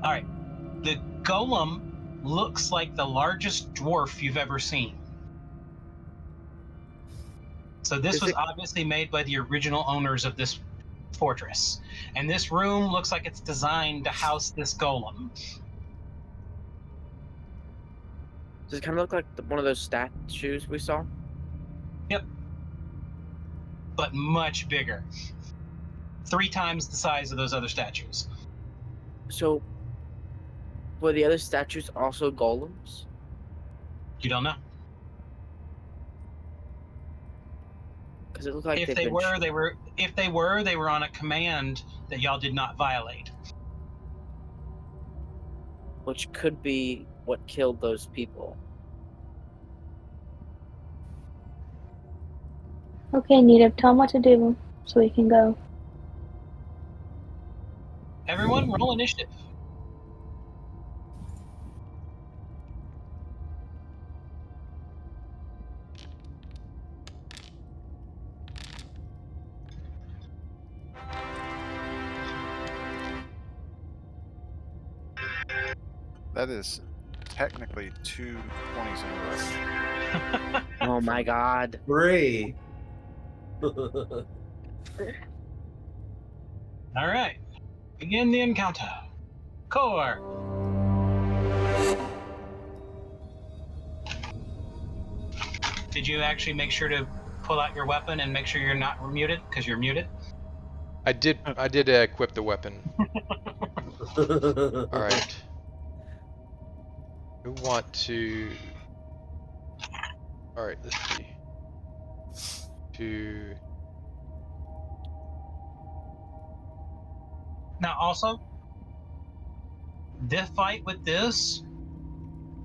Alright. The golem looks like the largest dwarf you've ever seen. So this was obviously made by the original owners of this fortress. And this room looks like it's designed to house this golem. Does it kind of look like one of those statues we saw? Yep. But much bigger. 3 times the size of those other statues. So, were the other statues also golems? You don't know. Because it looked like If they were on a command that y'all did not violate. Which could be what killed those people. Okay, Nita, tell him what to do so we can go. Everyone, roll initiative. That is technically 2 20s in a row. Oh my god. 3. All right. Begin the encounter. Core. Did you actually make sure to pull out your weapon and make sure you're not muted? Because you're muted. I did equip the weapon. Alright. Who want to... Alright, let's see. Now, also, this fight with this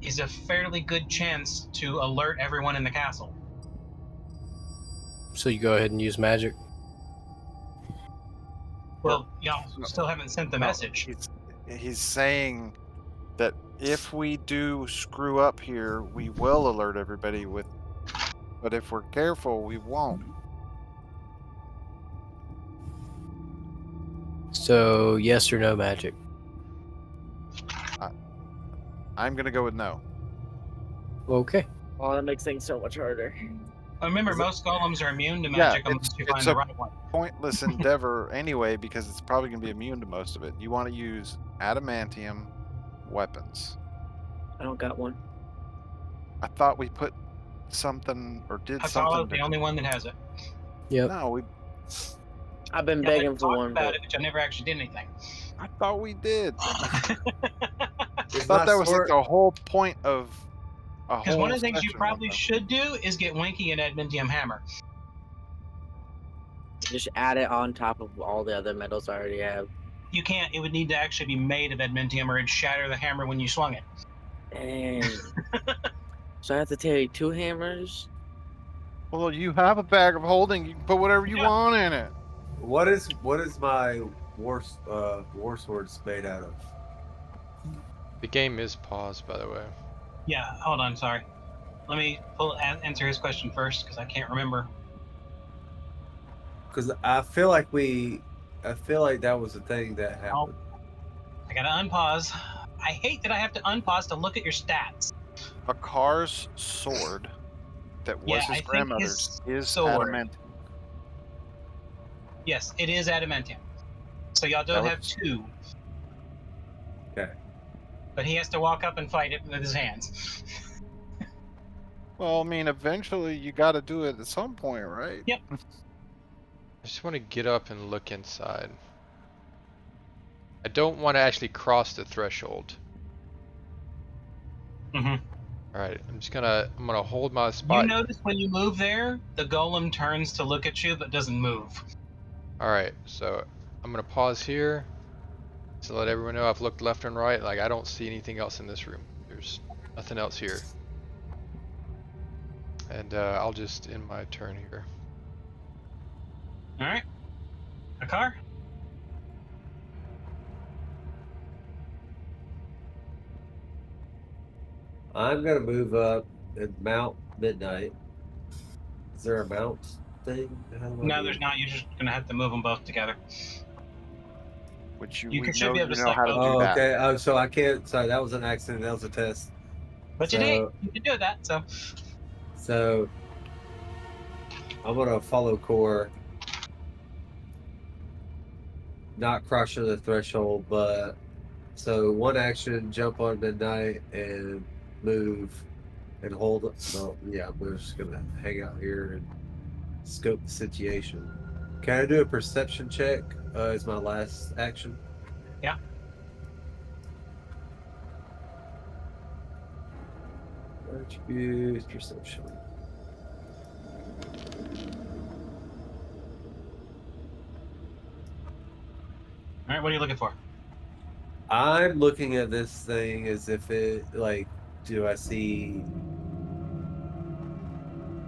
is a fairly good chance to alert everyone in the castle. So you go ahead and use magic. Well, y'all still haven't sent the message. He's saying that if we do screw up here, we will alert everybody with, but if we're careful, we won't. So yes or no magic? I'm gonna go with no. Okay. Oh, that makes things so much harder. Remember, Is it- most golems are immune to Yeah, magic unless you find it's the a right one. pointless endeavor anyway because it's probably gonna be immune to most of it. You want to use adamantium weapons. I don't got one. I thought we put something or did Hakala's something. the only one that has it. Yep. No, we. I've been Yeah, I begging for talked one, about but it, but I never actually did anything. I thought we did. Is thought my that was like sword- the whole point of a Because whole one of the things you session probably like that. should do is get Winky an adamantium hammer. just add it on top of all the other metals I already have. You can't. It would need to actually be made of adamantium, or it'd shatter the hammer when you swung it. Dang. So I have to carry 2 hammers? Well, you have a bag of holding. You can put whatever you Yeah. want in it. What is my war swords made out of? The game is paused, by the way. Yeah. Hold on. Sorry. Let me answer his question first because I can't remember. Because I feel like that was a thing that happened. I gotta unpause. I hate that I have to unpause to look at your stats. Akar's sword that was Yeah, I his think grandmother's his is sword- adamant. Yes, it is adamantium. So y'all That don't have was- 2. Okay. But he has to walk up and fight it with his hands. Well, I mean, eventually you got to do it at some point, right? Yep. I just want to get up and look inside. I don't want to actually cross the threshold. Mhm. Alright, I'm gonna hold my spot. You notice when you move there, the golem turns to look at you but doesn't move. Alright, so I'm gonna pause here to let everyone know I've looked left and right. Like, I don't see anything else in this room. There's nothing else here. And I'll just end my turn here. All right. Akar? I'm gonna move up and mount Midnight. Is there a mount thing? How do I No, do there's it? not. You're just gonna have to move them both together. Which You we should know be able you to know select how to both. do Oh, that. okay. Oh, so I can't. Sorry, that was an accident. That was a test. But you So- did. You can do that. So So I'm gonna follow core. Not crushing the threshold, but so one action, jump on Midnight and move and hold it. No, yeah, we're just gonna hang out here and scope the situation. Can I do a perception check? As my last action. Yeah. Attributes, perception. all right. What are you looking for? I'm looking at this thing as if it like, do I see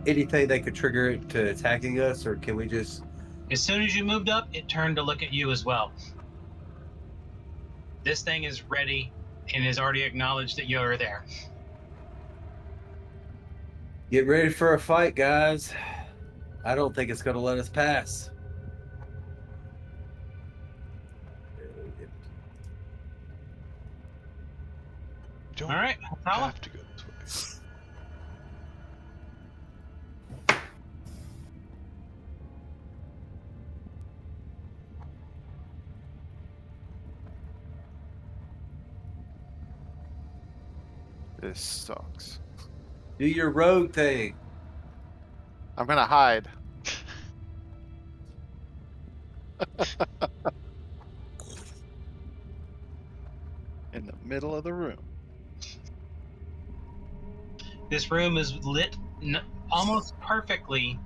anything that could trigger it to attacking us, or can we just? As soon as you moved up, it turned to look at you as well. This thing is ready and has already acknowledged that you're there. Get ready for a fight, guys. I don't think it's gonna let us pass. Don't All right. Hala? have to go this way. This sucks. Do your rogue thing. I'm gonna hide. In the middle of the room. This room is lit almost perfectly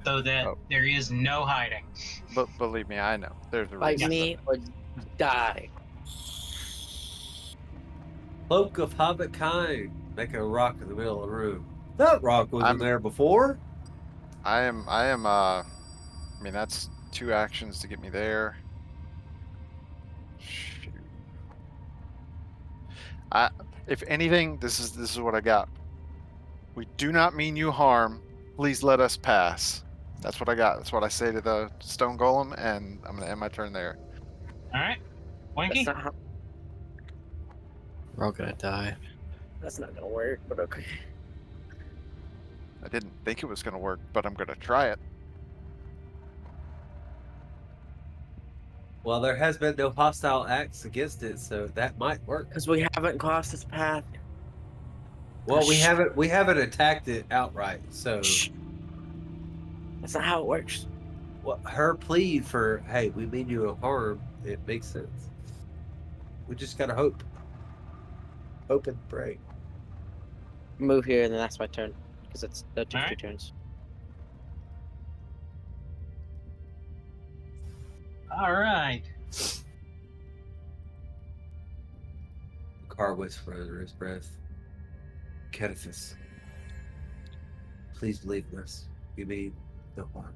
so that Oh. there is no hiding. But believe me, I know. There's a Fight reason. me or die. Cloak of Hobbit kind. Make a rock in the middle of the room. That rock wasn't I'm- there before. I am I mean that's 2 actions to get me there. Shoot. If anything, this is what I got. We do not mean you harm. Please let us pass. That's what I got. That's what I say to the stone golem, and I'm gonna end my turn there. All right, That's Winky. not how. We're all gonna die. That's not gonna work. But okay. I didn't think it was going to work, but I'm going to try it. Well, there has been no hostile acts against it, so that might work. Because we haven't crossed this path. Well, we Shh. haven't attacked it outright. So Shh. That's not how it works. well, her plea for hey, we mean you no harm, it makes sense. We just gotta hope and pray. Move here, and then that's my turn. Because it's the two Alright. turns. All right. Car whispered under his breath. Cetaphis, please believe in us. We mean no harm.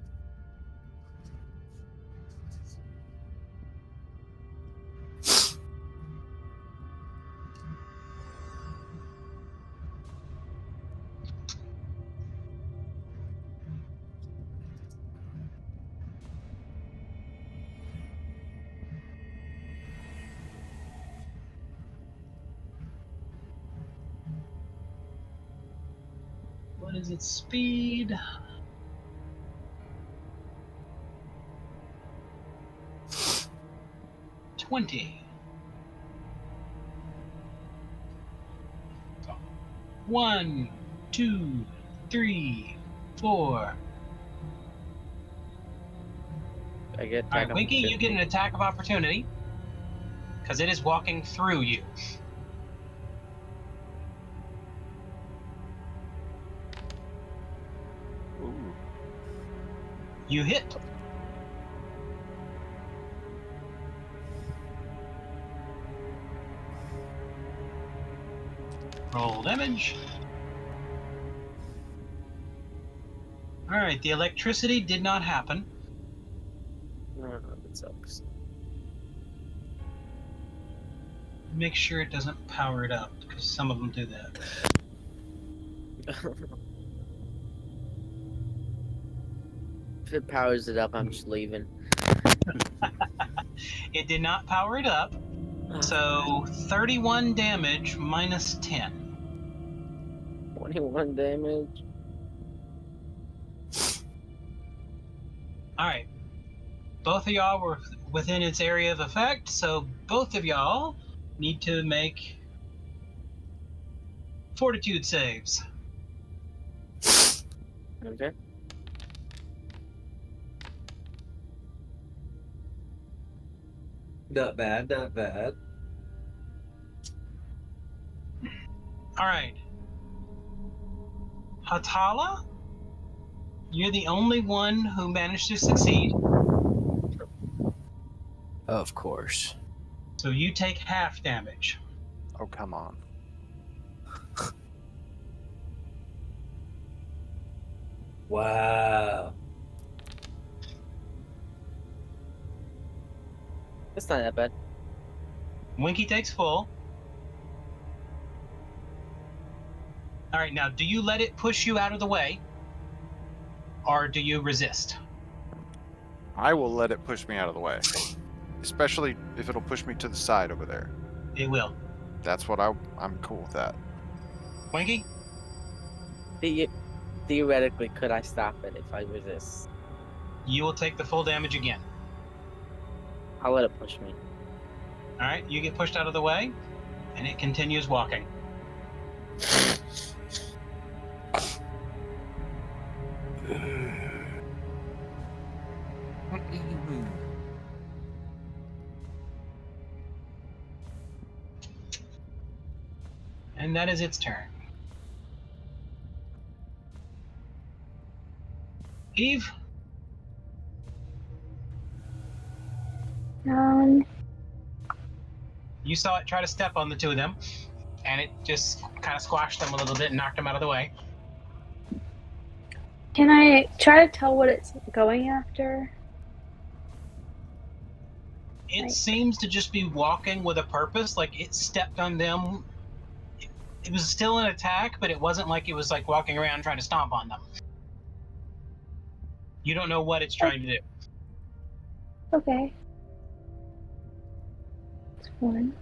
What is its speed? $20. 1, 2, 3, 4. I get All right, attack Winky, you opportunity. get an attack of opportunity because it is walking through you. Ooh. You hit. Roll damage. All right, the electricity did not happen. No, that sucks. Make sure it doesn't power it up because some of them do that. If it powers it up, I'm just leaving. It did not power it up, so 31 damage minus 10. 21 damage. All right. Both of y'all were within its area of effect, so both of y'all need to make fortitude saves. Okay. Not bad, not bad. All right. Hatala, you're the only one who managed to succeed, Of course. so you take half damage. Oh, come on. Wow. It's not that bad. Winky takes full. All right, now do you let it push you out of the way, or do you resist? I will let it push me out of the way. Especially if it'll push me to the side over there. It will. That's what I'm cool with that. Winky? Theoretically, could I stop it if I resist? You will take the full damage again. I'll let it push me. All right, you get pushed out of the way, and it continues walking. And that is its turn. Eve? You saw it try to step on the two of them, and it just kind of squashed them a little bit and knocked them out of the way. Can I try to tell what it's going after? It Right. seems to just be walking with a purpose, like it stepped on them. It was still an attack, but it wasn't like it was like walking around trying to stomp on them. You don't know what it's trying to do. Okay. 1.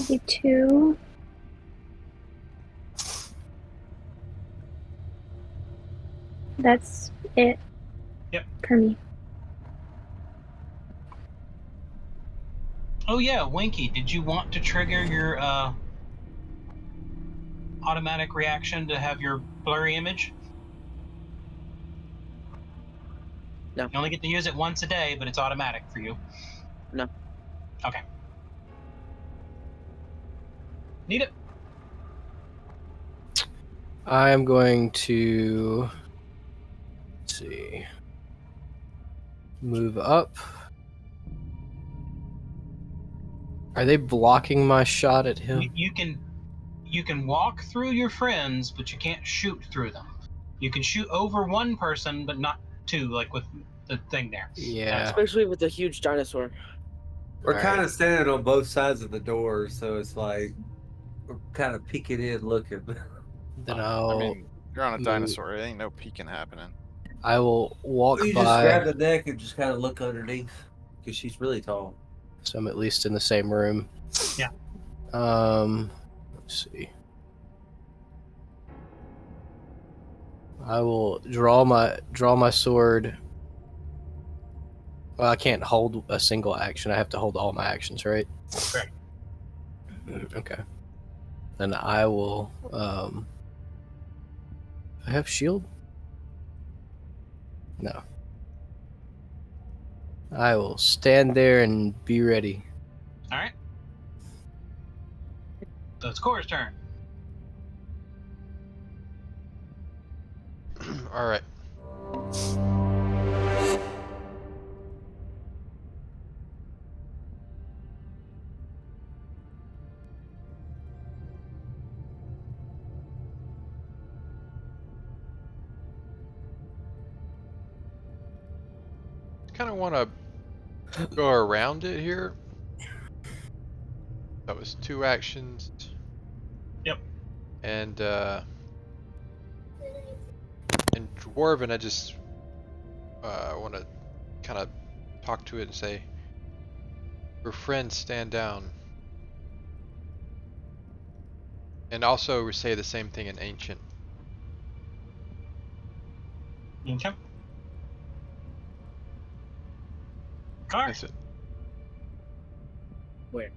Maybe 2. That's it. Yep. For me. Oh yeah, Winky, did you want to trigger your automatic reaction to have your blurry image? No. You only get to use it once a day, but it's automatic for you. No. Okay. Need it? I'm going to, let's see, move up. Are they blocking my shot at him? You can walk through your friends, but you can't shoot through them. You can shoot over one person, but not two, like with the thing there. Yeah. Especially with a huge dinosaur. We're All kind right. of standing on both sides of the door, so it's like we're kind of peeking in, looking. Then I mean, you're on a move- dinosaur. It ain't no peeking happening. I will walk You just grab by, the neck and just kind of look underneath, because she's really tall. so I'm at least in the same room. Yeah. Let's see. I will draw my sword. Well, I can't hold a single action. I have to hold all my actions, right? Correct. Okay. Then I will. I have shield. No. I will stand there and be ready. All right. So it's Cora's turn. All right. Kind of want to go around it here. That was 2 actions. Yep. And Dwarven, I just want to kind of talk to it and say, "Your friends, stand down." And also say the same thing in Ancient. Okay. Car. That's it. Where?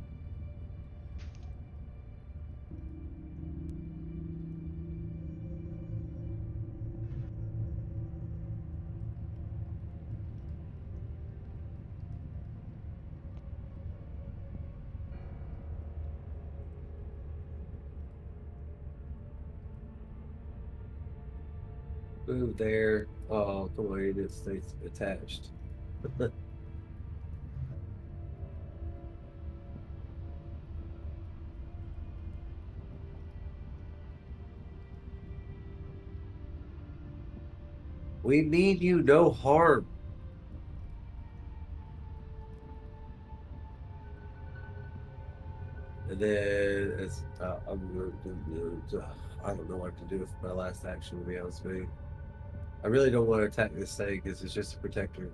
Move there. Oh, the way it stays attached. We mean you no harm. And then it's I'm gonna I don't know what to do with my last action, to be honest with you. I really don't want to attack this thing because it's just a protector.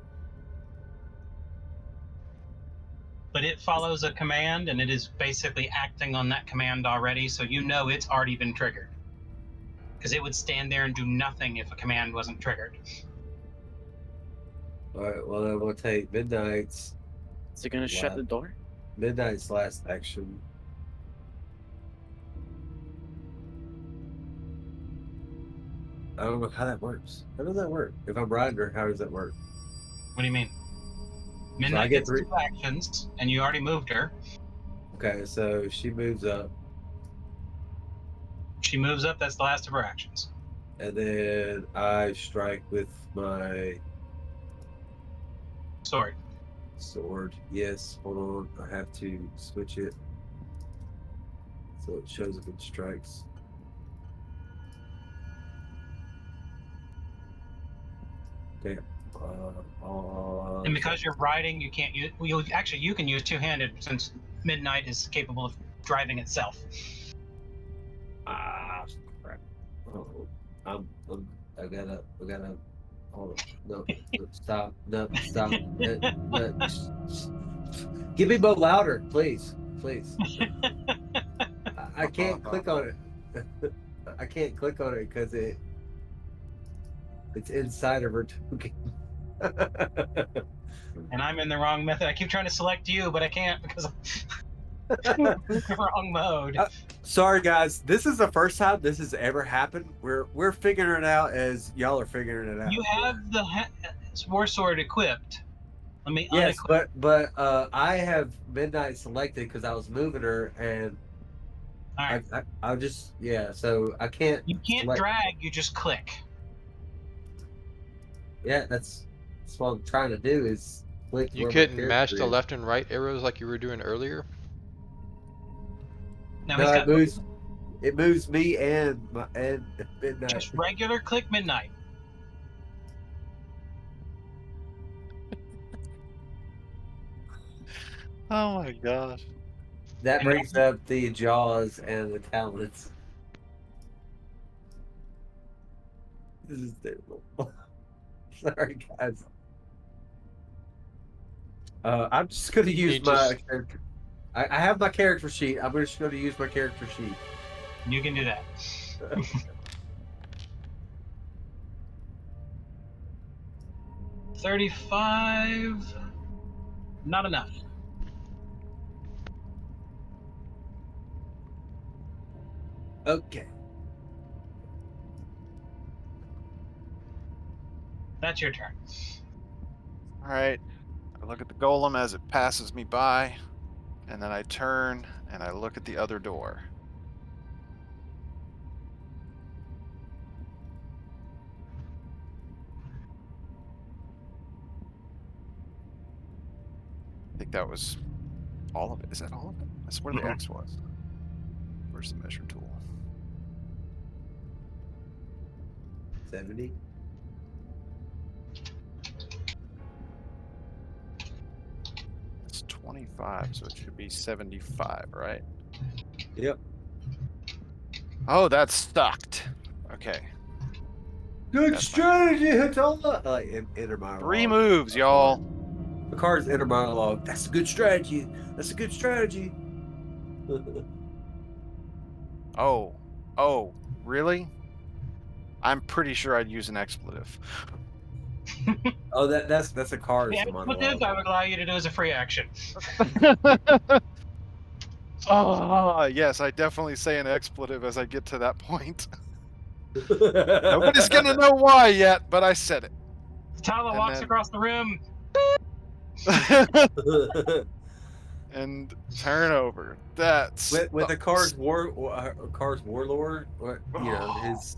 But it follows a command, and it is basically acting on that command already, so you know it's already been triggered. Because it would stand there and do nothing if a command wasn't triggered. Alright, well I'm gonna take Midnight's Is it gonna shut the door? Midnight's last action. I don't know how that works. How does that work? If I'm riding her, how does that work? What do you mean? Midnight get gets 3 2 actions, and you already moved her. Okay, so she moves up, She moves up, that's the last of her actions. and then I strike with my Sword. sword. Yes, hold on. I have to switch it so it shows up in strikes. Okay. And because you're riding, you can't use. Well, you can use two-handed since Midnight is capable of driving itself. Crap. Oh, I gotta hold on. No, stop. No, stop. No. Give me Bo louder, please. Please. I can't click on it. I can't click on it because it's inside of her token. And I'm in the wrong method. I keep trying to select you, but I can't because I'm in the wrong mode. Sorry, guys. This is the first time this has ever happened. We're figuring it out as y'all are figuring it out. You have the war sword equipped. Let me Yes, unequip. but I have Midnight selected because I was moving her, and All right. I'll just So I can't. You can't select- drag. You just click. Yeah, that's what I'm trying to do is click. You where my couldn't mash character the is. left and right arrows like you were doing earlier? Now No, he's got it moves me and Midnight. just regular click midnight. Oh my gosh. That brings up the jaws and the talents. This is terrible. Sorry, guys. I'm just going to use my character. I have my character sheet. I'm just going to use my character sheet. You can do that. $35. Not enough. Okay. That's your turn. All right. I look at the golem as it passes me by, and then I turn and I look at the other door. I think that was all of it. Is that all of it? That's where the X was. Where's the measure tool? 70. It's 25, so it should be 75, right? Yep. Oh, that sucked. Okay. Good That's strategy, Hitola. Inner monologue. 3 moves, y'all. The card's inner monologue. That's a good strategy. That's a good strategy. Oh, really? I'm pretty sure I'd use an expletive. Oh, that's a card. The expletive I would allow you to do as a free action. Oh, yes, I definitely say an expletive as I get to that point. Nobody's gonna know why yet, but I said it. Tala And walks then- across the room. And turn over. That's with the card's warlord, or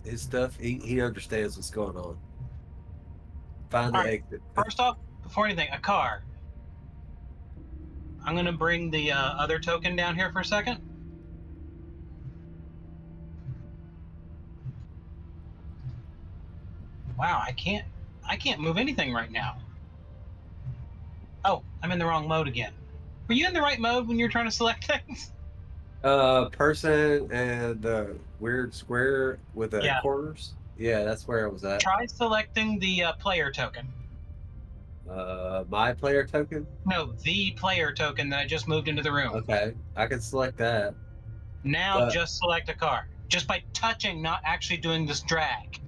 his stuff. He understands what's going on. Find the Alright. exit. First off, before anything, a car. I'm gonna bring the other token down here for a second. Wow, I can't move anything right now. Oh, I'm in the wrong mode again. Were you in the right mode when you were trying to select things? Person and the weird square with the quarters. Yeah, that's where I was at. Try selecting the player token. My player token. No, the player token that I just moved into the room. Okay, I can select that. Now just select a car. Just by touching, not actually doing this drag.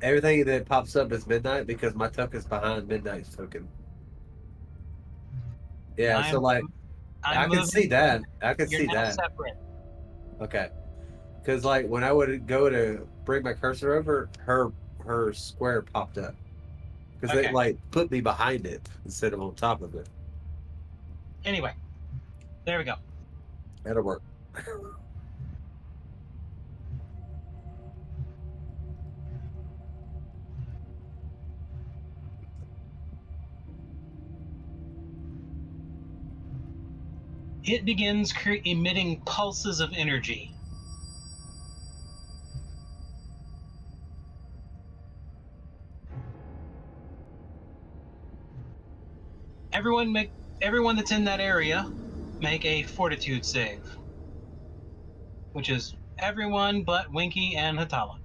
Everything that pops up is Midnight because my token's behind Midnight's token. Yeah, I'm- so like I can see that. I can You're see now that. separate. Okay. Because like when I would go to bring my cursor over, her square popped up. Because Okay. it like put me behind it instead of on top of it. Anyway, there we go. That'll work. It begins emitting pulses of energy. Everyone that's in that area make a fortitude save. Which is everyone but Winky and Hatala.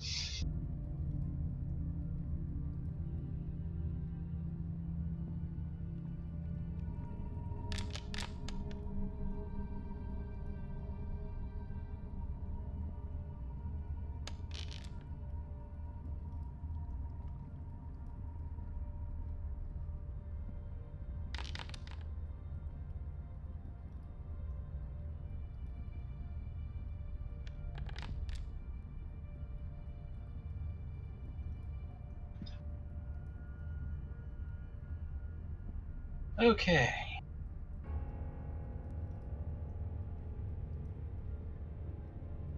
Okay.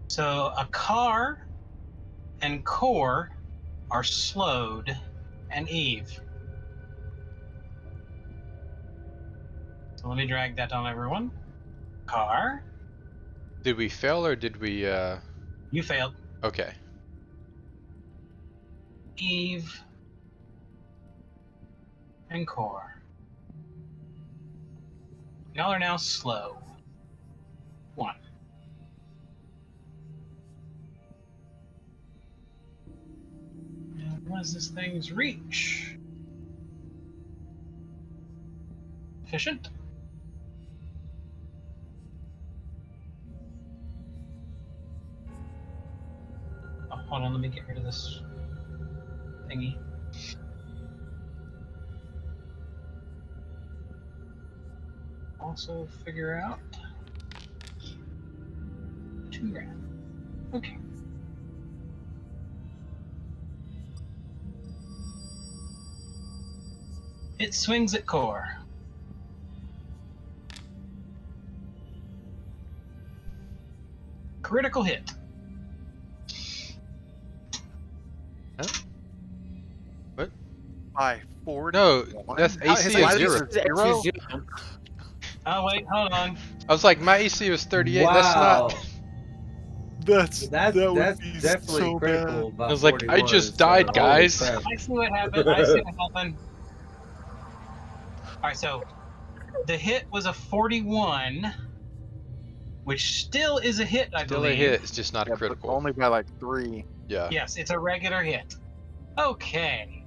So a car and Core are slowed, and Eve. So let me drag that on everyone. Car, Did we fail or did we? you failed. Okay. Eve and Core. Y'all are now slow. 1. And what is this thing's reach? Efficient? Oh, hold on, let me get rid of this thingy. Also figure out 2 grand. Okay. It swings at Core. Critical hit. By 40. No, that's AC Why is is 0. it zero? Oh wait, hold on. I was like, my AC was 38. That's Wow. not. That's definitely critical. By I was like, I 41, just so died, holy guys. crap. I see what happened. I see what happened. Alright, so the hit was a 41, which still is a hit, I Still a believe. hit. It's just not a Yeah, but critical. only by like 3. Yeah. Yes, it's a regular hit. Okay.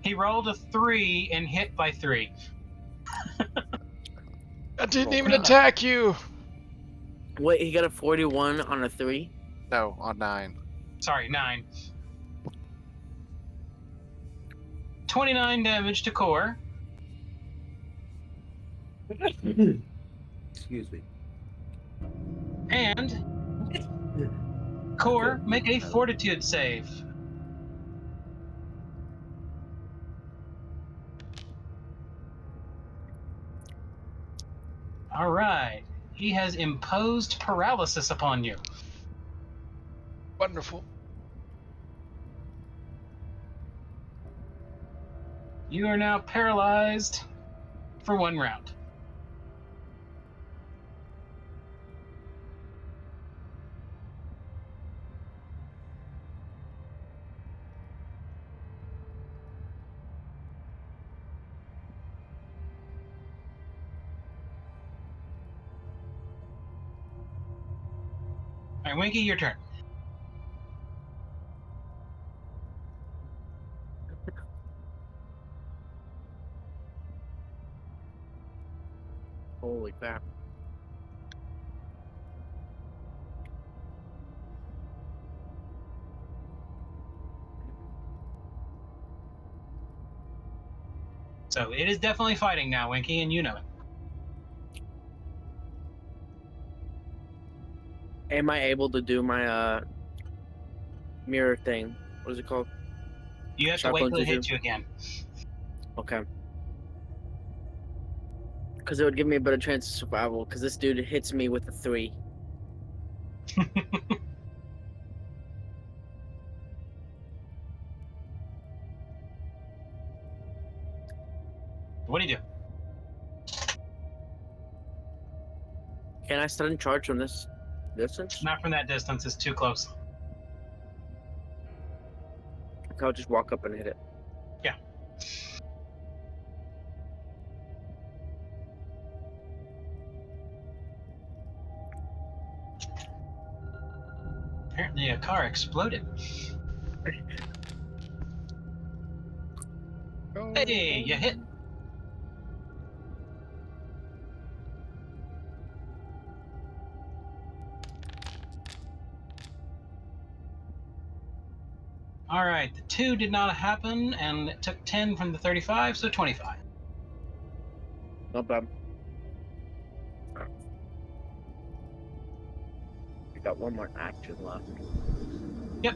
He rolled a 3 and hit by 3. I didn't even crap. attack you. Wait, he got a 41 on a 3? No, on 9. Sorry, 9. 29 damage to Core. Excuse me. And Core, make a fortitude save. All right. He has imposed paralysis upon you. Wonderful. You are now paralyzed for 1 round. All right, Winky, your turn. Holy crap. So it is definitely fighting now, Winky, and you know it. Am I able to do my mirror thing? What is it called? You have to wait till it hits you again. Okay. Because it would give me a better chance of survival, because this dude hits me with a 3. What do you do? Can I sudden charge from this distance? Not from that distance, it's too close. I'll just walk up and hit it. Yeah. Apparently a car exploded. Hey, you hit. All right, the 2 did not happen, and it took 10 from the 35, so 25. Not bad. I got 1 more action left. Yep.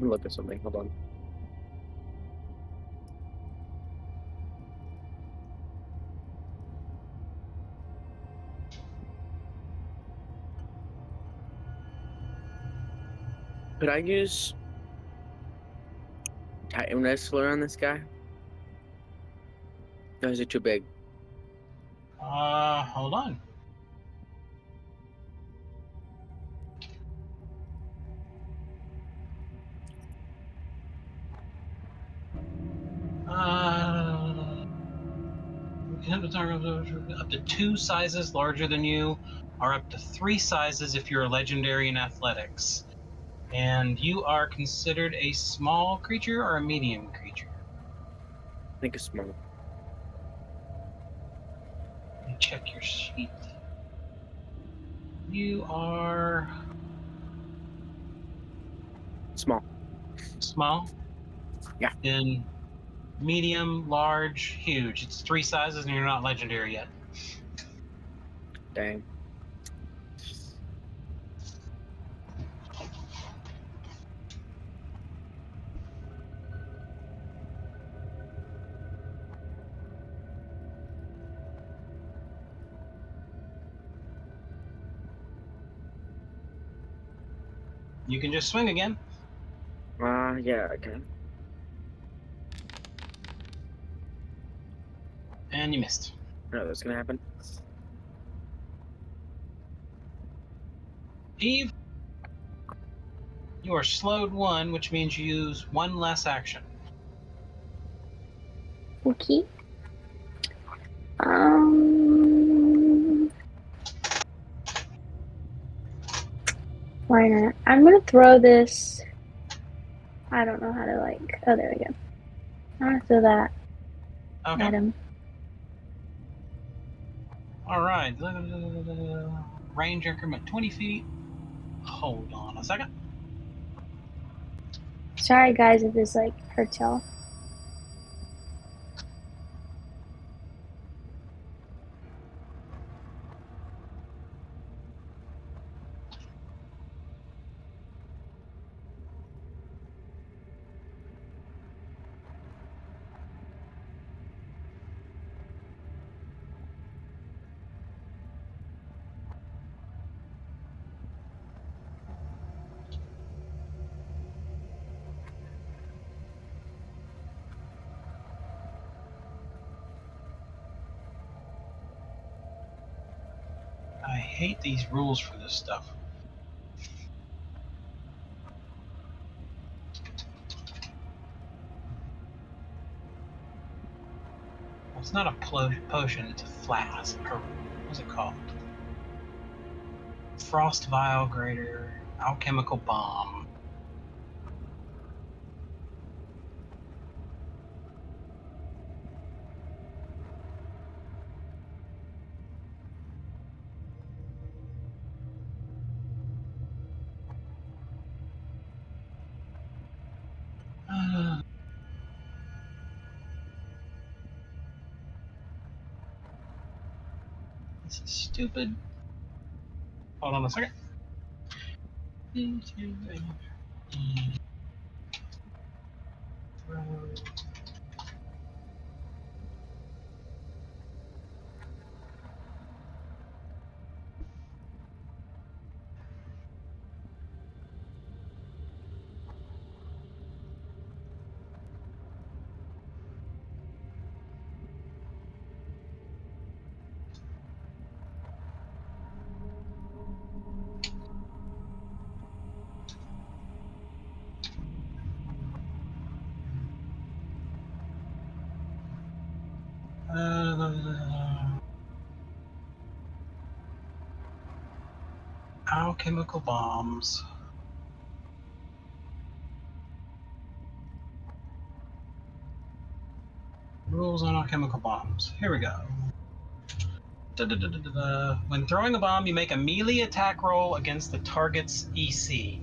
me look at something. Hold on. Could I use Titan Wrestler on this guy? Or is it too big? Hold on. Up to 2 sizes larger than you, or up to 3 sizes if you're a legendary in athletics. And you are considered a small creature or a medium creature? I think it's small. Let me check your sheet. You are Small. small? Yeah. Then medium, large, huge. It's 3 sizes and you're not legendary yet. Dang. You can just swing again. Yeah, I can. And you missed. I know that's gonna happen. Eve, you are slowed 1, which means you use 1 less action. Okay. Um. Why not? I'm gonna throw this. I don't know how to like. Oh, there we go. I'm gonna throw that Okay. at him. Alright. Range increment 20 feet. Hold on a second. Sorry, guys, if this like hurts y'all. I hate these rules for this stuff. Well, it's not a potion, it's a flask. Or what's it called? Frost Vial Grater, Alchemical Bomb. This is stupid. Hold on a second. Alchemical bombs. Rules on alchemical bombs. Here we go. When throwing a bomb, you make a melee attack roll against the target's AC,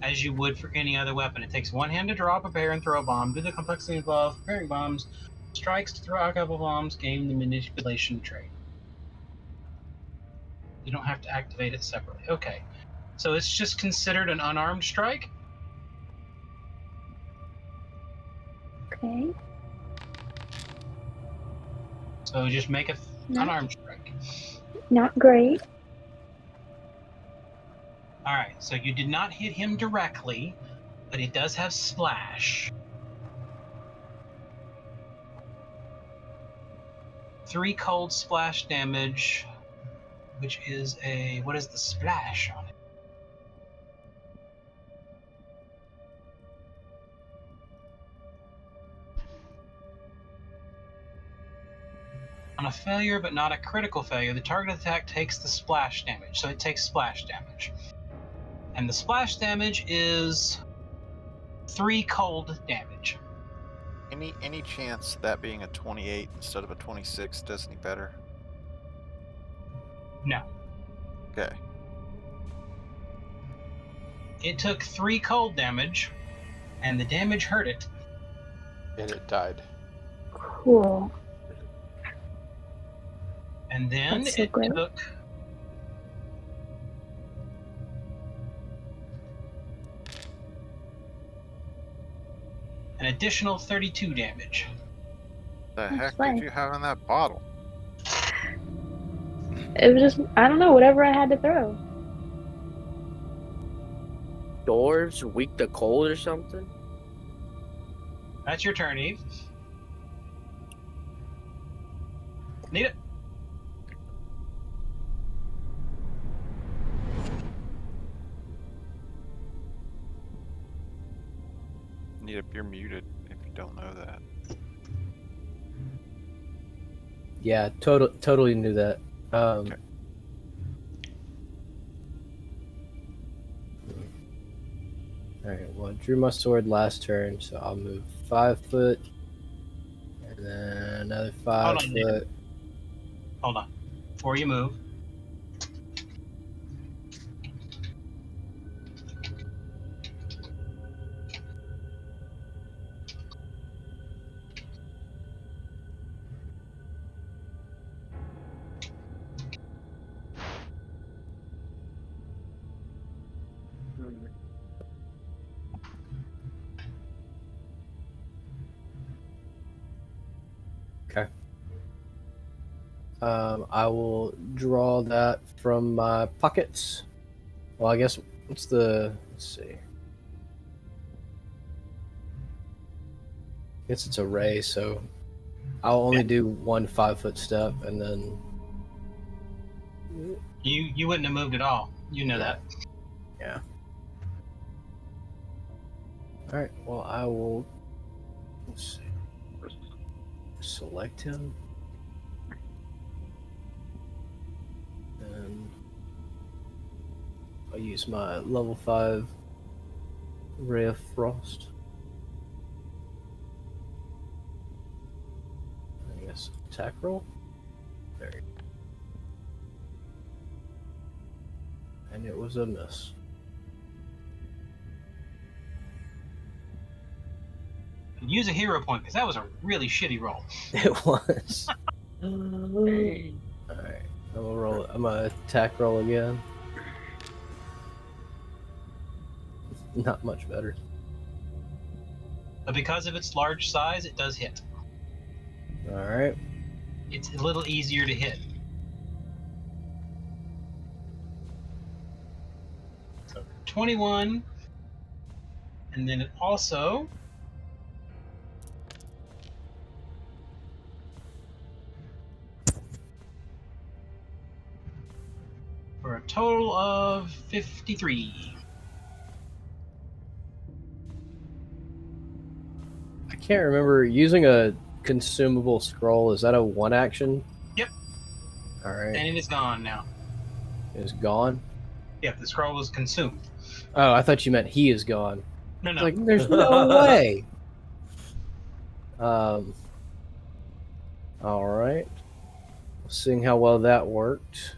as you would for any other weapon. It takes 1 hand to draw, prepare, and throw a bomb. Due to the complexity involved, preparing bombs, strikes to throw alchemical bombs gain the manipulation trait. You don't have to activate it separately. Okay. So it's just considered an unarmed strike? Okay. So just make a unarmed strike. Not great. All right. So you did not hit him directly, but it does have splash. 3 cold splash damage, which is a what is the splash on it? On a failure, but not a critical failure, the target attack takes the splash damage. So it takes splash damage. And the splash damage is 3 cold damage. Any chance that being a 28 instead of a 26 does any better? No. Okay. It took 3 cold damage, and the damage hurt it. And it died. Cool. And then That's so it great. took an additional 32 damage. The That's heck fine. did you have in that bottle? It was just, I don't know, whatever I had to throw. Doors weak to cold or something? That's your turn, Eve. Need it. You're muted if you don't know that. Yeah, totally knew that. Okay. Alright, well, I drew my sword last turn, so I'll move 5 foot. And then another 5 Hold on, foot. Hold on. Before you move, Okay. I will draw that from my pockets. Well, I guess, let's see. I guess it's a ray, so I'll only do 1 5-foot step, and then you wouldn't have moved at all. You know that. yeah. Alright, well, I will, let's see, select him. And I'll use my level 5 Ray of Frost. I guess attack roll. There you go. And it was a miss. Use a hero point because that was a really shitty roll. It was. Alright, I'm gonna roll. I'm gonna attack roll again. Not much better. But because of its large size, it does hit. Alright. It's a little easier to hit. So 21. And then it also for a total of 53. I can't remember using a consumable scroll. Is that a 1 action? Yep. Alright. And it is gone now. It's gone? Yep, the scroll was consumed. Oh, I thought you meant he is gone. No, no. Like, there's no way. Alright. Seeing how well that worked,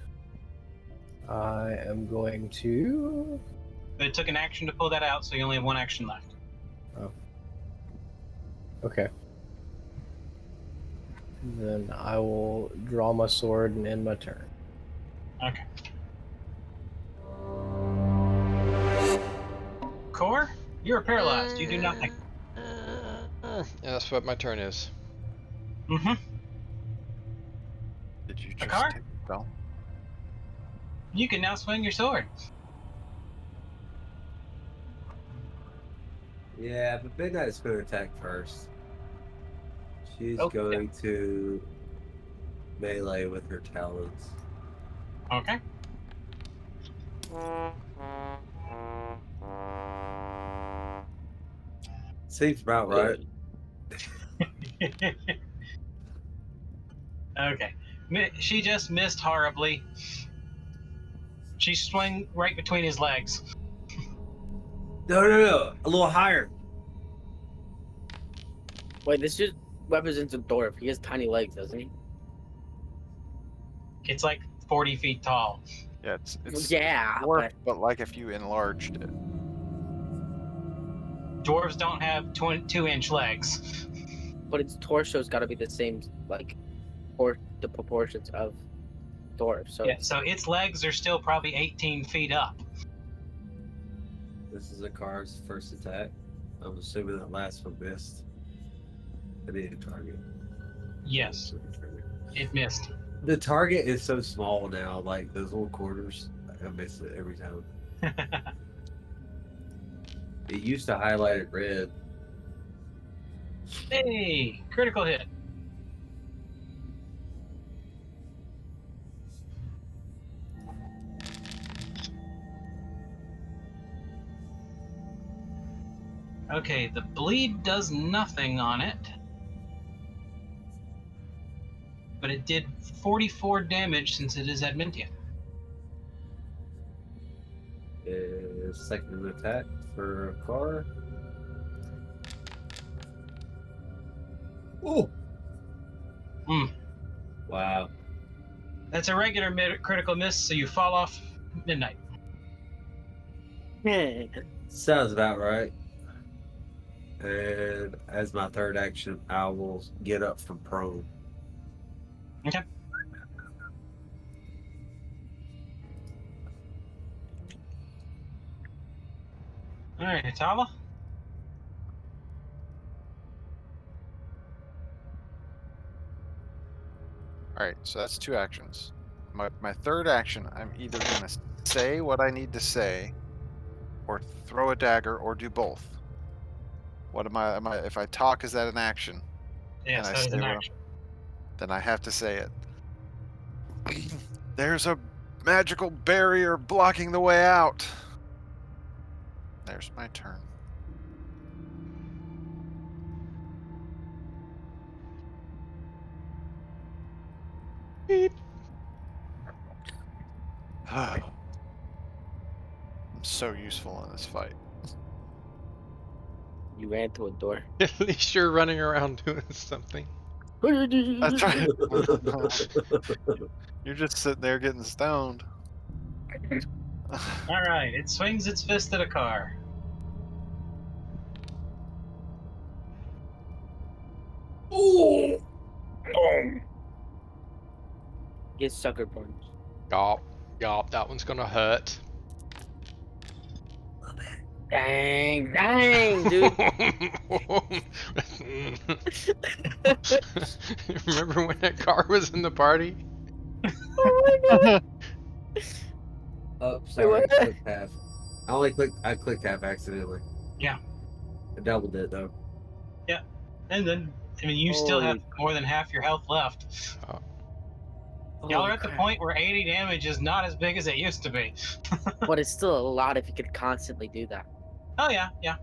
I am going to... But it took an action to pull that out, so you only have 1 action left. Oh. Okay. Then I will draw my sword and end my turn. Okay. Core, you're paralyzed. You do nothing. Yeah, that's what my turn is. Mm-hmm. Did you just car? take the spell? You can now swing your sword. Yeah, but Midnight's going to attack first. She's Okay. going to melee with her talons. Okay. Seems about right. Okay. She just missed horribly. She swung right between his legs. No, a little higher. Wait, this just represents a dwarf. He has tiny legs, doesn't he? It's like 40 feet tall. Yeah, it's Yeah, dwarf, but like if you enlarged it. Dwarves don't have 2-inch legs. but its torso's got to be the same, like, or the proportions of dwarf. So Yeah, it's- so its legs are still probably 18 feet up. This is a car's first attack. I'm assuming that last one missed. I need a target. Yes, it missed. The target is so small now, like those little quarters. I miss it every time. It used to highlight it red. Hey, critical hit. Okay, the bleed does nothing on it. But it did 44 damage since it is adamantine. Second attack for a car. Oh! Hmm. Wow. That's a regular critical miss, so you fall off midnight. Sounds about right. And as my third action, I will get up from prone. Okay. All right, Atala. All right, so that's 2 actions. My third action, I'm either gonna say what I need to say, or throw a dagger, or do both. What am I? If I talk, is that an action? Yes, I that is say an what action. Then I have to say it. There's a magical barrier blocking the way out. There's my turn. Beep. I'm so useful in this fight. you ran to a door. At least you're running around doing something. That's right. You're just sitting there getting stoned. All right, it swings its fist at a car. Ooh! Get sucker punch. Yup, that one's gonna hurt. Dang, dude. Remember when that car was in the party? Oh my god. Oh, sorry. what? I clicked half. I clicked half accidentally. Yeah. I doubled it though. And then, I mean, you still have Holy- more than half your health left. Y'all are at the point where 80 damage is not as big as it used to be. But it's still a lot if you could constantly do that. Oh, yeah, yeah.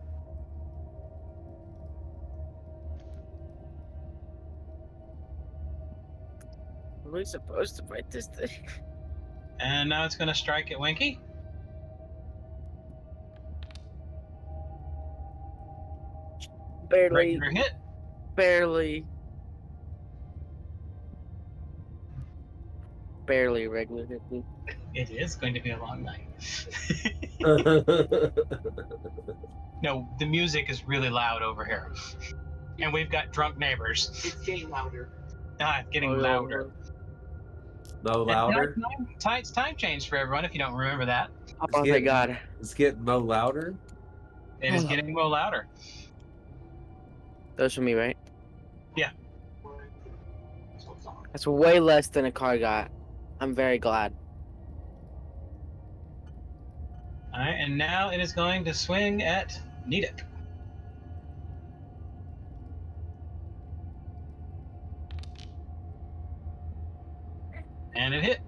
Are we supposed to fight this thing? And now it's going to strike at Winky. Barely, Regular hit. barely. Barely regular hit me. It is going to be a long night. No, the music is really loud over here. And we've got drunk neighbors. It's getting louder. It's getting Oh, yeah. louder. No louder. It's time change for everyone if you don't remember that. Oh, It's my getting- god. It's getting no louder. It is getting more louder. Those for me, right? Yeah. That's way less than a car got. I'm very glad. All right, and now it is going to swing at Nidip. And it hit.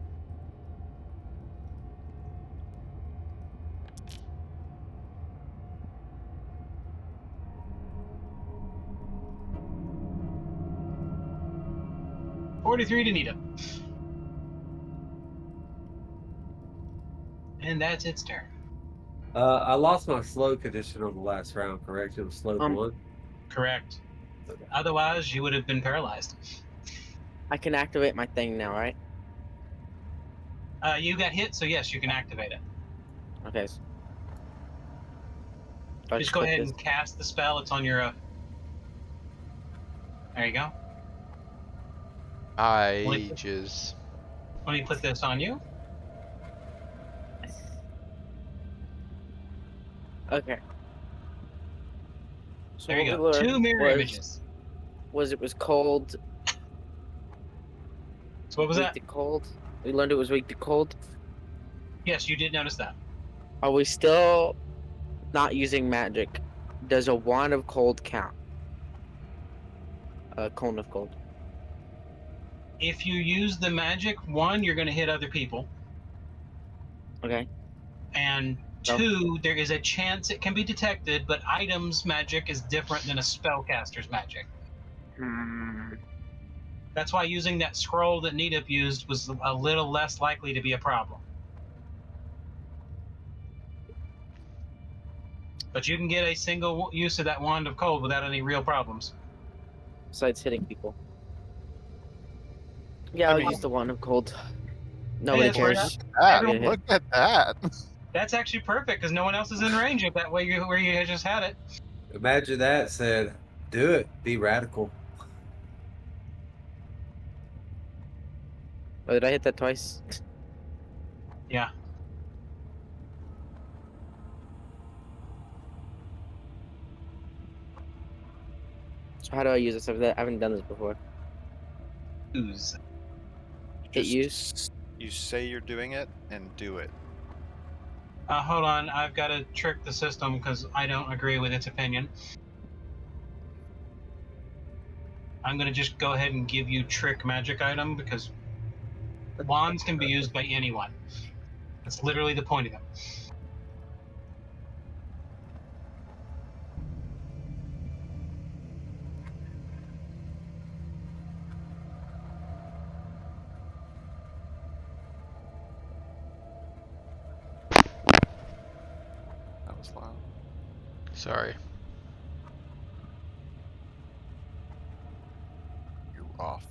$43 to Nidip. And that's its turn. I lost my slow condition on the last round, correct? It was slow 1. Correct. Otherwise, you would have been paralyzed. I can activate my thing now, right? You got hit, so yes, you can activate it. Okay. So I Just go click ahead this. and cast the spell. It's on your. There you go. Ages. Let me put this on you. Okay. So There you what go. we 2 learned mirror was, images. it was cold. So what was weak that? to cold. We learned it was weak to cold. Yes, you did notice that. Are we still not using magic? Does a wand of cold count? A cone of cold. If you use the magic, 1, you're going to hit other people. Okay. And 2, there is a chance it can be detected, but items magic is different than a spellcaster's magic. That's why using that scroll that Nidip used was a little less likely to be a problem. But you can get a single use of that wand of cold without any real problems. Besides hitting people. Yeah, I I'll mean- use the wand of cold. Nobody that's fair cares. Everyone- Look at that. That's actually perfect because no one else is in range of that way where you just had it. Imagine that said, do it. Be radical. Oh, did I hit that twice? Yeah. So how do I use this? I haven't done this before. Use. Hit use. You say you're doing it and do it. Hold on, I've got to trick the system because I don't agree with its opinion. I'm going to just go ahead and give you trick magic item because wands can be used by anyone. That's literally the point of them. That was loud. Sorry. You're off.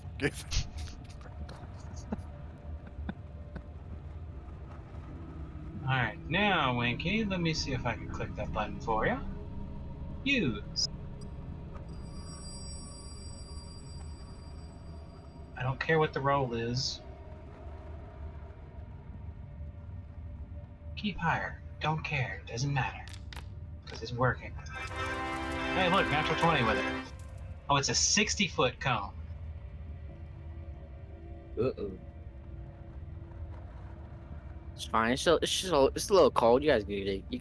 Alright, now Winky, let me see if I can click that button for you. Use. I don't care what the roll is. Keep higher. Don't care. Doesn't matter. Because it's working. Hey, look, natural 20 with it. Oh, it's a 60-foot cone. Uh-oh. It's fine. It's just a little cold. You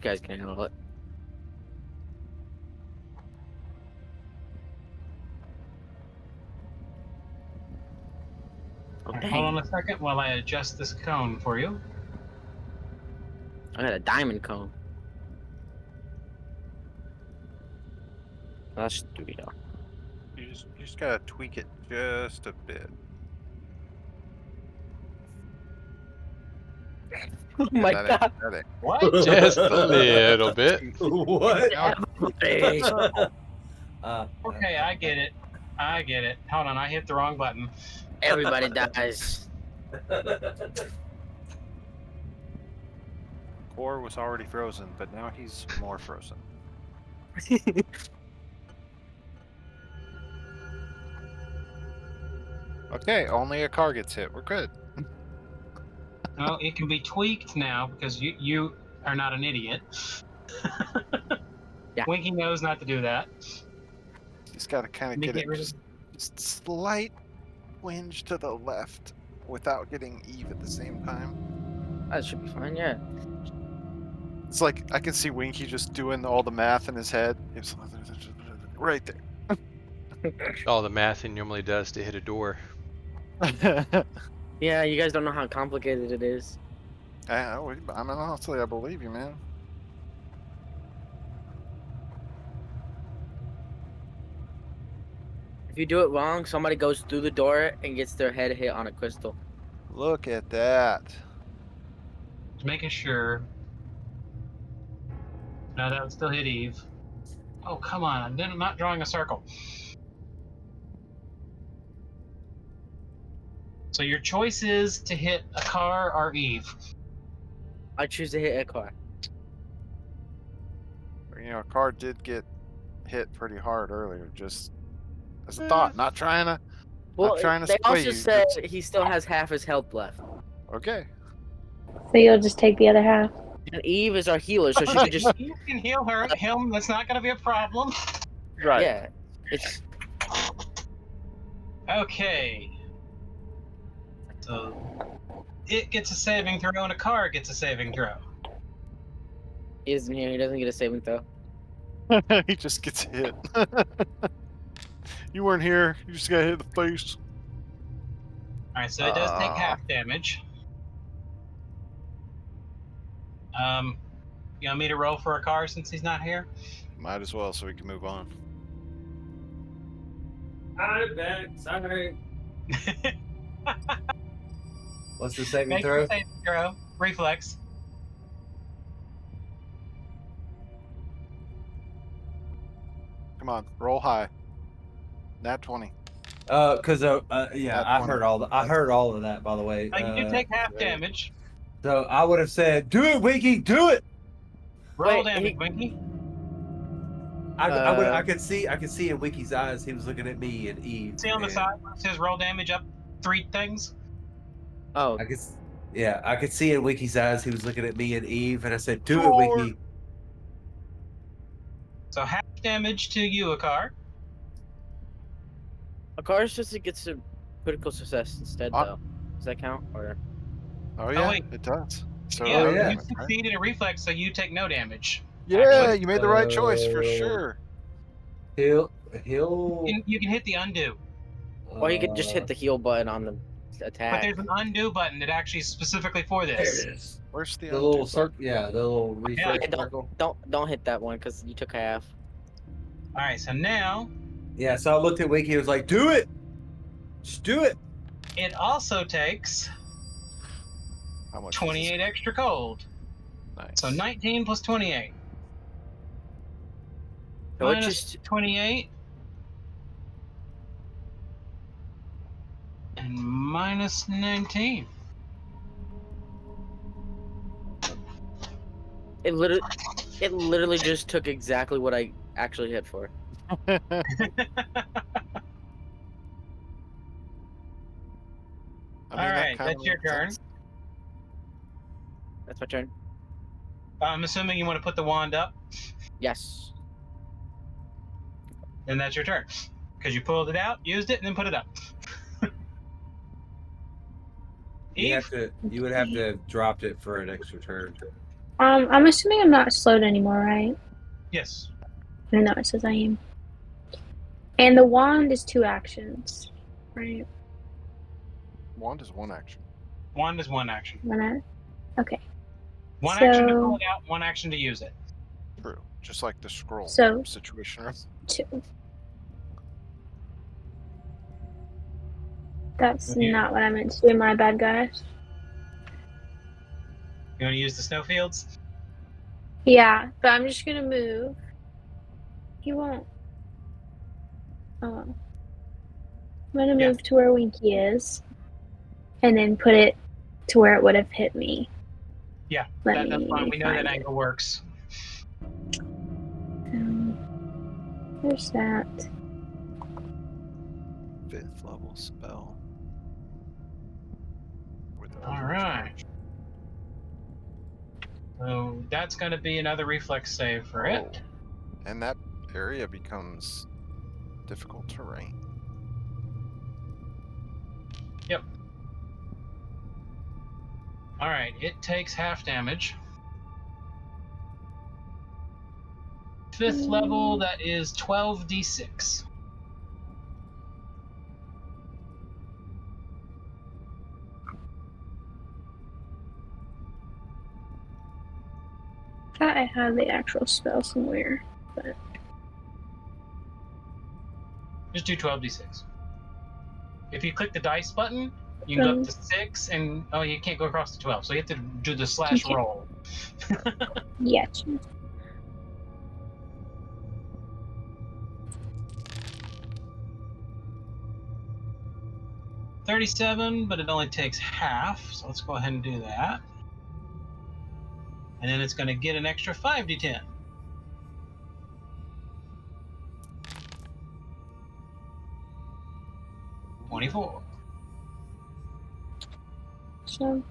guys can handle it. Oh, Alright, dang. hold on a second while I adjust this cone for you. I got a diamond cone. That's stupid. You just gotta tweak it just a bit. Oh my That god. ain't- What? Just a little bit. What? Face. Okay, I get it. I get it. Hold on, I hit the wrong button. Everybody dies. Core was already frozen, but now he's more frozen. Okay, only a car gets hit. We're good. No, it can be tweaked now because you are not an idiot. Yeah. Winky knows not to do that. Just gotta kind of Let me get get it rid of- just slight twinge to the left without getting Eve at the same time. That should be fine. Yeah. It's like I can see Winky just doing all the math in his head. It's right All the math he normally does to hit a door. there. Yeah, you guys don't know how complicated it is. I mean, honestly, I believe you, man. If you do it wrong, somebody goes through the door and gets their head hit on a crystal. Look at that. Just making sure. No, that would still hit Eve. Oh, come on. Then I'm not drawing a circle. So your choice is to hit a car or Eve. I choose to hit a car. You know, a car did get hit pretty hard earlier. Just as a thought, not trying to. Well, trying to they sway also you, said just- he still has half his health left. Okay. So you'll just take the other half. And Eve is our healer, so she could just You can heal him. That's not going to be a problem. Right. yeah. It's Okay. So it gets a saving throw and a car gets a saving throw. he isn't here. He doesn't get a saving throw. He just gets hit. You weren't here. You just got hit in the face. Alright, so it does take half damage. You want me to roll for a car since he's not here? Might as well, so we can move on. I'm back. Sorry. What's the saving Make throw? a saving throw. Reflex. Come on, roll high. Nat 20. Yeah, That I one. heard all of that, by the way. You do take half damage. So I would have said, "Do it, Winky, do it." Roll Wait, damage, he- Winky. I could see in Winky's eyes. He was looking at me and Eve. See on the and side where it says roll damage up 3 things? Oh, I could see in Winky's eyes. He was looking at me and Eve, and I said, "Do it, Lord. Winky." So half damage to you, a car. a car just gets a critical success instead, Ah. though. Does that count? Or Oh yeah, wait. it does. So Yeah, Oh, you yeah. right? succeeded in reflex, so you take no damage. Yeah, you made the right choice for So- sure. He'll. You can hit the undo, or you could just hit the heal button on the but attack. there's an undo button that actually is specifically for There this. it is. Where's the The little undo circle. Yeah, the little refresh Yeah, circle. Don't hit that one because you took half. All right, so now Yeah, so I looked at Winky. and was like, "Do it, just do it." it also takes button? How much? is 28 extra cold. this? Nice. So 19 plus 28. So it Minus just 28. And minus 19. it literally just took exactly what I actually hit for. I mean, All that right, kinda that's your makes turn. sense. That's my turn. I'm assuming you want to put the wand up, Yes. then that's your turn. Because you pulled it out, used it, and then put it up. You Eve? would have to have dropped it for an extra turn. I'm assuming I'm not slowed anymore, right? Yes. I know it says I am. And the wand is 2 actions, right? Wand is one action. Wand is one action. Okay. One action to So- pull it out, one action to use it. True. Just like the scroll So- situation room. 2. That's Yeah. not what I meant to do, my bad, guys. You want to use the snowfields? Yeah, but I'm just gonna move. He won't. Oh. I'm gonna Yeah. move to where Winky is, and then put it to where it would have hit me. Yeah, Let that's me fine. We know that find it. angle works. There's that. 5th level spell. With All Eldritch right. Touch. So that's going to be another reflex save for it. Oh. And that area becomes difficult terrain. All right, it takes half damage. 5th level, that is 12d6. I thought I had the actual spell somewhere, but Just do 12d6. If you click the dice button, you can go up to 6, and oh, you can't go across to 12, so you have to do the slash Okay. roll. yeah. 37, but it only takes half, so let's go ahead and do that. And then it's going to get an extra 5d10. $24. So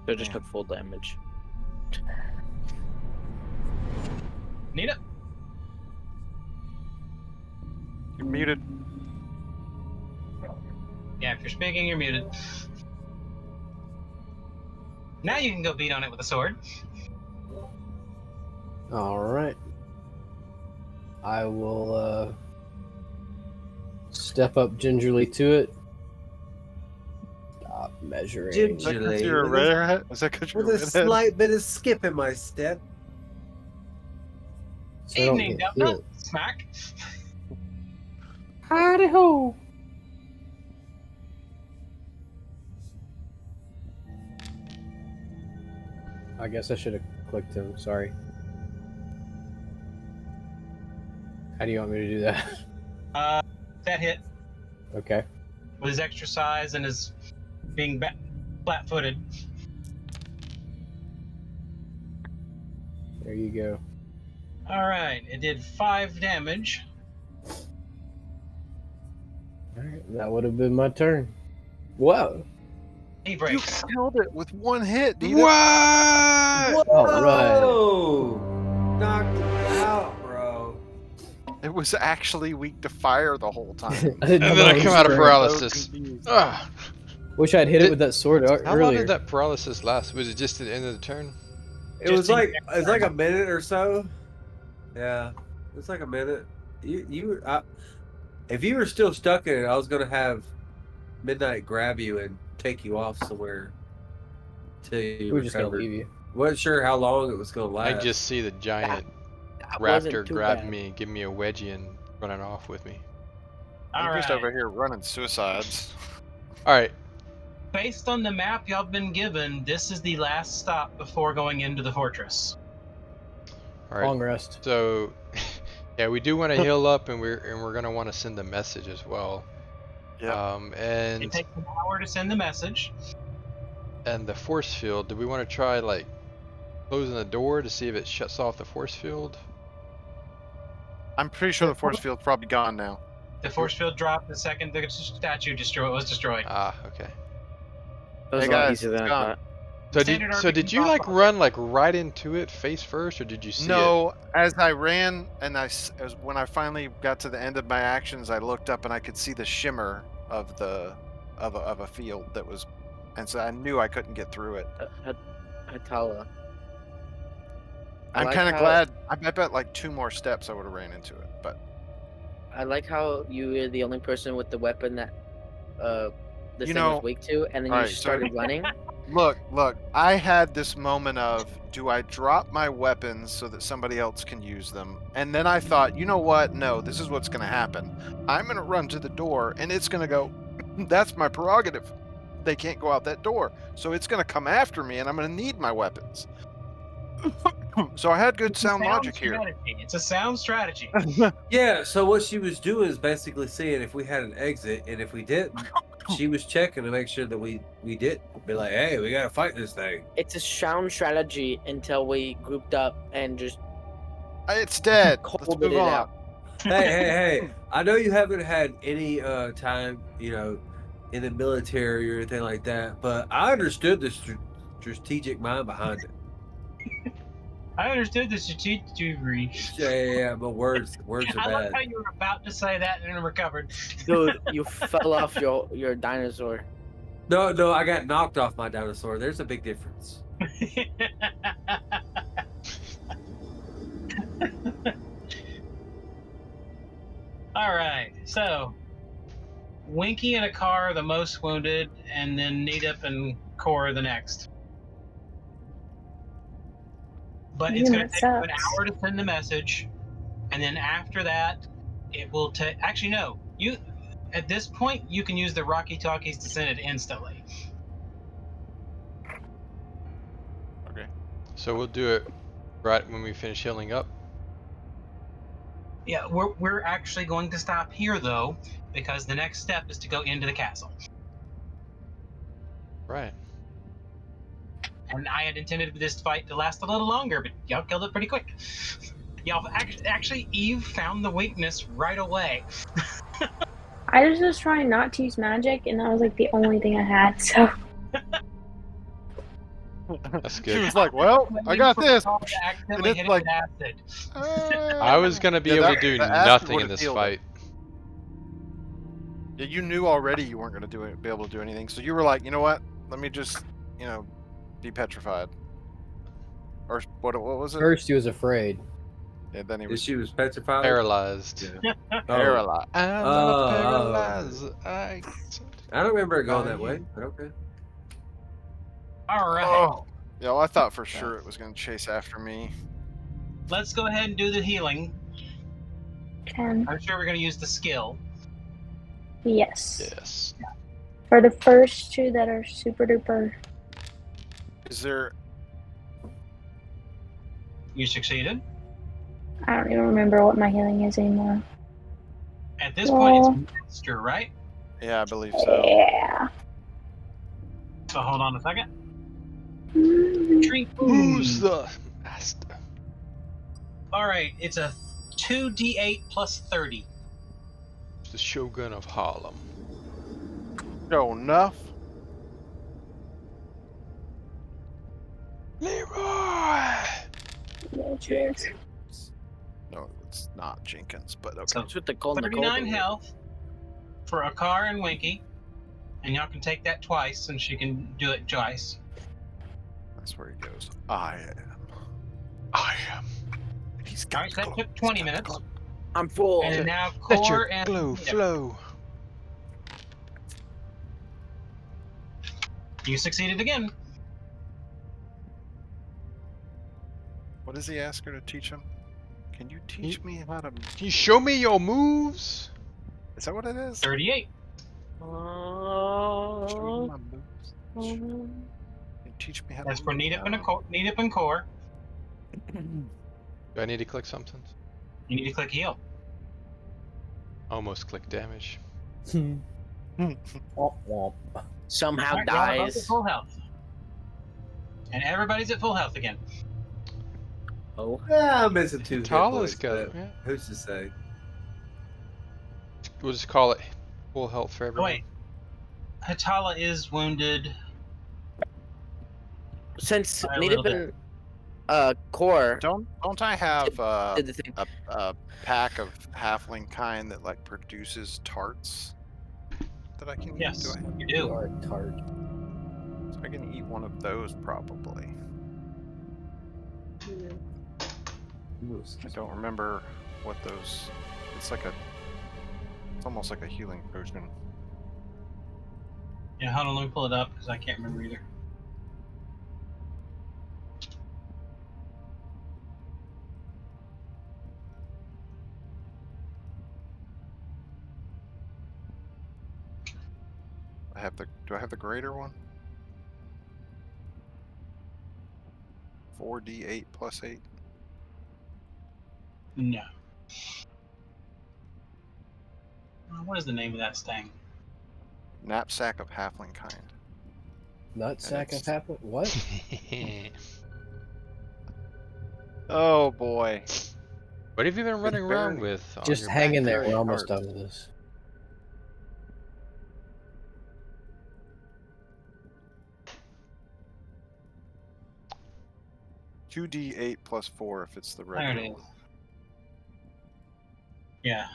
So just took full damage. Nita? You're muted. Yeah, if you're speaking, you're muted. Now you can go beat on it with a sword. All right. I will step up gingerly to it. Stop measuring. Gingerly. Is that 'cause you're a redhead? Is that 'cause you're a With a redhead? slight bit of skip in my step. So I don't Evening, get Delta. hit. Smack. Howdy ho! I guess I should have clicked him. Sorry. How do you want me to do that? That hit Okay. with his extra size and his being flat-footed. There you go. All right, it did 5 damage. All right. That would have been my turn. Whoa. He You breaks. killed it with one hit, Nita. What? All right. Whoa! Knocked it out, bro. It was actually weak to fire the whole time. I didn't And know then I I come was out of trying. paralysis. So confused. Ah. Wish I'd hit it Did- with that sword How long earlier. did that paralysis last? Was it just at the end of the turn? It Just was in like a minute or so. Yeah, it was like a minute. If you were still stuck in it, I was gonna have Midnight grab you and take you off somewhere. Till you We're just gonna recovered. leave you. Wasn't sure how long it was gonna I last. just see the giant That wasn't raptor too grabbing bad. me and giving me a wedgie and running off with me. All I'm just right. over here running suicides. All right. Based on the map y'all been given, this is the last stop before going into the fortress. All right. Long rest. So, yeah, we do want to heal up, and we're gonna want to send a message as well. Yeah. It And takes an hour to send the message. the force field. Do we want to try like closing the door to see if it shuts off the force field? I'm pretty sure the force field's probably gone now. The force field dropped the second the statue was destroyed. Ah, okay. That was Hey, a lot guys, easier than it's I gone. thought. So did you like run like right into it face first, or did you see it? No, as I ran and when I finally got to the end of my actions, I looked up and I could see the shimmer of a field that was, and so I knew I couldn't get through it. Hatala. I I'm like kind of how- glad. I bet like 2 more steps I would have ran into it, but I like how you were the only person with the weapon that this You thing know- was weak to, and then you Alright, so- started running. look, I had this moment of, do I drop my weapons so that somebody else can use them? And then I thought, you know what? No, this is what's going to happen. I'm going to run to the door, and it's going to go, that's my prerogative. They can't go out that door. So it's going to come after me, and I'm going to need my weapons. So I had good It's a sound logic here. strategy. It's a sound strategy. Yeah, so what she was doing is basically seeing if we had an exit, and if we didn't, she was checking to make sure that we did. Be like, hey, we gotta fight this thing. It's a sound strategy until we grouped up and just It's dead. Let's colded move it on. out. Hey! I know you haven't had any time, in the military or anything like that, but I understood the strategic mind behind it. I understood the strategy. Yeah, but words are I love bad. how you were about to say that and then recovered. Dude, you fell off your dinosaur. No, I got knocked off my dinosaur. There's a big difference. All right, so Winky and Akar are the most wounded, and then Needup and Core are the next. But it's going to that take you an sucks. hour to send the message, and then after that, it will take. Actually, no. You at this point you can use the Rocky Talkies to send it instantly. Okay. So we'll do it right when we finish healing up. Yeah, we're actually going to stop here though, because the next step is to go into the castle. Right. And I had intended this fight to last a little longer, but y'all killed it pretty quick. Y'all actually Eve found the weakness right away. I was just trying not to use magic, and that was like the only thing I had. So That's She good. was like, "Well, I got Waiting for this," Carl to and accidentally it's hit it like, with acid. I was gonna be Yeah, able that- to do the acid nothing in would've this healed it. fight. Yeah, you knew already you weren't going to be able to do anything, so you were like, you know what? Let me just, be petrified. Or what was it? First, he was afraid. Yeah, then he If was she was petrified. Paralyzed. Yeah. Oh, paralyzed. I'm Oh, not okay. paralyzed. I don't remember it going By that way, you. but okay. All right, Oh, yeah. Well, I thought for sure it was going to chase after me. let's go ahead and do the healing. can I'm sure we're going to use the skill. yes. Yes. For the first two that are super duper. Is there? You succeeded. I don't even remember what my healing is anymore. At this point, Well, it's master, right? Yeah, I believe so. yeah. So hold on a second. Drink. Who's the master? All right, it's a 2d8 plus 30. The Shogun of Harlem. Sure enough. Leroy! Yeah, cheers. No, it's not Jenkins, but okay. So That's what they call Nicole. 39 health for Akar and Winky, and y'all can take that twice, and she can do it twice. That's where he goes. I am. He's All got right, so the that glow. took He's 20 got the minutes, glow. I'm full. and then now Let Core your and glow Needup. flow. You succeeded again. What does he ask her to teach him? Can you teach me how to? Can you show me your moves? Is that what it is? 38. Show me my moves. Can you teach me how to? That's for move? Needup and No. Needup and Core. Do I need to click something? You need to click heal. Almost click damage. Womp womp. Somehow All right, y'all are both at dies. full health. And everybody's at full health again. Oh, Yeah, I'm missing 2 hit Tala's points, got but yeah. who's to say? We'll just call it full health for Oh, everyone. wait. Hatala is wounded. since By a little Needup and Core Don't I have did the thing. a pack of halfling kind that like produces tarts that I can eat? Yes, Do I have? you You do. are tart. So I can eat one of those probably. I don't remember what those. It's like a. It's almost like a healing potion. Yeah, hold on, let me pull it up because I can't remember either. I have the. Do I have the greater one? 4d8 plus 8. No. What is the name of that thing? Knapsack of halfling kind. Nutsack of it's- happen? What? Oh boy. What have you been running around barely- with? On Just your hang in back? there. very We're almost hard. done with this. 2d8 plus 4 if it's the There it regular is. one. Yeah.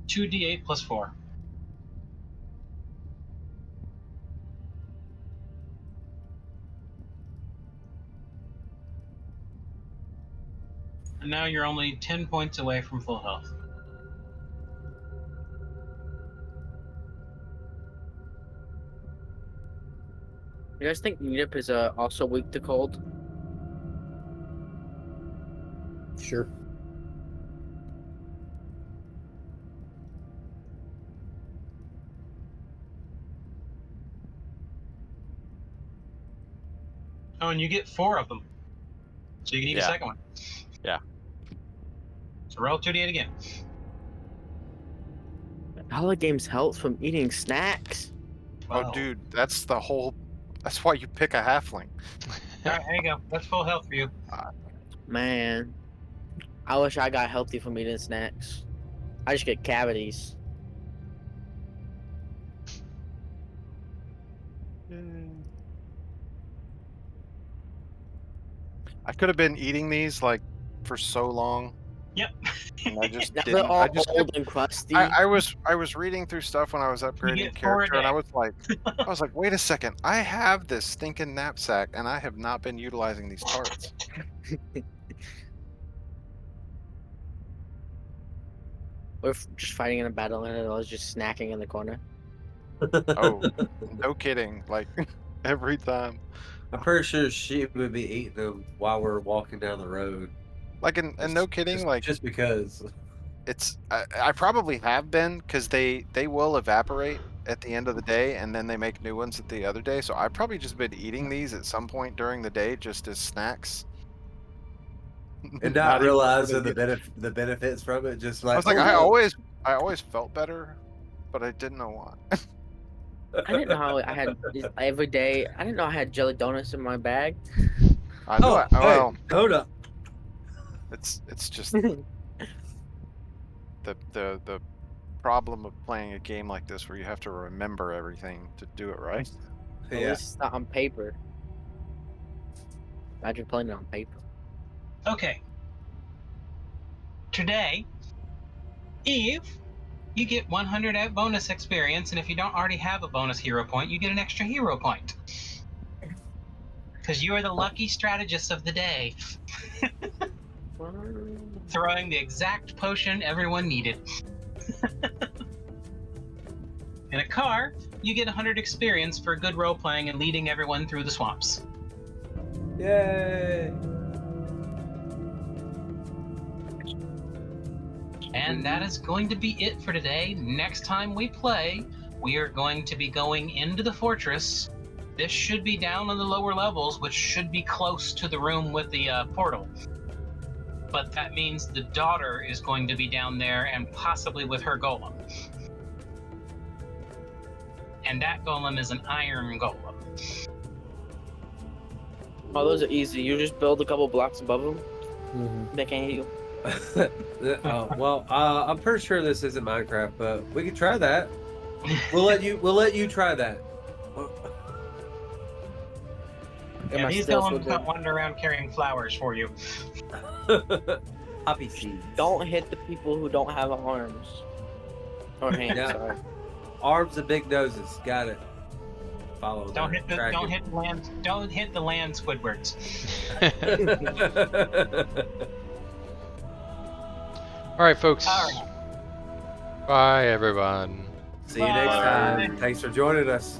Two D8 plus 4. And now you're only 10 points away from full health. You guys think Nip is also weak to cold? Sure. Oh, and you get 4 of them. So you can eat a Yeah. second one. Yeah. So roll 2D8 again. Hella games helps from eating snacks. Oh, Wow. dude, that's the whole. That's why you pick a halfling. Alright, there you go. That's full health for you. Man, I wish I got healthy from eating snacks. I just get cavities. I could have been eating these like for so long. Yep. And I just Now didn't. they're all I just old and crusty. I was reading through stuff when I was upgrading get 4 a character, and I day. was like, wait a second, I have this stinking knapsack, and I have not been utilizing these tarts. We're just fighting in a battle and I was just snacking in the corner. Oh, no kidding! Like every time. I'm pretty sure she would be eating them while we're walking down the road. Like and no kidding, Just, like just because. it's I probably have been because they will evaporate at the end of the day, and then they make new ones at the other day. So I've probably just been eating these at some point during the day just as snacks. And not even realizing really the benefits from it. Just like I was like, oh, I always felt better, but I didn't know why. I didn't know how I had every day. I didn't know I had jelly donuts in my bag. I know. oh, Well, hey, hold up. it's just the problem of playing a game like this where you have to remember everything to do it right. At Yeah. least it's not on paper. Imagine playing it on paper. Okay. Today, Eve, you get 100 at bonus experience, and if you don't already have a bonus hero point, you get an extra hero point. Because you are the lucky strategist of the day, throwing the exact potion everyone needed. In a car, you get 100 experience for good role playing and leading everyone through the swamps. Yay. And that is going to be it for today. Next time we play, we are going to be going into the fortress. This should be down on the lower levels, which should be close to the room with the portal. But that means the daughter is going to be down there and possibly with her golem. And that golem is an iron golem. Oh, those are easy. You just build a couple blocks above them. Mm-hmm. They can't hit you. Well, I'm pretty sure this isn't Minecraft, but we can try that. We'll let you try that. Am Yeah, I these still golems so don't good? wander around carrying flowers for you. Poppy seeds. Don't hit the people who don't have arms. Or hands, Yeah. sorry. Arms and big noses. Got it. Follow. Don't that. hit the Track don't it. hit the land don't hit the land Squidwards. All right, folks. All right. Bye, everyone. See you next Bye. time. Thanks for joining us.